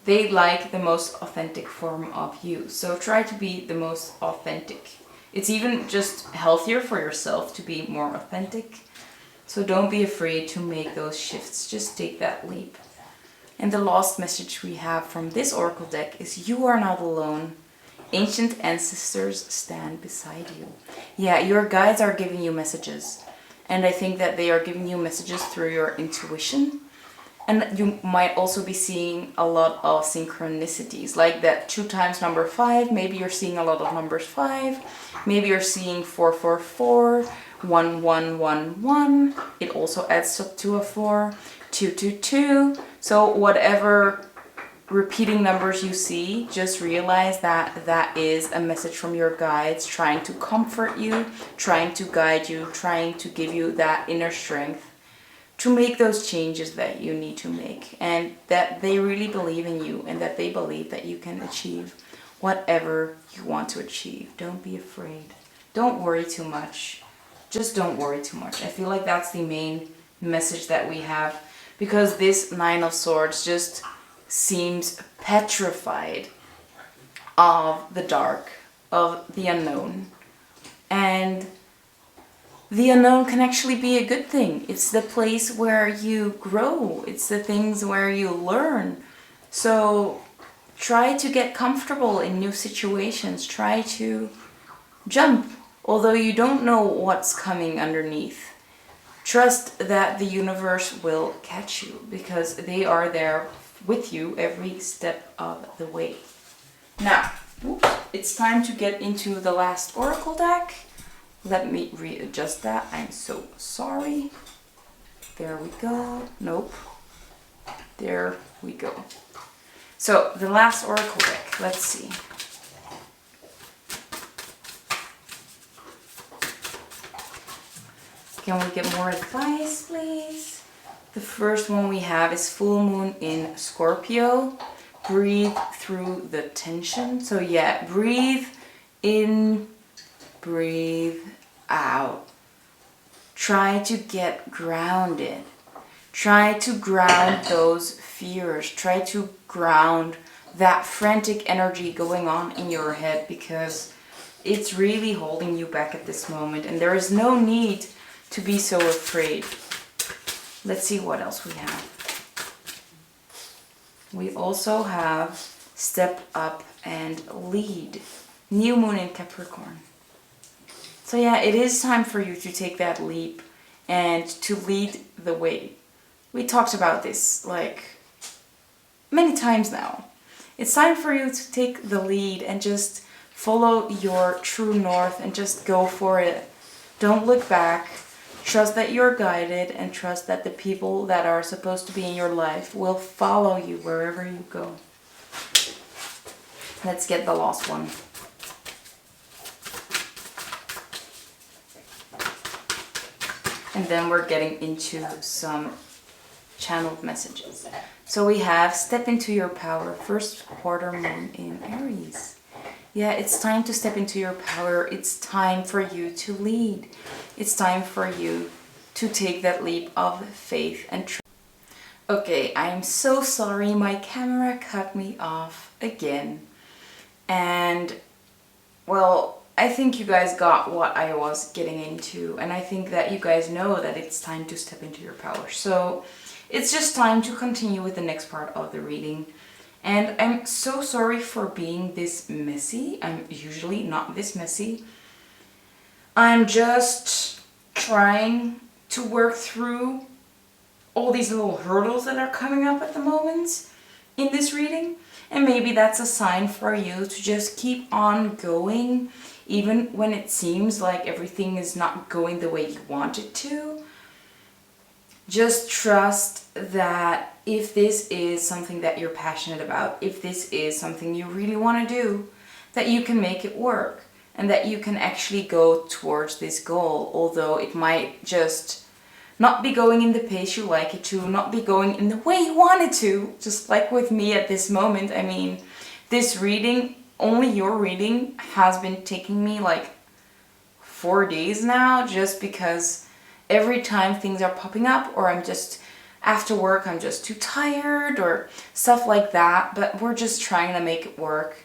They like the most authentic form of you. So try to be the most authentic. It's even just healthier for yourself to be more authentic. So don't be afraid to make those shifts. Just take that leap. And the last message we have from this oracle deck is you are not alone. Ancient ancestors stand beside you. Yeah, your guides are giving you messages. And I think that they are giving you messages through your intuition. And you might also be seeing a lot of synchronicities, like that 2 times number 5. Maybe you're seeing a lot of numbers 5. Maybe you're seeing 444, 1111. It also adds up to a 4, 222. So whatever repeating numbers you see, just realize that that is a message from your guides trying to comfort you, trying to guide you, trying to give you that inner strength to make those changes that you need to make, and that they really believe in you, and that they believe that you can achieve whatever you want to achieve. Don't be afraid. Don't worry too much. Just don't worry too much. I feel like that's the main message that we have, because this 9 of Swords just seems petrified of the dark, of the unknown. And the unknown can actually be a good thing. It's the place where you grow. It's the things where you learn. So try to get comfortable in new situations. Try to jump, although you don't know what's coming underneath. Trust that the universe will catch you, because they are there with you every step of the way. Now, it's time to get into the last oracle deck. Let me readjust that. I'm so sorry. There we go. Nope. There we go. So, the last oracle deck. Let's see. Can we get more advice, please? The first one we have is full moon in Scorpio. Breathe through the tension. So yeah, breathe in, breathe out. Try to get grounded. Try to ground those fears. Try to ground that frantic energy going on in your head, because it's really holding you back at this moment, and there is no need to be so afraid. Let's see what else we have. We also have step up and lead. New moon in Capricorn. So yeah, it is time for you to take that leap and to lead the way. We talked about this like many times now. It's time for you to take the lead and just follow your true north and just go for it. Don't look back. Trust that you're guided, and trust that the people that are supposed to be in your life will follow you wherever you go. Let's get the last one. And then we're getting into some channeled messages. So we have step into your power, first quarter moon in Aries. Yeah, it's time to step into your power. It's time for you to lead. It's time for you to take that leap of faith and trust. Okay, I'm so sorry. My camera cut me off again. And, well, I think you guys got what I was getting into. And I think that you guys know that it's time to step into your power. So it's just time to continue with the next part of the reading. And I'm so sorry for being this messy. I'm usually not this messy. I'm just trying to work through all these little hurdles that are coming up at the moment in this reading. And maybe that's a sign for you to just keep on going, even when it seems like everything is not going the way you want it to. Just trust that if this is something that you're passionate about, if this is something you really want to do, that you can make it work and that you can actually go towards this goal, although it might just not be going in the pace you like it to, not be going in the way you want it to, just like with me at this moment. I mean, this reading, only your reading, has been taking me like 4 days now, just because every time things are popping up, or I'm just after work, I'm just too tired or stuff like that, but we're just trying to make it work.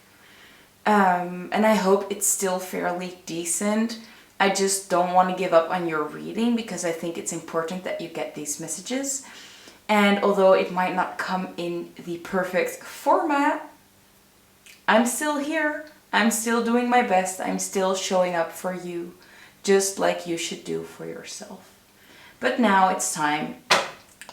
And I hope it's still fairly decent. I just don't want to give up on your reading because I think it's important that you get these messages. And although it might not come in the perfect format, I'm still here. I'm still doing my best. I'm still showing up for you, just like you should do for yourself. But now it's time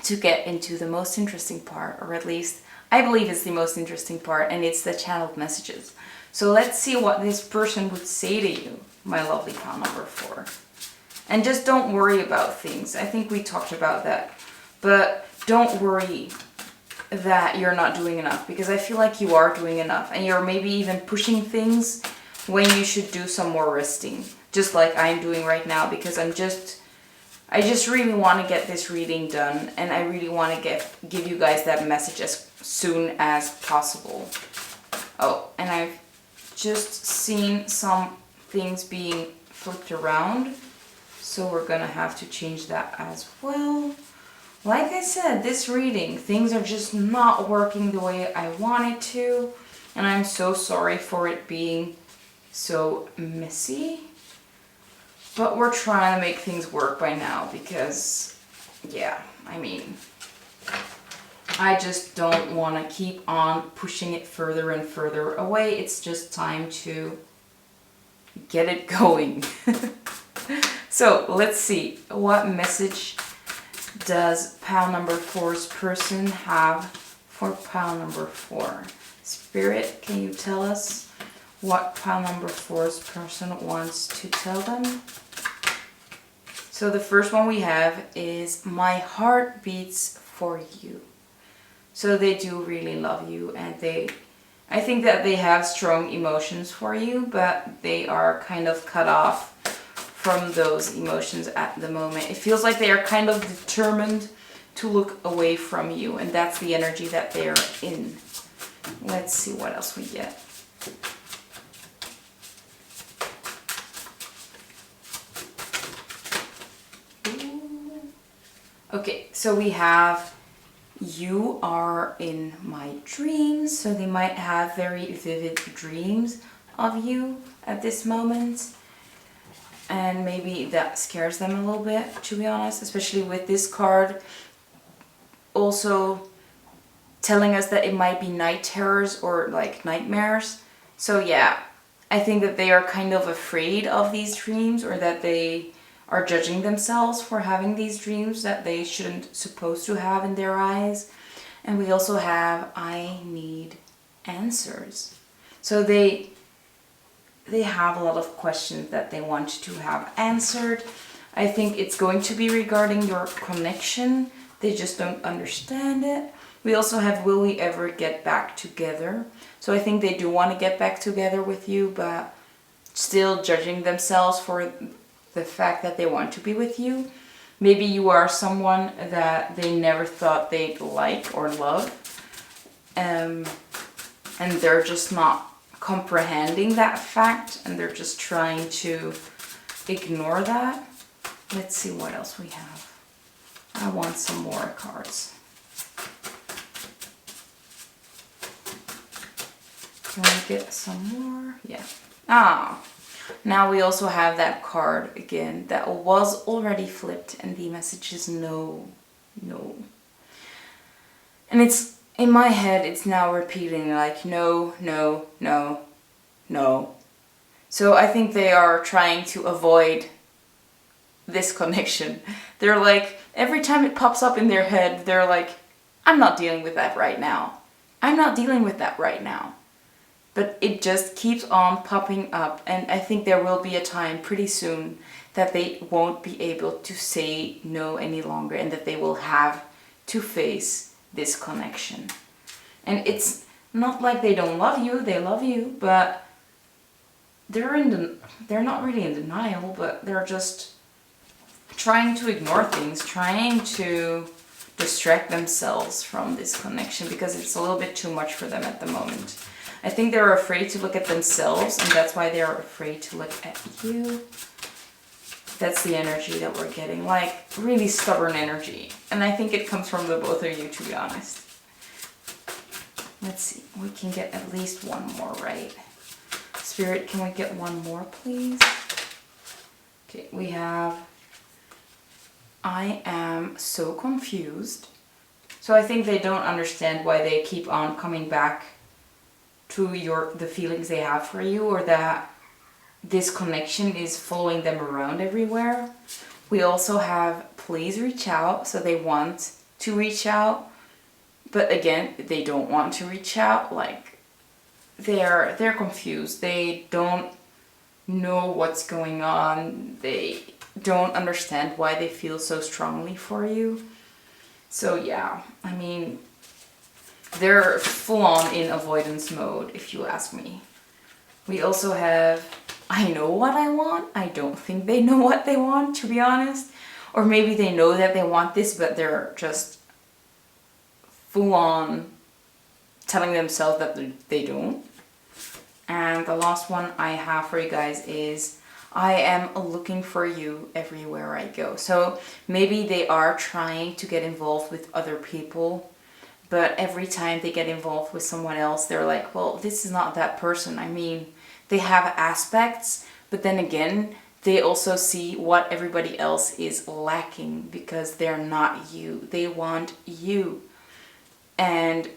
to get into the most interesting part, or at least I believe it's the most interesting part, and it's the channeled messages. So let's see what this person would say to you, my lovely pile number 4. And just don't worry about things. I think we talked about that. But don't worry that you're not doing enough, because I feel like you are doing enough, and you're maybe even pushing things when you should do some more resting, just like I'm doing right now, because I just really want to get this reading done, and I really want to give you guys that message as soon as possible. Oh, and I've just seen some things being flipped around, so we're gonna have to change that as well. Like I said, this reading, things are just not working the way I want it to, and I'm so sorry for it being so messy. But we're trying to make things work by now because, yeah, I mean, I just don't want to keep on pushing it further and further away. It's just time to get it going. So let's see, what message does pile number 4's person have for pile number 4? Spirit, can you tell us what pile number 4's person wants to tell them? So the first one we have is my heart beats for you. So they do really love you, and I think that they have strong emotions for you, but they are kind of cut off from those emotions at the moment. It feels like they are kind of determined to look away from you, and that's the energy that they're in. Let's see what else we get. Okay, so we have you are in my dreams. So they might have very vivid dreams of you at this moment. And maybe that scares them a little bit, to be honest, especially with this card also telling us that it might be night terrors or like nightmares. So yeah, I think that they are kind of afraid of these dreams, or that they are judging themselves for having these dreams that they shouldn't supposed to have in their eyes. And we also have I need answers. So they they have a lot of questions that they want to have answered. I think it's going to be regarding your connection. They just don't understand it. We also have, will we ever get back together? So I think they do want to get back together with you, but still judging themselves for the fact that they want to be with you. Maybe you are someone that they never thought they'd like or love. And they're just not comprehending that fact, and they're just trying to ignore that. Let's see what else we have. I want some more cards. Can we get some more? Yeah. Now we also have that card again that was already flipped, and the message is no, no. And it's, in my head, it's now repeating like no, no, no, no. So I think they are trying to avoid this connection. They're like, every time it pops up in their head, they're like, I'm not dealing with that right now. I'm not dealing with that right now. But it just keeps on popping up, and I think there will be a time pretty soon that they won't be able to say no any longer, and that they will have to face this connection. And it's not like they don't love you, they love you, but they're not really in denial, but they're just trying to ignore things, trying to distract themselves from this connection because it's a little bit too much for them at the moment. I think they're afraid to look at themselves, and that's why they're afraid to look at you. That's the energy that we're getting, like really stubborn energy. And I think it comes from the both of you, to be honest. Let's see, we can get at least one more, right? Spirit, can we get one more, please? Okay, we have, I am so confused. So I think they don't understand why they keep on coming back to the feelings they have for you, or that this connection is following them around everywhere. We also have please reach out, so they want to reach out, but again, they don't want to reach out. Like they're confused. They don't know what's going on. They don't understand why they feel so strongly for you. So yeah, I mean, they're full on in avoidance mode, if you ask me. We also have, I know what I want. I don't think they know what they want, to be honest. Or maybe they know that they want this, but they're just full on telling themselves that they don't. And the last one I have for you guys is, I am looking for you everywhere I go. So maybe they are trying to get involved with other people, but every time they get involved with someone else, they're like, well, this is not that person. I mean, they have aspects, but then again, they also see what everybody else is lacking because they're not you. They want you. And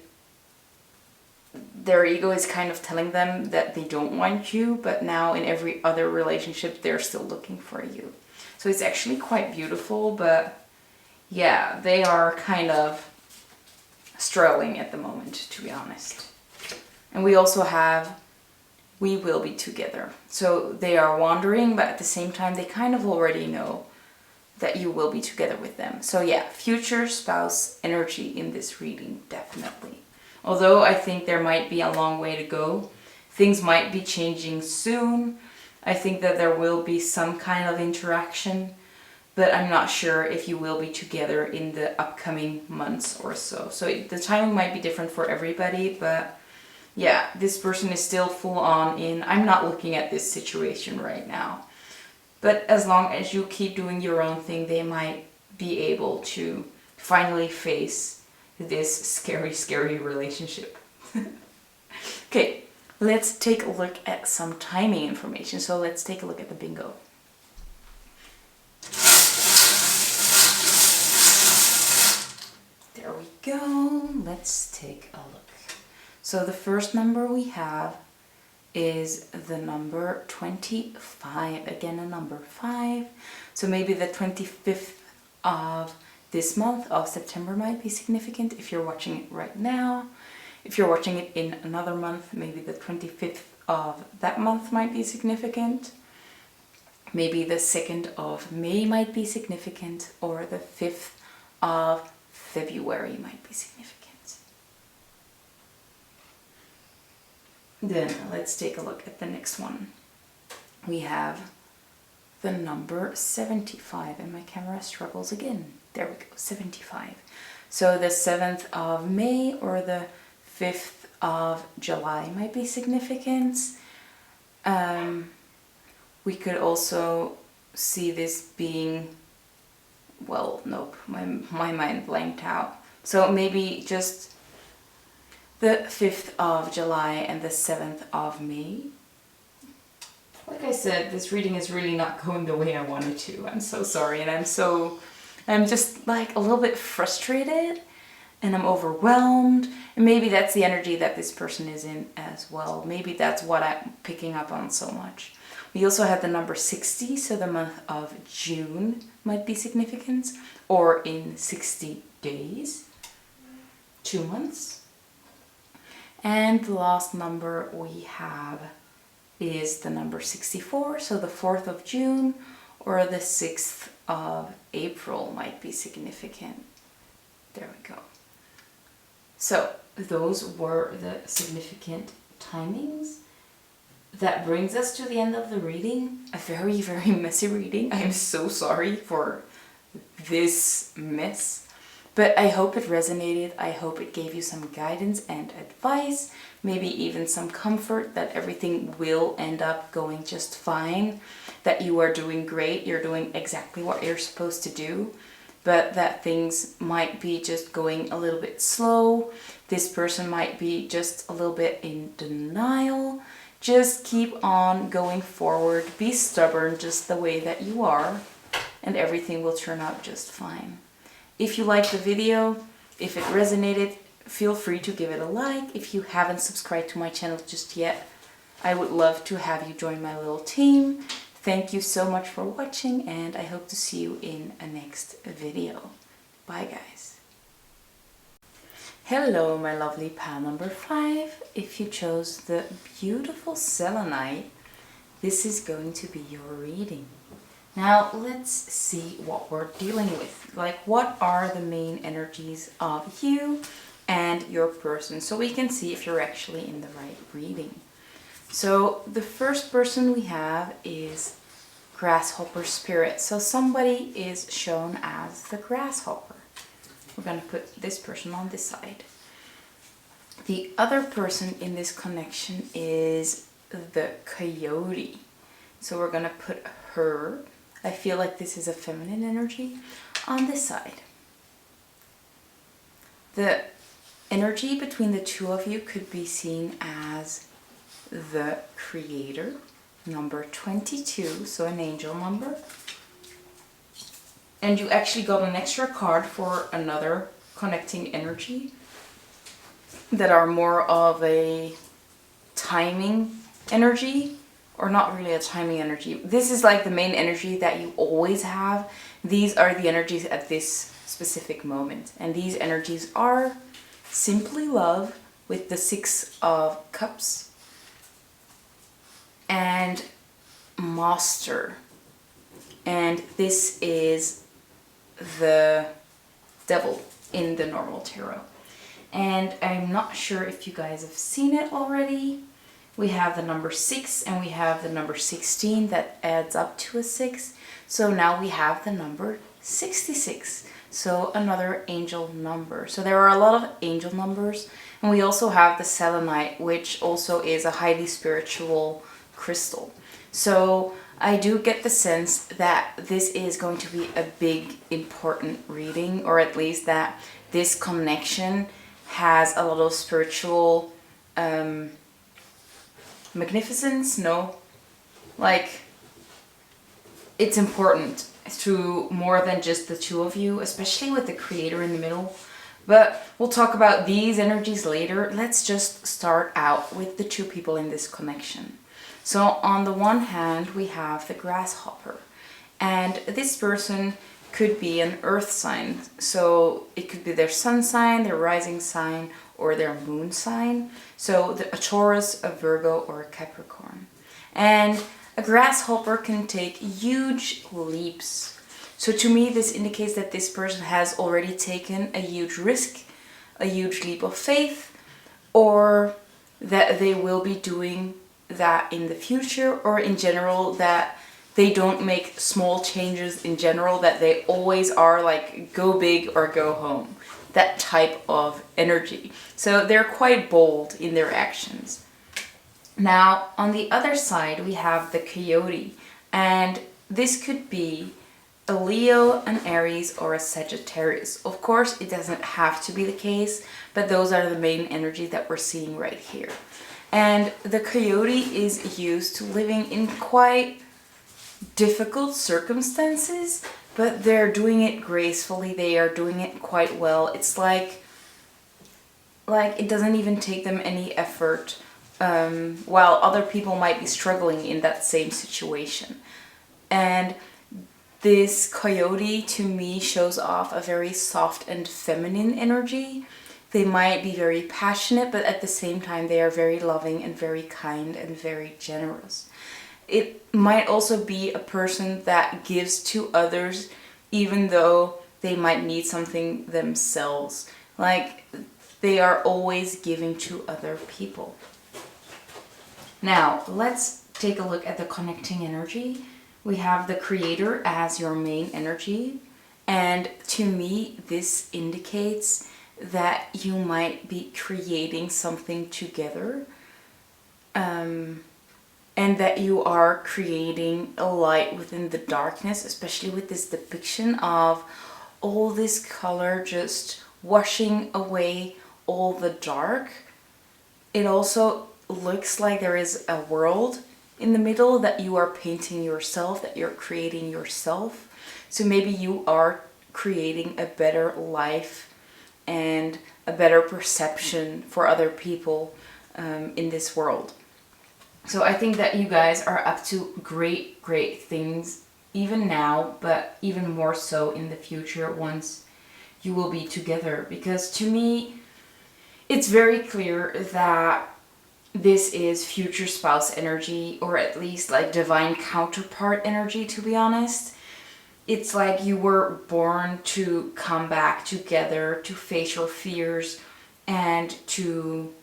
their ego is kind of telling them that they don't want you, but now in every other relationship, they're still looking for you. So it's actually quite beautiful, but yeah, they are kind of struggling at the moment, to be honest. And we also have, we will be together. So they are wandering, but at the same time, they kind of already know that you will be together with them. So yeah, future spouse energy in this reading, definitely. Although I think there might be a long way to go. Things might be changing soon. I think that there will be some kind of interaction, but I'm not sure if you will be together in the upcoming months or so. So the timing might be different for everybody, but yeah, this person is still full on in, I'm not looking at this situation right now. But as long as you keep doing your own thing, they might be able to finally face this scary, scary relationship. Okay, let's take a look at some timing information. So let's take a look at the bingo. There we go. Let's take a look. So the first number we have is the number 25. Again, a number 5. So maybe the 25th of this month of September might be significant if you're watching it right now. If you're watching it in another month, maybe the 25th of that month might be significant. Maybe the 2nd of May might be significant, or the 5th of February might be significant. Then let's take a look at the next one. We have the number 75, and my camera struggles again. There we go, 75. So the 7th of May or the 5th of July might be significant. We could also see this being, well, nope, my mind blanked out. So maybe just the 5th of July and the 7th of May. Like I said, this reading is really not going the way I wanted to. I'm so sorry, and I'm just like a little bit frustrated, and I'm overwhelmed, and maybe that's the energy that this person is in as well. Maybe that's what I'm picking up on so much. We also have the number 60, so the month of June might be significant, or in 60 days, 2 months. And the last number we have is the number 64, so the 4th of June or the 6th of April might be significant. There we go. So those were the significant timings. That brings us to the end of the reading. A very, very messy reading. I am so sorry for this mess. But I hope it resonated. I hope it gave you some guidance and advice. Maybe even some comfort that everything will end up going just fine. That you are doing great. You're doing exactly what you're supposed to do. But that things might be just going a little bit slow. This person might be just a little bit in denial. Just keep on going forward. Be stubborn just the way that you are, and everything will turn out just fine. If you liked the video, if it resonated, feel free to give it a like. If you haven't subscribed to my channel just yet, I would love to have you join my little team. Thank you so much for watching, and I hope to see you in a next video. Bye, guys. Hello, my lovely pal number 5. If you chose the beautiful selenite, this is going to be your reading. Now, let's see what we're dealing with. Like, what are the main energies of you and your person, so we can see if you're actually in the right reading. So, the first person we have is Grasshopper Spirit. So, somebody is shown as the grasshopper. We're going to put this person on this side. The other person in this connection is the coyote. So we're going to put her, I feel like this is a feminine energy, on this side. The energy between the two of you could be seen as the creator, number 22, so an angel number. And you actually got an extra card for another connecting energy that are more of a timing energy, or not really a timing energy. This is like the main energy that you always have. These are the energies at this specific moment. And these energies are simply love with the 6 of Cups and Master. And this is the Devil in the normal tarot. And I'm not sure if you guys have seen it already. We have the number 6 and we have the number 16 that adds up to a 6. So now we have the number 66. So another angel number. So there are a lot of angel numbers. And we also have the selenite, which also is a highly spiritual crystal. So I do get the sense that this is going to be a big, important reading, or at least that this connection has a lot of spiritual magnificence. No, like, it's important to more than just the two of you, especially with the creator in the middle. But we'll talk about these energies later. Let's just start out with the two people in this connection. So on the one hand, we have the grasshopper. And this person could be an earth sign. So it could be their sun sign, their rising sign, or their moon sign. So a Taurus, a Virgo, or a Capricorn. And a grasshopper can take huge leaps. So to me, this indicates that this person has already taken a huge risk, a huge leap of faith, or that they will be doing that in the future, or in general that they don't make small changes in general, that they always are like go big or go home, that type of energy. So they're quite bold in their actions. Now on the other side we have the coyote, and this could be a Leo, an Aries, or a Sagittarius. Of course it doesn't have to be the case, but those are the main energies that we're seeing right here. And the coyote is used to living in quite difficult circumstances, but they're doing it gracefully. They are doing it quite well. It's like it doesn't even take them any effort, while other people might be struggling in that same situation. And this coyote to me shows off a very soft and feminine energy. They might be very passionate, but at the same time they are very loving and very kind and very generous. It might also be a person that gives to others even though they might need something themselves. Like they are always giving to other people. Now let's take a look at the connecting energy. We have the creator as your main energy, and to me this indicates that you might be creating something together, and that you are creating a light within the darkness, especially with this depiction of all this color just washing away all the dark. It also looks like there is a world in the middle that you are painting yourself, that you're creating yourself. So maybe you are creating a better life and a better perception for other people in this world. So I think that you guys are up to great things even now, but even more so in the future once you will be together. Because to me, it's very clear that this is future spouse energy, or at least like divine counterpart energy, to be honest. It's like you were born to come back together, to face your fears, and to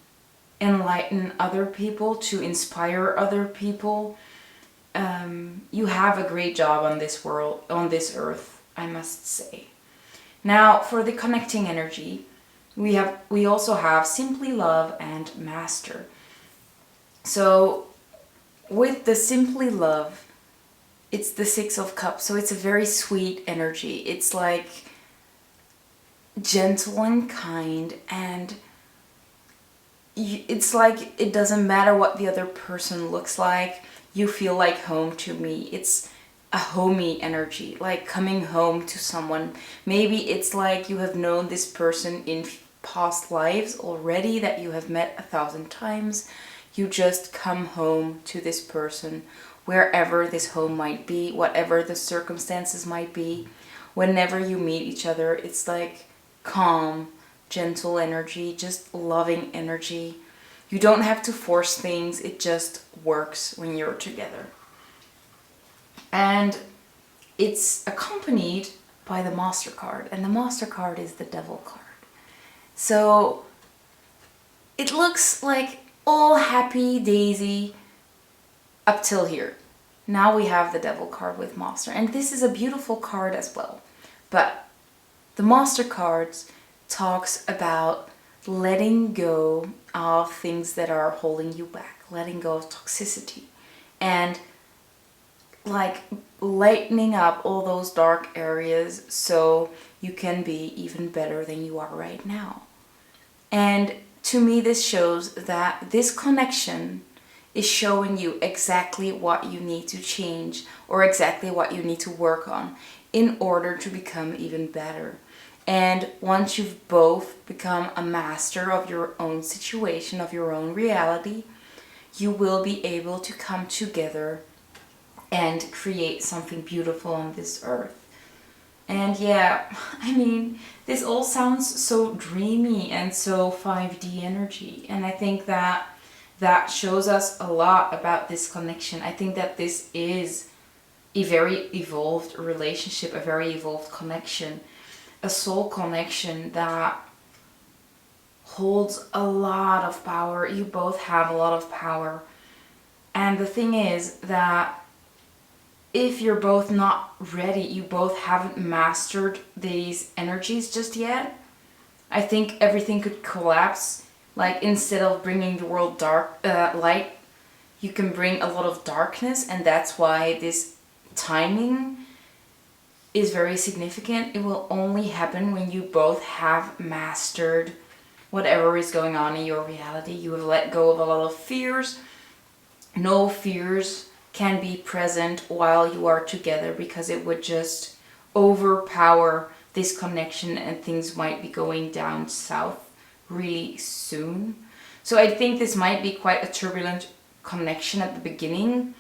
enlighten other people, to inspire other people. You have a great job on this world, on this earth, I must say. Now for the connecting energy, we also have Simply Love and Master. So with the Simply Love, it's the Six of Cups, so it's a very sweet energy. It's like gentle and kind, and it's like it doesn't matter what the other person looks like, you feel like home to me. It's a homey energy, like coming home to someone. Maybe it's like you have known this person in past lives already, that you have met 1,000 times. You just come home to this person, wherever this home might be, whatever the circumstances might be. Whenever you meet each other, it's like calm, gentle energy, just loving energy. You don't have to force things, it just works when you're together. And it's accompanied by the Master card, and the Master card is the Devil card. So it looks like all happy daisy up till here. Now we have the Devil card with Master, and this is a beautiful card as well. But the Master cards talks about letting go of things that are holding you back, letting go of toxicity, and like lightening up all those dark areas so you can be even better than you are right now. And to me, this shows that this connection is showing you exactly what you need to change, or exactly what you need to work on in order to become even better. And once you've both become a master of your own situation, of your own reality, you will be able to come together and create something beautiful on this earth. And yeah, I mean, this all sounds so dreamy and so 5D energy. And I think that that shows us a lot about this connection. I think that this is a very evolved relationship, a very evolved connection, a soul connection that holds a lot of power. You both have a lot of power. And the thing is that if you're both not ready, you both haven't mastered these energies just yet, I think everything could collapse. Like, instead of bringing the world light, you can bring a lot of darkness, and that's why this timing is very significant. It will only happen when you both have mastered whatever is going on in your reality. You have let go of a lot of fears. No fears can be present while you are together, because it would just overpower this connection and things might be going down south really soon. So I think this might be quite a turbulent connection at the beginning,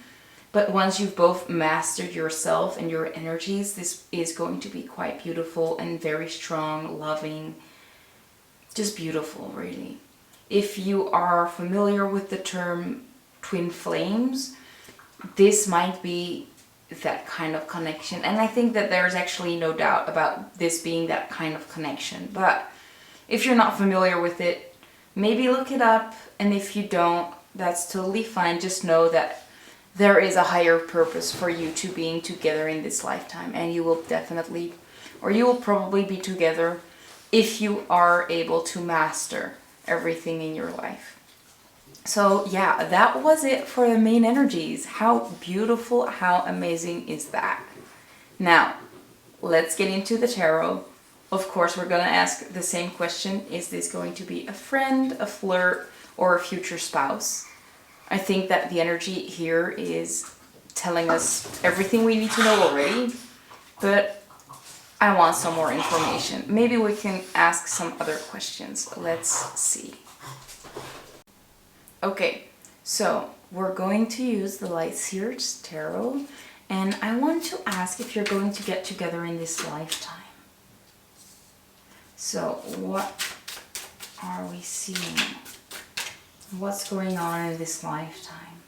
but once you've both mastered yourself and your energies, this is going to be quite beautiful and very strong, loving, just beautiful, really. If you are familiar with the term twin flames, this might be that kind of connection. And I think that there's actually no doubt about this being that kind of connection. But if you're not familiar with it, maybe look it up. And if you don't, that's totally fine. Just know that there is a higher purpose for you two being together in this lifetime. And you will definitely, or you will probably be together if you are able to master everything in your life. So yeah, that was it for the main energies. How beautiful, how amazing is that? Now, let's get into the tarot. Of course, we're going to ask the same question. Is this going to be a friend, a flirt, or a future spouse? I think that the energy here is telling us everything we need to know already, but I want some more information. Maybe we can ask some other questions. Let's see. Okay, so we're going to use the Light Seers Tarot, and I want to ask if you're going to get together in this lifetime. So what are we seeing? What's going on in this lifetime?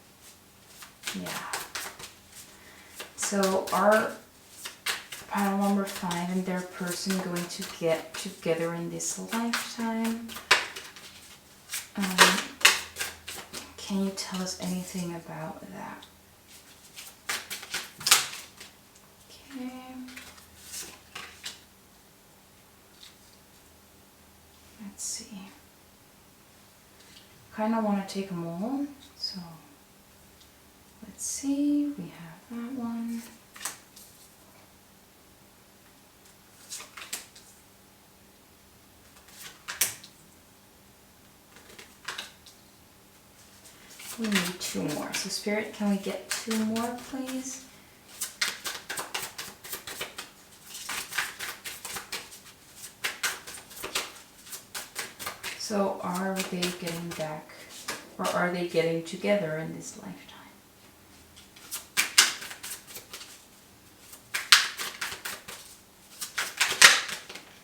Yeah. So are pile number 5 and their person going to get together in this lifetime? Can you tell us anything about that? Okay. Let's see. Kind of want to take them all. So let's see. We have that one. We need 2 more. So Spirit, can we get 2 more, please? So are they getting back, or are they getting together in this lifetime?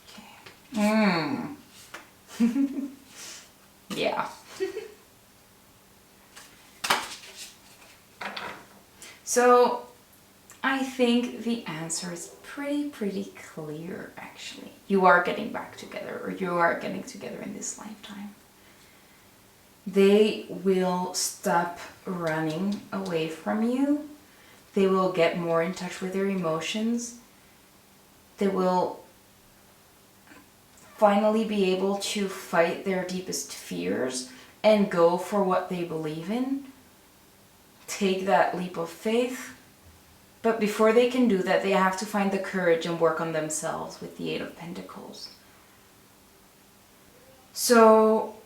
Okay. Yeah. So I think the answer is pretty clear, actually. You are getting back together, or you are getting together in this lifetime. They will stop running away from you. They will get more in touch with their emotions. They will finally be able to fight their deepest fears and go for what they believe in. Take that leap of faith. But before they can do that, they have to find the courage and work on themselves with the 8 of Pentacles. So,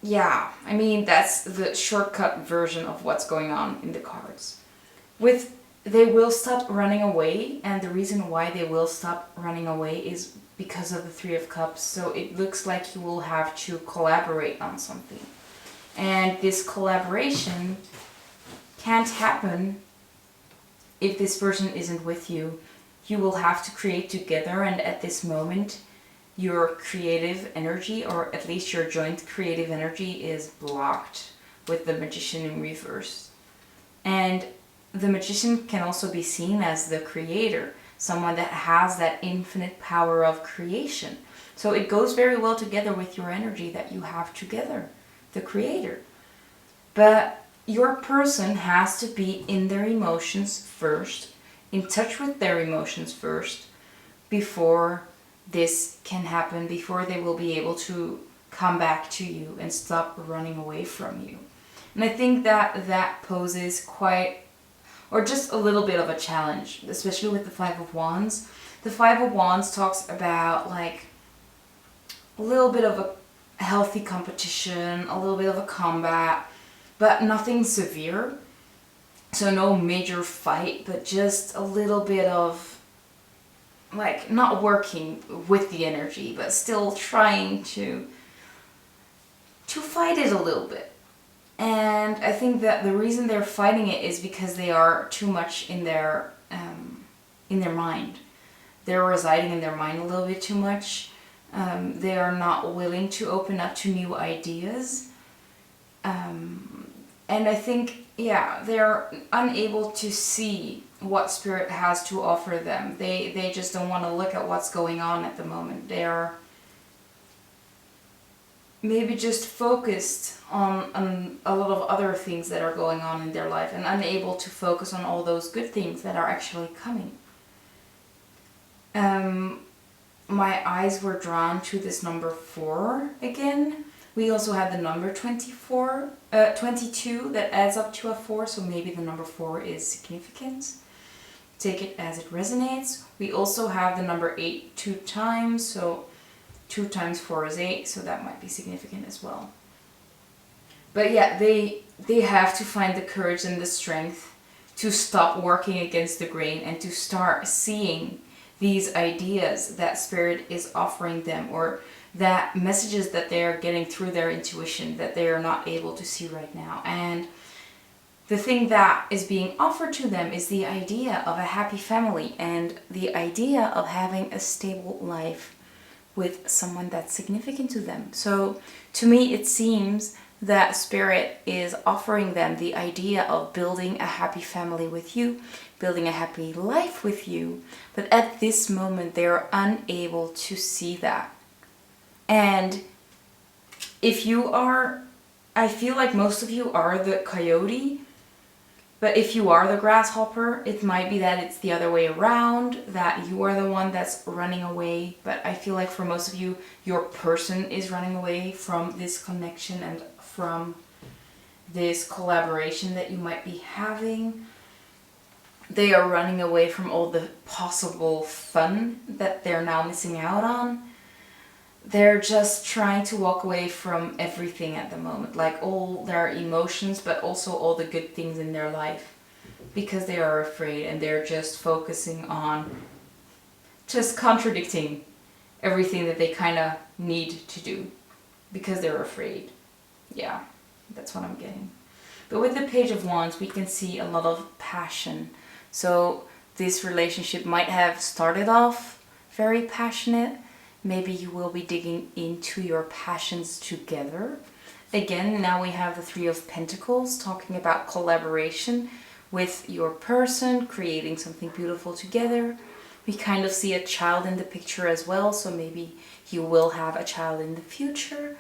yeah, I mean, that's the shortcut version of what's going on in the cards. They will stop running away, and the reason why they will stop running away is because of the 3 of Cups. So it looks like you will have to collaborate on something. And this collaboration can't happen if this person isn't with you. you will have to create together, and at this moment your creative energy, or at least your joint creative energy, is blocked with the Magician in reverse. And the Magician can also be seen as the creator, someone that has that infinite power of creation. So it goes very well together with your energy that you have together, the creator. But your person has to be in their emotions first, in touch with their emotions first, before this can happen, before they will be able to come back to you and stop running away from you. And I think that poses quite, or just a little bit of a challenge, especially with the Five of Wands. The Five of Wands talks about like a little bit of a healthy competition, a little bit of a combat, but nothing severe. So no major fight, but just a little bit of like not working with the energy, but still trying to fight it a little bit. And I think that the reason they're fighting it is because they are too much in their mind. They're residing in their mind a little bit too much. They are not willing to open up to new ideas. And I think, yeah, they're unable to see what Spirit has to offer them. They just don't want to look at what's going on at the moment. They're maybe just focused on a lot of other things that are going on in their life and unable to focus on all those good things that are actually coming. My eyes were drawn to this number 4 again. We also had the number 22 that adds up to a 4, so maybe the number 4 is significant. Take it as it resonates. We also have the number 8 2 times, so 2 times 4 is 8, so that might be significant as well. But yeah, they have to find the courage and the strength to stop working against the grain and to start seeing these ideas that Spirit is offering them, or that messages that they are getting through their intuition that they are not able to see right now. And the thing that is being offered to them is the idea of a happy family and the idea of having a stable life with someone that's significant to them. So to me it seems that Spirit is offering them the idea of building a happy family with you, building a happy life with you, but at this moment they are unable to see that. And if you are, I feel like most of you are the coyote, but if you are the grasshopper, it might be that it's the other way around, that you are the one that's running away. But I feel like for most of you, your person is running away from this connection and from this collaboration that you might be having. They are running away from all the possible fun that they're now missing out on. They're just trying to walk away from everything at the moment, like all their emotions, but also all the good things in their life, because they are afraid and they're just focusing on just contradicting everything that they kind of need to do because they're afraid. Yeah, that's what I'm getting. But with the Page of Wands, we can see a lot of passion. So this relationship might have started off very passionate. Maybe you will be digging into your passions together. Again, now we have the Three of Pentacles talking about collaboration with your person, creating something beautiful together. We kind of see a child in the picture as well, so maybe you will have a child in the future.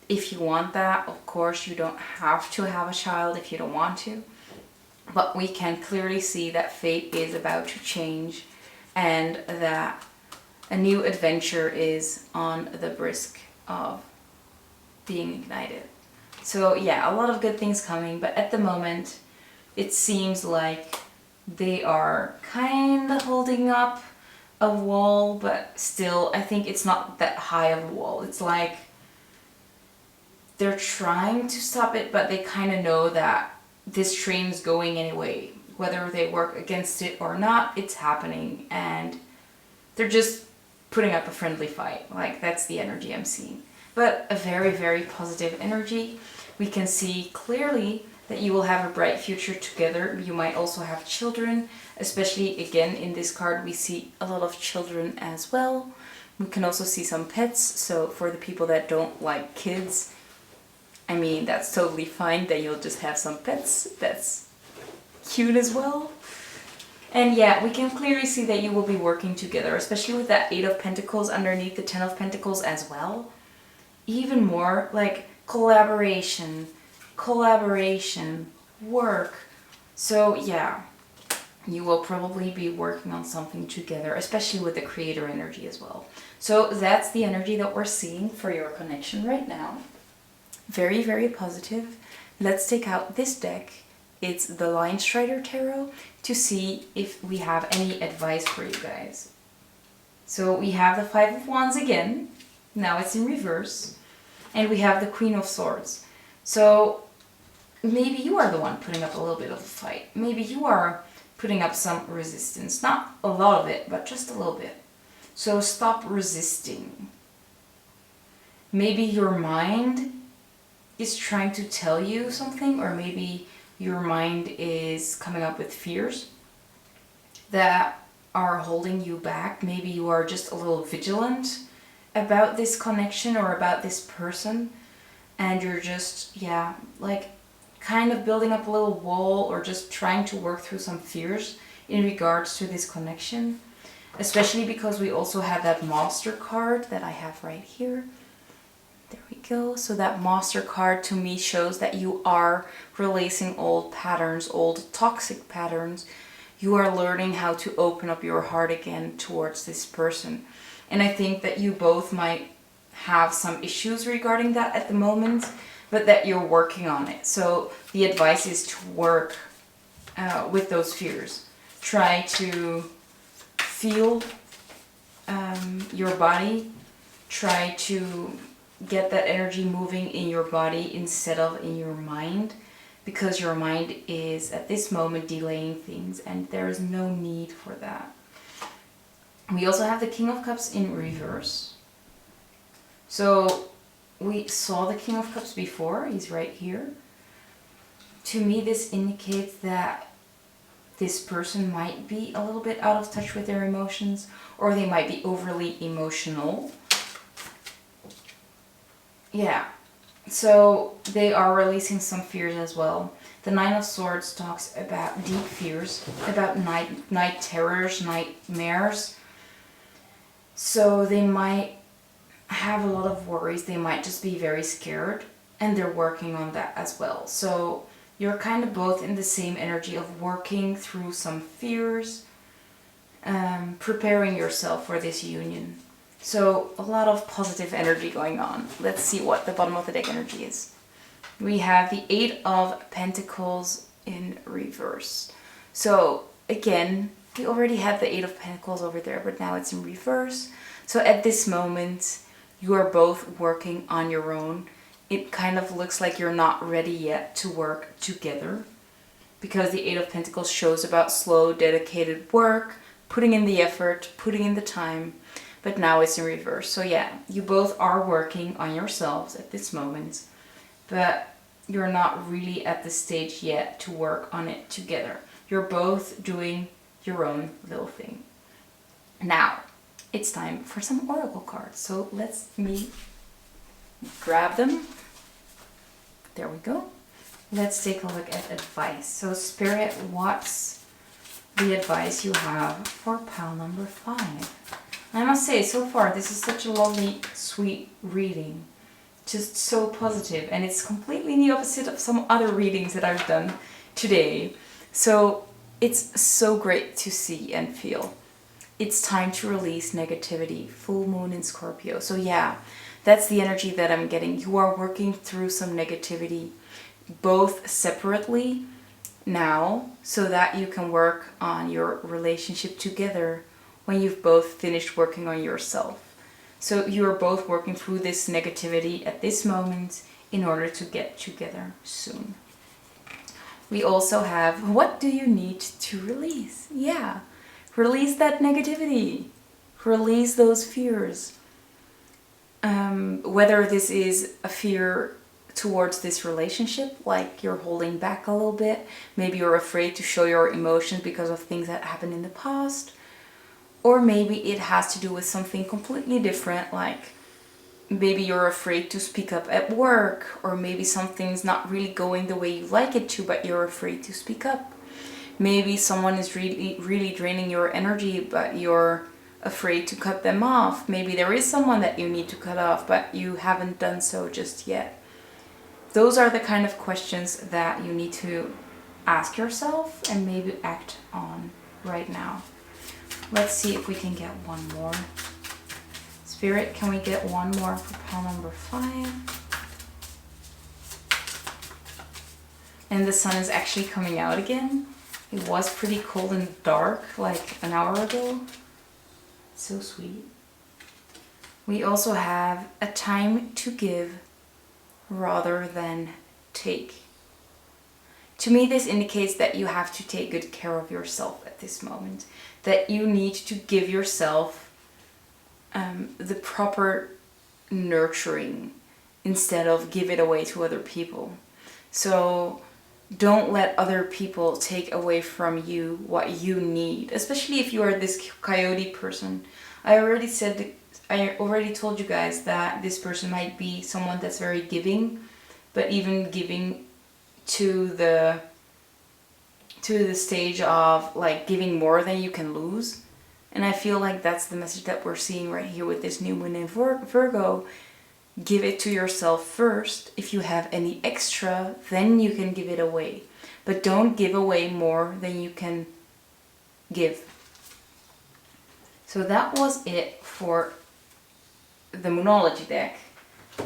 If you want that, of course, you don't have to have a child if you don't want to. But we can clearly see that fate is about to change and that a new adventure is on the brisk of being ignited. So yeah, a lot of good things coming, but at the moment it seems like they are kind of holding up a wall, but still I think it's not that high of a wall. It's like they're trying to stop it, but they kind of know that this train's going anyway. Whether they work against it or not, it's happening, and they're just putting up a friendly fight. Like, that's the energy I'm seeing. but a very, very positive energy. We can see clearly that you will have a bright future together. You might also have children, especially again in this card we see a lot of children as well. We can also see some pets, so for the people that don't like kids, I mean, that's totally fine, that you'll just have some pets. That's cute as well. And yeah, we can clearly see that you will be working together, especially with that 8 of Pentacles underneath the 10 of Pentacles as well. Even more like collaboration, work. So yeah, you will probably be working on something together, especially with the creator energy as well. So that's the energy that we're seeing for your connection right now. Very, very positive. Let's take out this deck. It's the Lion Strider Tarot to see if we have any advice for you guys. So we have the 5 of Wands again. Now it's in reverse. And we have the Queen of Swords. So maybe you are the one putting up a little bit of a fight. Maybe you are putting up some resistance. Not a lot of it, but just a little bit. So stop resisting. Maybe your mind is trying to tell you something, or maybe your mind is coming up with fears that are holding you back. Maybe you are just a little vigilant about this connection or about this person, and you're just, yeah, like kind of building up a little wall or just trying to work through some fears in regards to this connection, especially because we also have that Master card that I have right here. There we go. So that Master card to me shows that you are releasing old patterns, old toxic patterns. You are learning how to open up your heart again towards this person. And I think that you both might have some issues regarding that at the moment, but that you're working on it. So the advice is to work with those fears. Try to feel your body. Try to get that energy moving in your body instead of in your mind, because your mind is at this moment delaying things, and there is no need for that. We also have the King of Cups in reverse. So we saw the King of Cups before. He's right here. To me, this indicates that this person might be a little bit out of touch with their emotions, or they might be overly emotional. Yeah, so they are releasing some fears as well. The 9 of Swords talks about deep fears, about night terrors, nightmares. So they might have a lot of worries. They might just be very scared, and they're working on that as well. So you're kind of both in the same energy of working through some fears, preparing yourself for this union. So a lot of positive energy going on. Let's see what the bottom of the deck energy is. We have the 8 of Pentacles in reverse. So again, we already had the 8 of Pentacles over there, but now it's in reverse. So at this moment, you are both working on your own. It kind of looks like you're not ready yet to work together, because the 8 of Pentacles shows about slow, dedicated work, putting in the effort, putting in the time. But now it's in reverse. So yeah, you both are working on yourselves at this moment, but you're not really at the stage yet to work on it together. You're both doing your own little thing. Now, it's time for some oracle cards. So let's me grab them. There we go. Let's take a look at advice. So Spirit, what's the advice you have for pile number 5? I must say, so far, this is such a lovely, sweet reading. Just so positive, and it's completely the opposite of some other readings that I've done today. So it's so great to see and feel. It's time to release negativity. Full moon in Scorpio. So yeah, that's the energy that I'm getting. You are working through some negativity, both separately now, so that you can work on your relationship together when you've both finished working on yourself. So you are both working through this negativity at this moment in order to get together soon. We also have, what do you need to release? Yeah, release that negativity. Release those fears. whether this is a fear towards this relationship, like you're holding back a little bit, maybe you're afraid to show your emotions because of things that happened in the past, or maybe it has to do with something completely different, like maybe you're afraid to speak up at work, or maybe something's not really going the way you like it to, but you're afraid to speak up. Maybe someone is really draining your energy, but you're afraid to cut them off. Maybe there is someone that you need to cut off, but you haven't done so just yet. Those are the kind of questions that you need to ask yourself and maybe act on right now. Let's see if we can get one more. Spirit, can we get one more for pile number 5? And the sun is actually coming out again. It was pretty cold and dark like an hour ago. So sweet. We also have a time to give rather than take. To me, this indicates that you have to take good care of yourself at this moment. That you need to give yourself the proper nurturing instead of give it away to other people. So don't let other people take away from you what you need, especially if you are this coyote person. I already told you guys that this person might be someone that's very giving, but even giving to the stage of like giving more than you can lose. And I feel like that's the message that we're seeing right here with this new moon in Virgo. Give it to yourself first. If you have any extra, then you can give it away. But don't give away more than you can give. So that was it for the Moonology deck.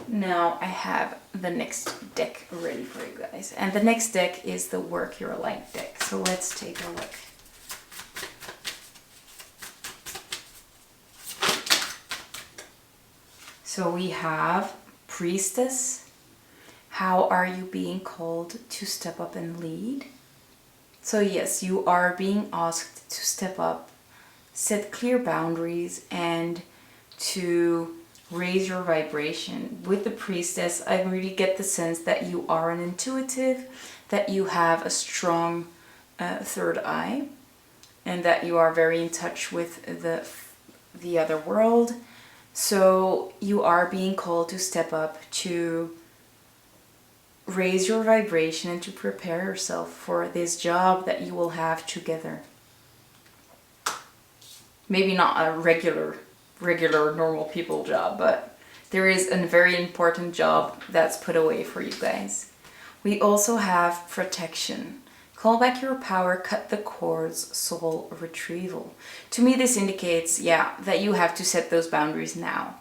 Now I have the next deck ready for you guys. And the next deck is the Work Your Light deck. So let's take a look. So we have Priestess. How are you being called to step up and lead? So yes, you are being asked to step up, set clear boundaries, and to raise your vibration. With the Priestess, I really get the sense that you are an intuitive, that you have a strong third eye, and that you are very in touch with the other world. So you are being called to step up, to raise your vibration, and to prepare yourself for this job that you will have together. Maybe not a regular normal people job, but there is a very important job that's put away for you guys. We also have protection. Call back your power, cut the cords, soul retrieval. To me, this indicates, that you have to set those boundaries now.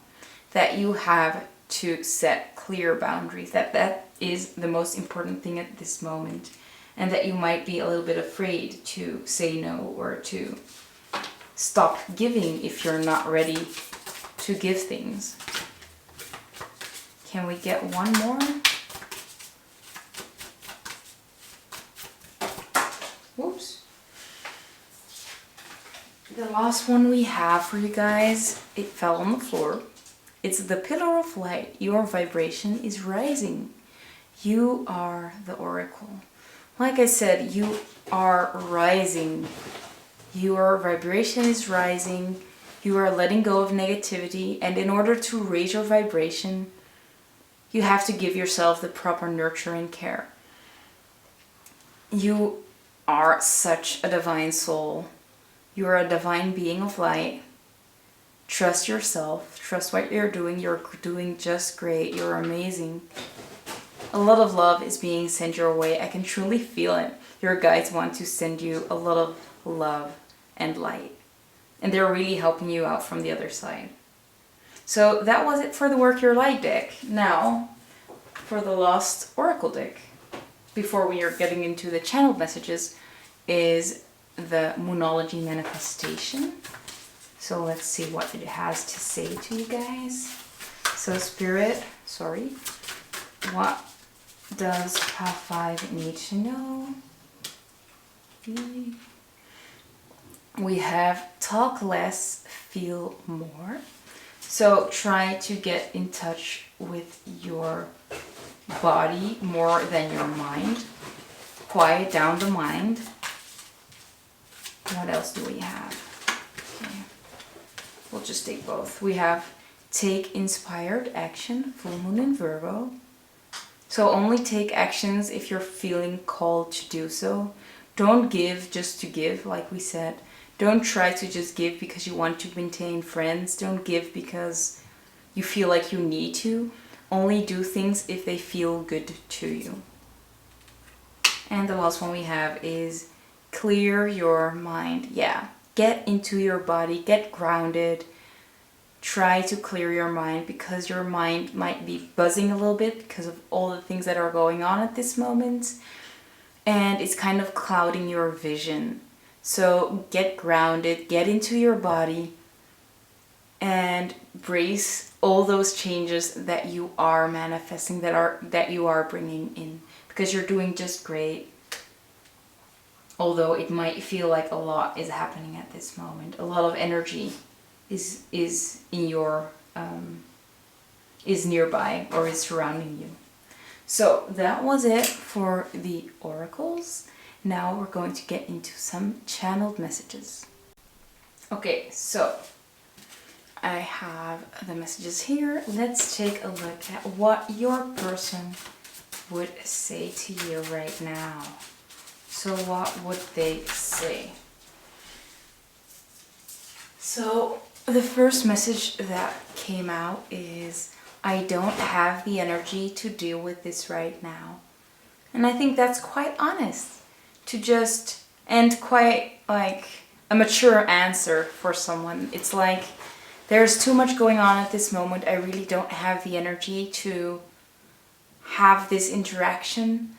That you have to set clear boundaries. That is the most important thing at this moment. And that you might be a little bit afraid to say no or to stop giving if you're not ready to give things. Can we get one more? Whoops. The last one we have for you guys, it fell on the floor. It's the Pillar of Light. Your vibration is rising. You are the Oracle. Like I said, you are rising. Your vibration is rising. You are letting go of negativity. And in order to raise your vibration, you have to give yourself the proper nurture and care. You are such a divine soul. You are a divine being of light. Trust yourself. Trust what you're doing. You're doing just great. You're amazing. A lot of love is being sent your way. I can truly feel it. Your guides want to send you a lot of love and light. And they're really helping you out from the other side. So that was it for the Work Your Light deck. Now, for the Lost Oracle deck, before we are getting into the channeled messages, is the Moonology Manifestation. So let's see what it has to say to you guys. So Spirit, what does Path 5 need to know? We have talk less, feel more. So try to get in touch with your body more than your mind. Quiet down the mind. What else do we have? Okay. We'll just take both. We have take inspired action, full moon in Virgo. So only take actions if you're feeling called to do so. Don't give just to give, like we said. Don't try to just give because you want to maintain friends. Don't give because you feel like you need to. Only do things if they feel good to you. And the last one we have is clear your mind. Yeah, get into your body, get grounded. Try to clear your mind because your mind might be buzzing a little bit because of all the things that are going on at this moment. And it's kind of clouding your vision. So get grounded, get into your body, and brace all those changes that you are manifesting, that you are bringing in, because you're doing just great. Although it might feel like a lot is happening at this moment, a lot of energy is in your is nearby or is surrounding you. So that was it for the oracles. Now we're going to get into some channeled messages. Okay, so I have the messages here. Let's take a look at what your person would say to you right now. So what would they say? So the first message that came out is, I don't have the energy to deal with this right now. And I think that's quite honest to just, and quite like a mature answer for someone. It's like, there's too much going on at this moment. I really don't have the energy to have this interaction.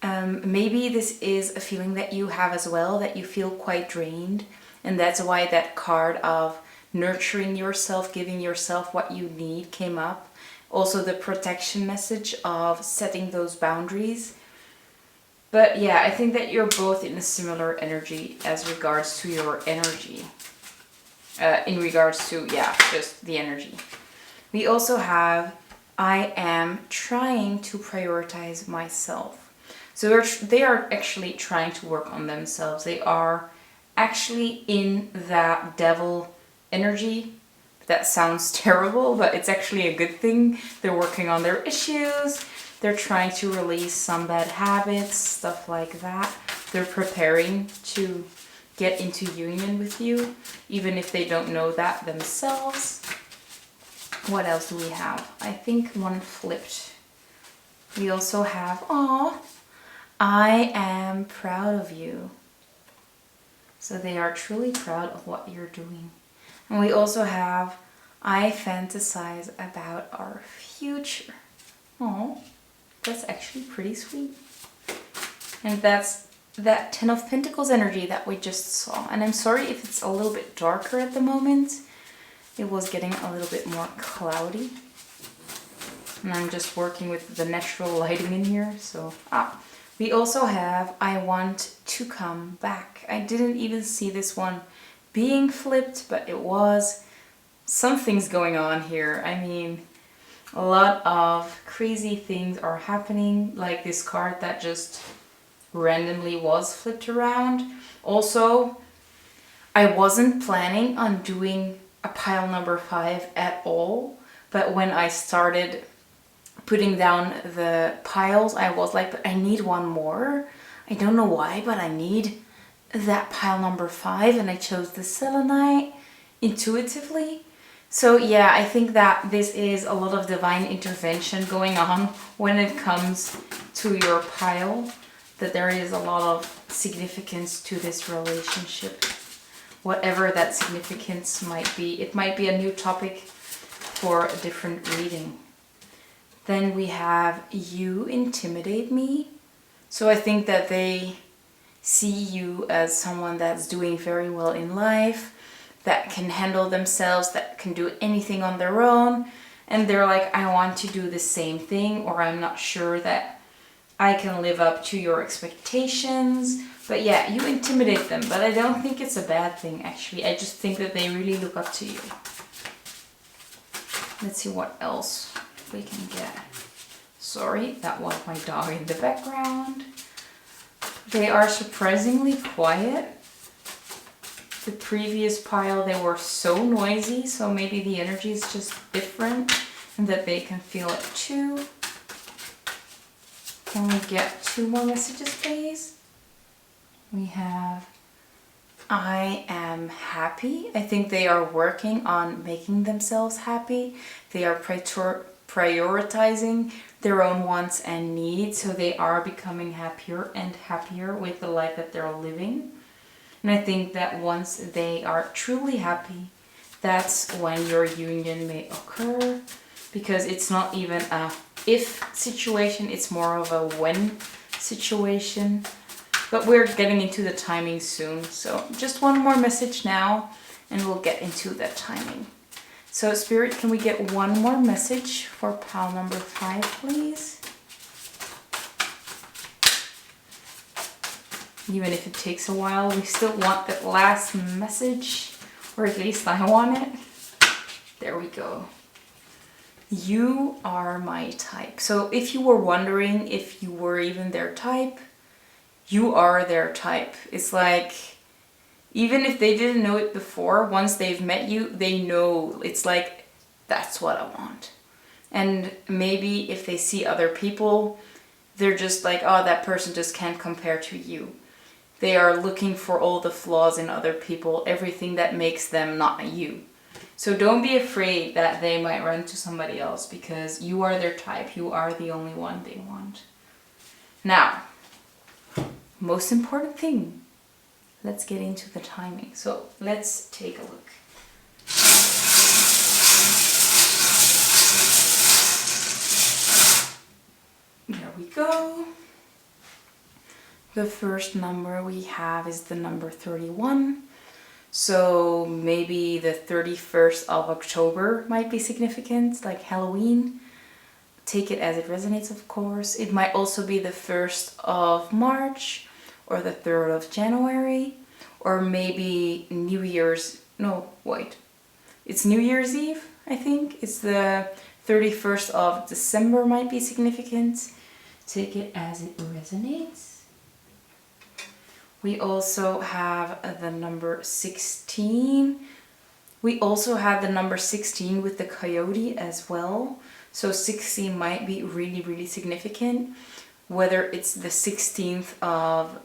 Maybe this is a feeling that you have as well, that you feel quite drained. And that's why that card of nurturing yourself, giving yourself what you need came up. Also the protection message of setting those boundaries. But yeah, I think that you're both in a similar energy as regards to your energy. In regards to, yeah, just the energy. We also have, I am trying to prioritize myself. So they are actually trying to work on themselves. They are actually in that devil energy. That sounds terrible, but it's actually a good thing. They're working on their issues. They're trying to release some bad habits, stuff like that. They're preparing to get into union with you, even if they don't know that themselves. What else do we have? I think one flipped. We also have, aw, I am proud of you. So they are truly proud of what you're doing. And we also have, I fantasize about our future. Oh, that's actually pretty sweet. And that's that Ten of Pentacles energy that we just saw. And I'm sorry if it's a little bit darker at the moment. It was getting a little bit more cloudy. And I'm just working with the natural lighting in here. So, we also have, I want to come back. I didn't even see this one being flipped, but it was. Something's going on here. I mean, a lot of crazy things are happening, like this card that just randomly was flipped around. Also, I wasn't planning on doing a pile number 5 at all, but when I started putting down the piles, I was like, but I need one more. I don't know why, but I need that pile number 5, and I chose the selenite intuitively. So yeah, I think that this is a lot of divine intervention going on when it comes to your pile, that there is a lot of significance to this relationship. Whatever that significance might be. It might be a new topic for a different reading. Then we have, you intimidate me. So I think that they see you as someone that's doing very well in life, that can handle themselves, that can do anything on their own. And they're like, I want to do the same thing, or I'm not sure that I can live up to your expectations. But yeah, you intimidate them, but I don't think it's a bad thing, actually. I just think that they really look up to you. Let's see what else we can get. Sorry, that was my dog in the background. They are surprisingly quiet. The previous pile, they were so noisy, so maybe the energy is just different and that they can feel it too. Can we get 2 more messages, please? We have, I am happy. I think they are working on making themselves happy. They are prioritizing their own wants and needs, so they are becoming happier and happier with the life that they're living. And I think that once they are truly happy, that's when your union may occur, because it's not even a if situation, it's more of a when situation. But we're getting into the timing soon, so just one more message now and we'll get into that timing. So Spirit, can we get one more message for pile number 5, please? Even if it takes a while, we still want that last message, or at least I want it. There we go. You are my type. So if you were wondering if you were even their type, you are their type. It's like, even if they didn't know it before, once they've met you, they know. It's like, that's what I want. And maybe if they see other people, they're just like, oh, that person just can't compare to you. They are looking for all the flaws in other people, everything that makes them not you. So don't be afraid that they might run to somebody else, because you are their type. You are the only one they want. Now, most important thing, let's get into the timing. So let's take a look. There we go. The first number we have is the number 31. So maybe the 31st of October might be significant, like Halloween. Take it as it resonates, of course. It might also be the 1st of March or the 3rd of January, or maybe New Year's, no, wait. It's New Year's Eve, I think. It's the 31st of December might be significant. Take it as it resonates. We also have the number 16. We also have the number 16 with the coyote as well. So 16 might be really, really significant. Whether it's the 16th of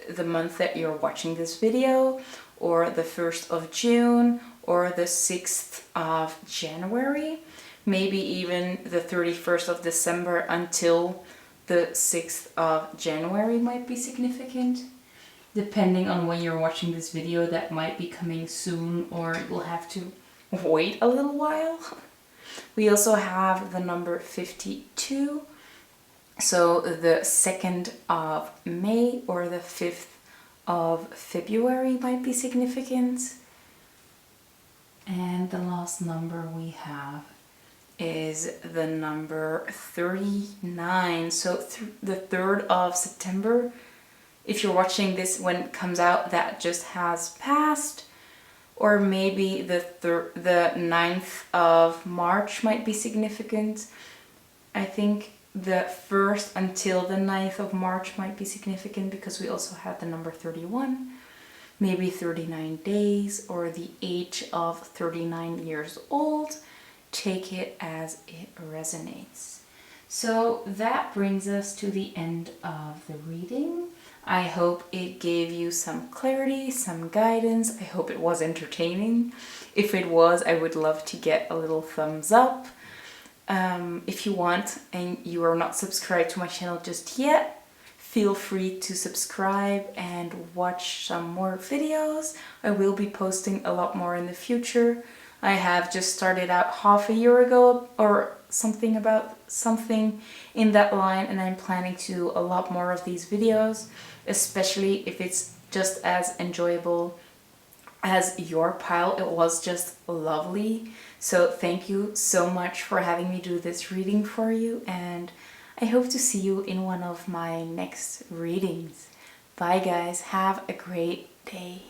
the month that you're watching this video, or the 1st of June, or the 6th of January. Maybe even the 31st of December until the 6th of January might be significant. Depending on when you're watching this video, that might be coming soon, or it will have to wait a little while. We also have the number 52. So the 2nd of May or the 5th of February might be significant. And the last number we have is the number 39. So the 3rd of September. If you're watching this when it comes out, that just has passed. Or maybe the 9th of March might be significant. I think the 1st until the 9th of March might be significant, because we also have the number 31. Maybe 39 days or the age of 39 years old. Take it as it resonates. So that brings us to the end of the reading. I hope it gave you some clarity, some guidance. I hope it was entertaining. If it was, I would love to get a little thumbs up. If you want and you are not subscribed to my channel just yet, feel free to subscribe and watch some more videos. I will be posting a lot more in the future. I have just started out half a year ago or something in that line, and I'm planning to do a lot more of these videos, especially if it's just as enjoyable as your pile. It was just lovely. So thank you so much for having me do this reading for you, and I hope to see you in one of my next readings. Bye guys, have a great day.